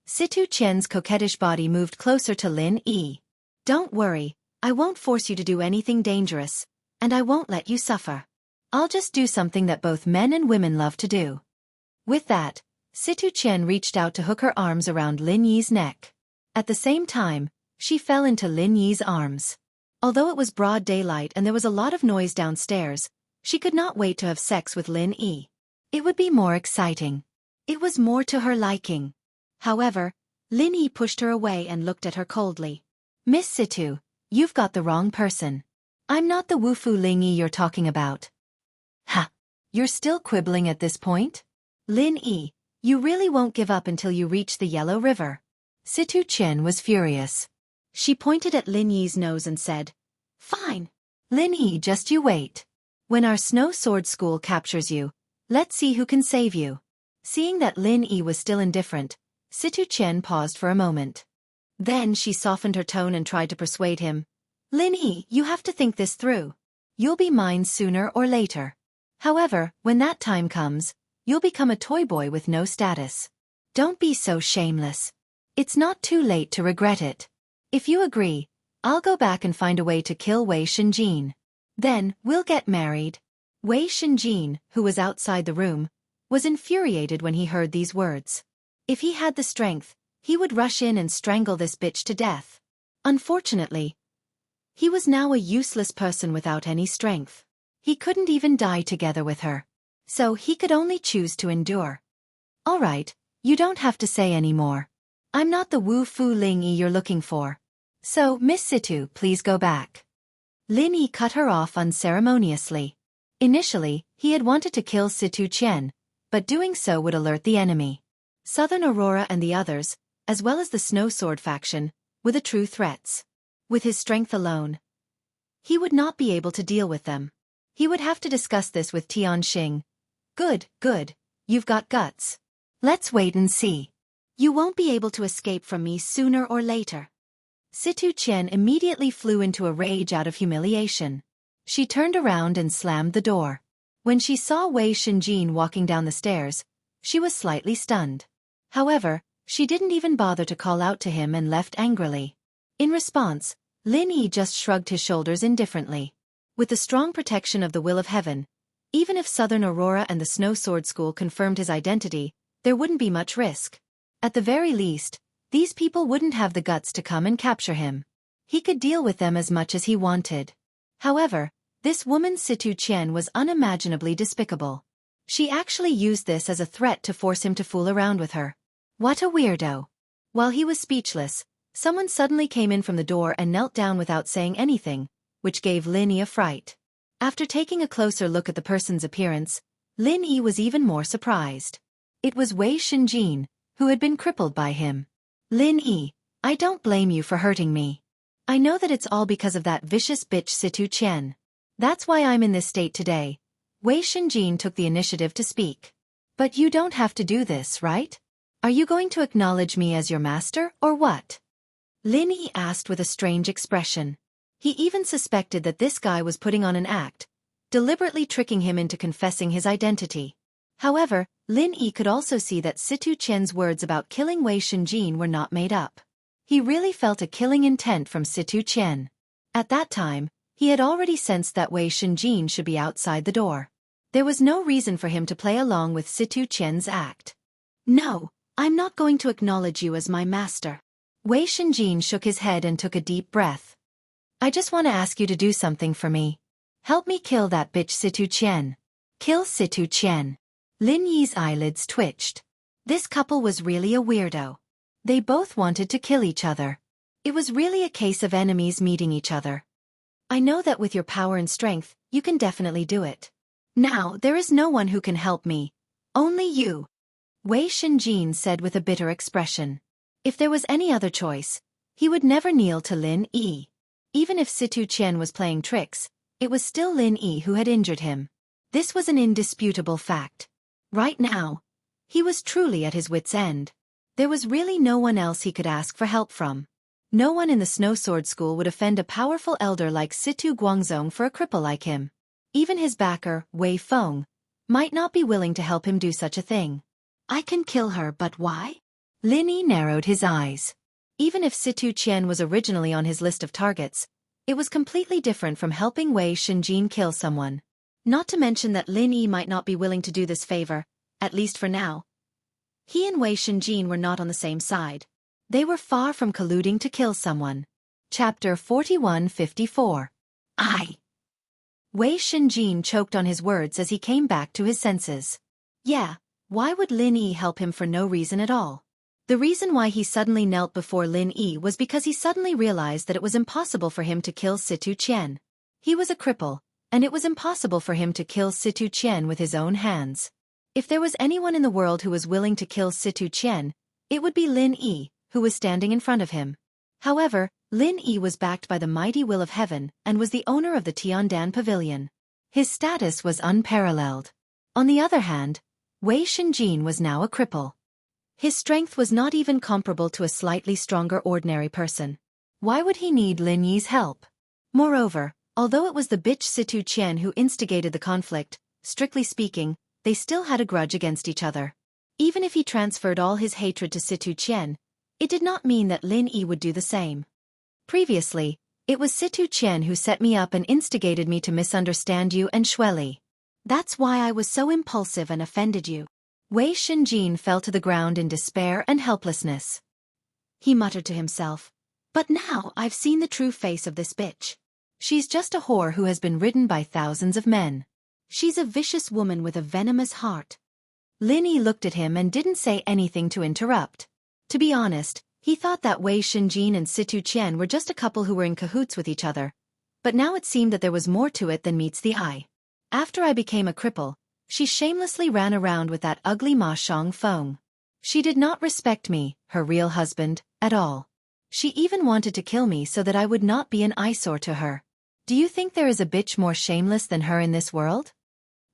Situ Qian's coquettish body moved closer to Lin Yi. Don't worry, I won't force you to do anything dangerous, and I won't let you suffer. I'll just do something that both men and women love to do. With that, Situ Qian reached out to hook her arms around Lin Yi's neck. At the same time, she fell into Lin Yi's arms. Although it was broad daylight and there was a lot of noise downstairs, she could not wait to have sex with Lin Yi. It would be more exciting. It was more to her liking. However, Lin Yi pushed her away and looked at her coldly. Miss Situ, you've got the wrong person. I'm not the Wu Fu Ling Yi you're talking about. Ha! You're still quibbling at this point? Lin Yi, you really won't give up until you reach the Yellow River. Situ Qian was furious. She pointed at Lin Yi's nose and said, Fine. Lin Yi, just you wait. When our Snow Sword School captures you, let's see who can save you. Seeing that Lin Yi was still indifferent, Situ Qian paused for a moment. Then she softened her tone and tried to persuade him. Lin Yi, you have to think this through. You'll be mine sooner or later. However, when that time comes, you'll become a toy boy with no status. Don't be so shameless. It's not too late to regret it. If you agree, I'll go back and find a way to kill Wei Shenjin. Then, we'll get married. Wei Shenjin, who was outside the room, was infuriated when he heard these words. If he had the strength, he would rush in and strangle this bitch to death. Unfortunately, he was now a useless person without any strength. He couldn't even die together with her. So he could only choose to endure. All right, you don't have to say any more. I'm not the Wu Fu Ling Yi you're looking for. So, Miss Situ, please go back. Lin Yi cut her off unceremoniously. Initially, he had wanted to kill Situ Qian, but doing so would alert the enemy. Southern Aurora and the others, as well as the Snow Sword faction, were the true threats. With his strength alone, he would not be able to deal with them. He would have to discuss this with Tianxing. Good, good, you've got guts. Let's wait and see. You won't be able to escape from me sooner or later. Situ Qian immediately flew into a rage out of humiliation. She turned around and slammed the door. When she saw Wei Shenjin walking down the stairs, she was slightly stunned. However, she didn't even bother to call out to him and left angrily. In response, Lin Yi just shrugged his shoulders indifferently. With the strong protection of the will of heaven, even if Southern Aurora and the Snow Sword School confirmed his identity, there wouldn't be much risk. At the very least, these people wouldn't have the guts to come and capture him. He could deal with them as much as he wanted. However, this woman Situ Qian was unimaginably despicable. She actually used this as a threat to force him to fool around with her. What a weirdo. While he was speechless, someone suddenly came in from the door and knelt down without saying anything, which gave Lin Yi a fright. After taking a closer look at the person's appearance, Lin Yi was even more surprised. It was Wei Shenjin, who had been crippled by him. Lin Yi, I don't blame you for hurting me. I know that it's all because of that vicious bitch Situ Qian. That's why I'm in this state today. Wei Shenjin took the initiative to speak. But you don't have to do this, right? Are you going to acknowledge me as your master, or what? Lin Yi asked with a strange expression. He even suspected that this guy was putting on an act, deliberately tricking him into confessing his identity. However, Lin Yi could also see that Situ Qian's words about killing Wei Shenjin were not made up. He really felt a killing intent from Situ Qian. At that time, he had already sensed that Wei Shenjin should be outside the door. There was no reason for him to play along with Situ Qian's act. No, I'm not going to acknowledge you as my master. Wei Shenjin shook his head and took a deep breath. I just want to ask you to do something for me. Help me kill that bitch Situ Qian. Kill Situ Qian. Lin Yi's eyelids twitched. This couple was really a weirdo. They both wanted to kill each other. It was really a case of enemies meeting each other. I know that with your power and strength, you can definitely do it. Now, there is no one who can help me. Only you. Wei Shenjin said with a bitter expression. If there was any other choice, he would never kneel to Lin Yi. Even if Situ Qian was playing tricks, it was still Lin Yi who had injured him. This was an indisputable fact. Right now, he was truly at his wit's end. There was really no one else he could ask for help from. No one in the Snow Sword School would offend a powerful elder like Situ Guangzong for a cripple like him. Even his backer, Wei Feng, might not be willing to help him do such a thing. I can kill her, but why? Lin Yi narrowed his eyes. Even if Situ Qian was originally on his list of targets, it was completely different from helping Wei Shenjin kill someone. Not to mention that Lin Yi might not be willing to do this favor, at least for now. He and Wei Shenjin were not on the same side. They were far from colluding to kill someone. Chapter 4154. Wei Shenjin choked on his words as he came back to his senses. Yeah, why would Lin Yi help him for no reason at all? The reason why he suddenly knelt before Lin Yi was because he suddenly realized that it was impossible for him to kill Situ Qian. He was a cripple, and it was impossible for him to kill Situ Qian with his own hands. If there was anyone in the world who was willing to kill Situ Qian, it would be Lin Yi, who was standing in front of him. However, Lin Yi was backed by the mighty will of heaven and was the owner of the Tiandan Pavilion. His status was unparalleled. On the other hand, Wei Shenjin was now a cripple. His strength was not even comparable to a slightly stronger ordinary person. Why would he need Lin Yi's help? Moreover, although it was the bitch Situ Qian who instigated the conflict, strictly speaking, they still had a grudge against each other. Even if he transferred all his hatred to Situ Qian, it did not mean that Lin Yi would do the same. Previously, it was Situ Qian who set me up and instigated me to misunderstand you and Xueli. That's why I was so impulsive and offended you. Wei Shenjin fell to the ground in despair and helplessness. He muttered to himself, "But now I've seen the true face of this bitch. She's just a whore who has been ridden by thousands of men. She's a vicious woman with a venomous heart." Lin Yi looked at him and didn't say anything to interrupt. To be honest, he thought that Wei Shenjin and Situ Qian were just a couple who were in cahoots with each other. But now it seemed that there was more to it than meets the eye. After I became a cripple, she shamelessly ran around with that ugly Ma Shangfeng. She did not respect me, her real husband, at all. She even wanted to kill me so that I would not be an eyesore to her. Do you think there is a bitch more shameless than her in this world?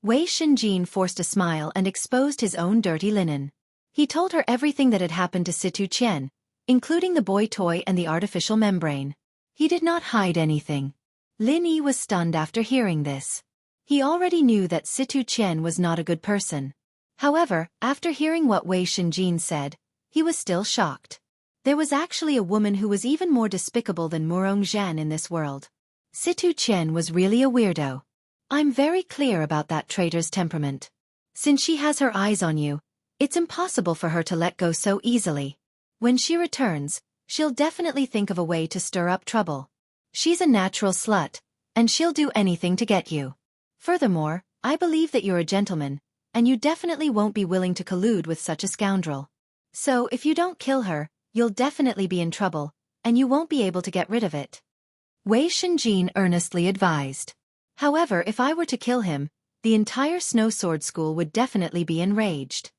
Wei Shenjin forced a smile and exposed his own dirty linen. He told her everything that had happened to Situ Qian, including the boy toy and the artificial membrane. He did not hide anything. Lin Yi was stunned after hearing this. He already knew that Situ Qian was not a good person. However, after hearing what Wei Shenjin said, he was still shocked. There was actually a woman who was even more despicable than Murong Zhan in this world. Situ Qian was really a weirdo. I'm very clear about that traitor's temperament. Since she has her eyes on you, it's impossible for her to let go so easily. When she returns, she'll definitely think of a way to stir up trouble. She's a natural slut, and she'll do anything to get you. Furthermore, I believe that you're a gentleman, and you definitely won't be willing to collude with such a scoundrel. So if you don't kill her, you'll definitely be in trouble, and you won't be able to get rid of it. Wei Shenjin earnestly advised. However, if I were to kill him, the entire Snow Sword School would definitely be enraged.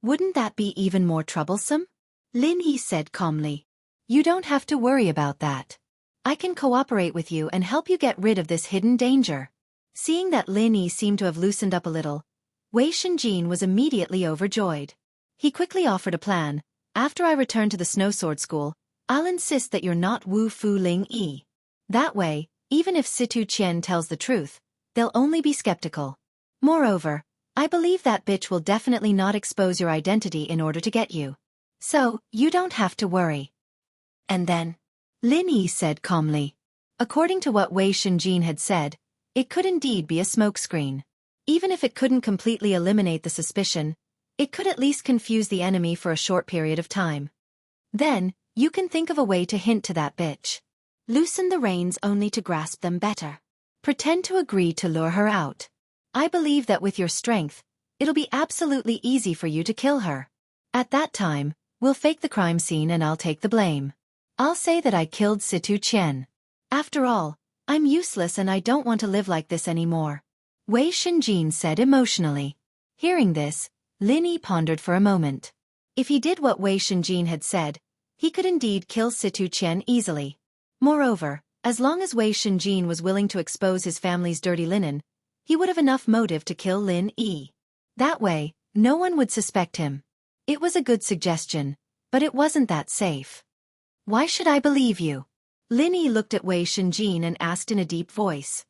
Wouldn't that be even more troublesome? Lin Yi said calmly. You don't have to worry about that. I can cooperate with you and help you get rid of this hidden danger. Seeing that Lin Yi seemed to have loosened up a little, Wei Shenjin was immediately overjoyed. He quickly offered a plan. After I return to the Snow Sword School, I'll insist that you're not Wu Fu Ling Yi. That way, even if Situ Qian tells the truth, they'll only be skeptical. Moreover, I believe that bitch will definitely not expose your identity in order to get you. So, you don't have to worry. And then, Lin Yi said calmly. According to what Wei Shenjin had said, it could indeed be a smokescreen. Even if it couldn't completely eliminate the suspicion, it could at least confuse the enemy for a short period of time. Then, you can think of a way to hint to that bitch. Loosen the reins only to grasp them better. Pretend to agree to lure her out. I believe that with your strength, it'll be absolutely easy for you to kill her. At that time, we'll fake the crime scene and I'll take the blame. I'll say that I killed Situ Qian. After all, I'm useless and I don't want to live like this anymore. Wei Shenjin said emotionally. Hearing this, Lin Yi pondered for a moment. If he did what Wei Shenjin had said, he could indeed kill Situ Qian easily. Moreover, as long as Wei Shenjin was willing to expose his family's dirty linen, he would have enough motive to kill Lin Yi. That way, no one would suspect him. It was a good suggestion, but it wasn't that safe. Why should I believe you? Lin Yi looked at Wei Shenjin and asked in a deep voice.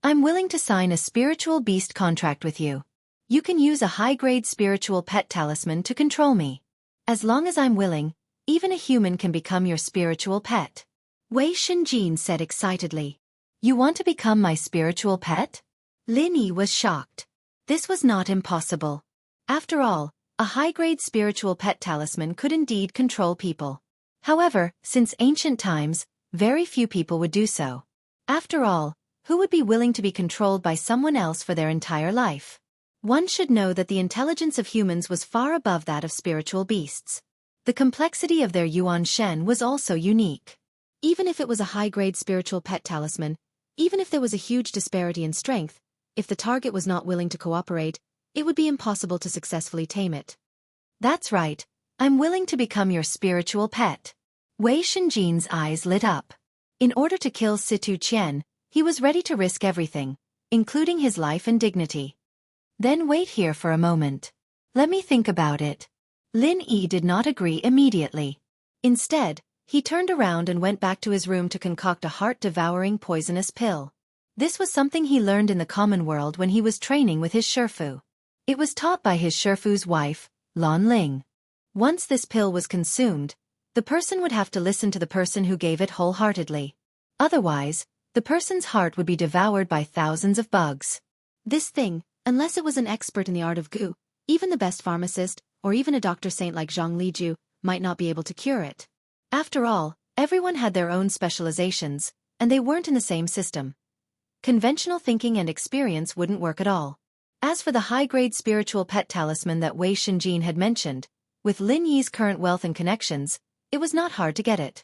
I'm willing to sign a spiritual beast contract with you. You can use a high-grade spiritual pet talisman to control me. As long as I'm willing, even a human can become your spiritual pet. Wei Shenjin said excitedly. You want to become my spiritual pet? Lin Yi was shocked. This was not impossible. After all, a high-grade spiritual pet talisman could indeed control people. However, since ancient times, very few people would do so. After all, who would be willing to be controlled by someone else for their entire life? One should know that the intelligence of humans was far above that of spiritual beasts. The complexity of their Yuan Shen was also unique. Even if it was a high-grade spiritual pet talisman, even if there was a huge disparity in strength, if the target was not willing to cooperate, it would be impossible to successfully tame it. That's right, I'm willing to become your spiritual pet. Wei Shenjin's eyes lit up. In order to kill Situ Qian, he was ready to risk everything, including his life and dignity. Then wait here for a moment. Let me think about it. Lin Yi did not agree immediately. Instead, he turned around and went back to his room to concoct a heart-devouring poisonous pill. This was something he learned in the common world when he was training with his Shifu. It was taught by his Shifu's wife, Lan Ling. Once this pill was consumed, the person would have to listen to the person who gave it wholeheartedly. Otherwise, the person's heart would be devoured by thousands of bugs. This thing, unless it was an expert in the art of gu, even the best pharmacist, or even a doctor saint like Zhang Liju, might not be able to cure it. After all, everyone had their own specializations, and they weren't in the same system. Conventional thinking and experience wouldn't work at all. As for the high-grade spiritual pet talisman that Wei Xinjin had mentioned, with Lin Yi's current wealth and connections, it was not hard to get it.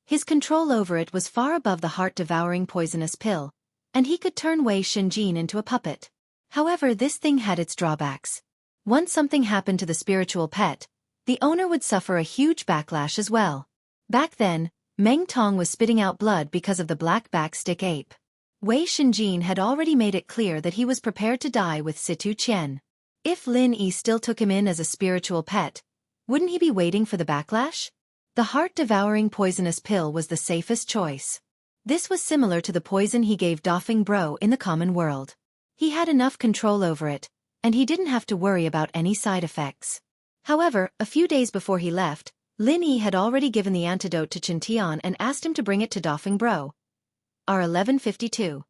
His control over it was far above the heart-devouring poisonous pill, and he could turn Wei Xinjin into a puppet. However, this thing had its drawbacks. Once something happened to the spiritual pet, the owner would suffer a huge backlash as well. Back then, Meng Tong was spitting out blood because of the black backstick ape. Wei Xinjin had already made it clear that he was prepared to die with Situ Qian. If Lin Yi still took him in as a spiritual pet, wouldn't he be waiting for the backlash? The heart-devouring poisonous pill was the safest choice. This was similar to the poison he gave Dofeng Bro in the common world. He had enough control over it, and he didn't have to worry about any side effects. However, a few days before he left, Lin Yi had already given the antidote to Chen Tian and asked him to bring it to Dofeng Bro. R1152.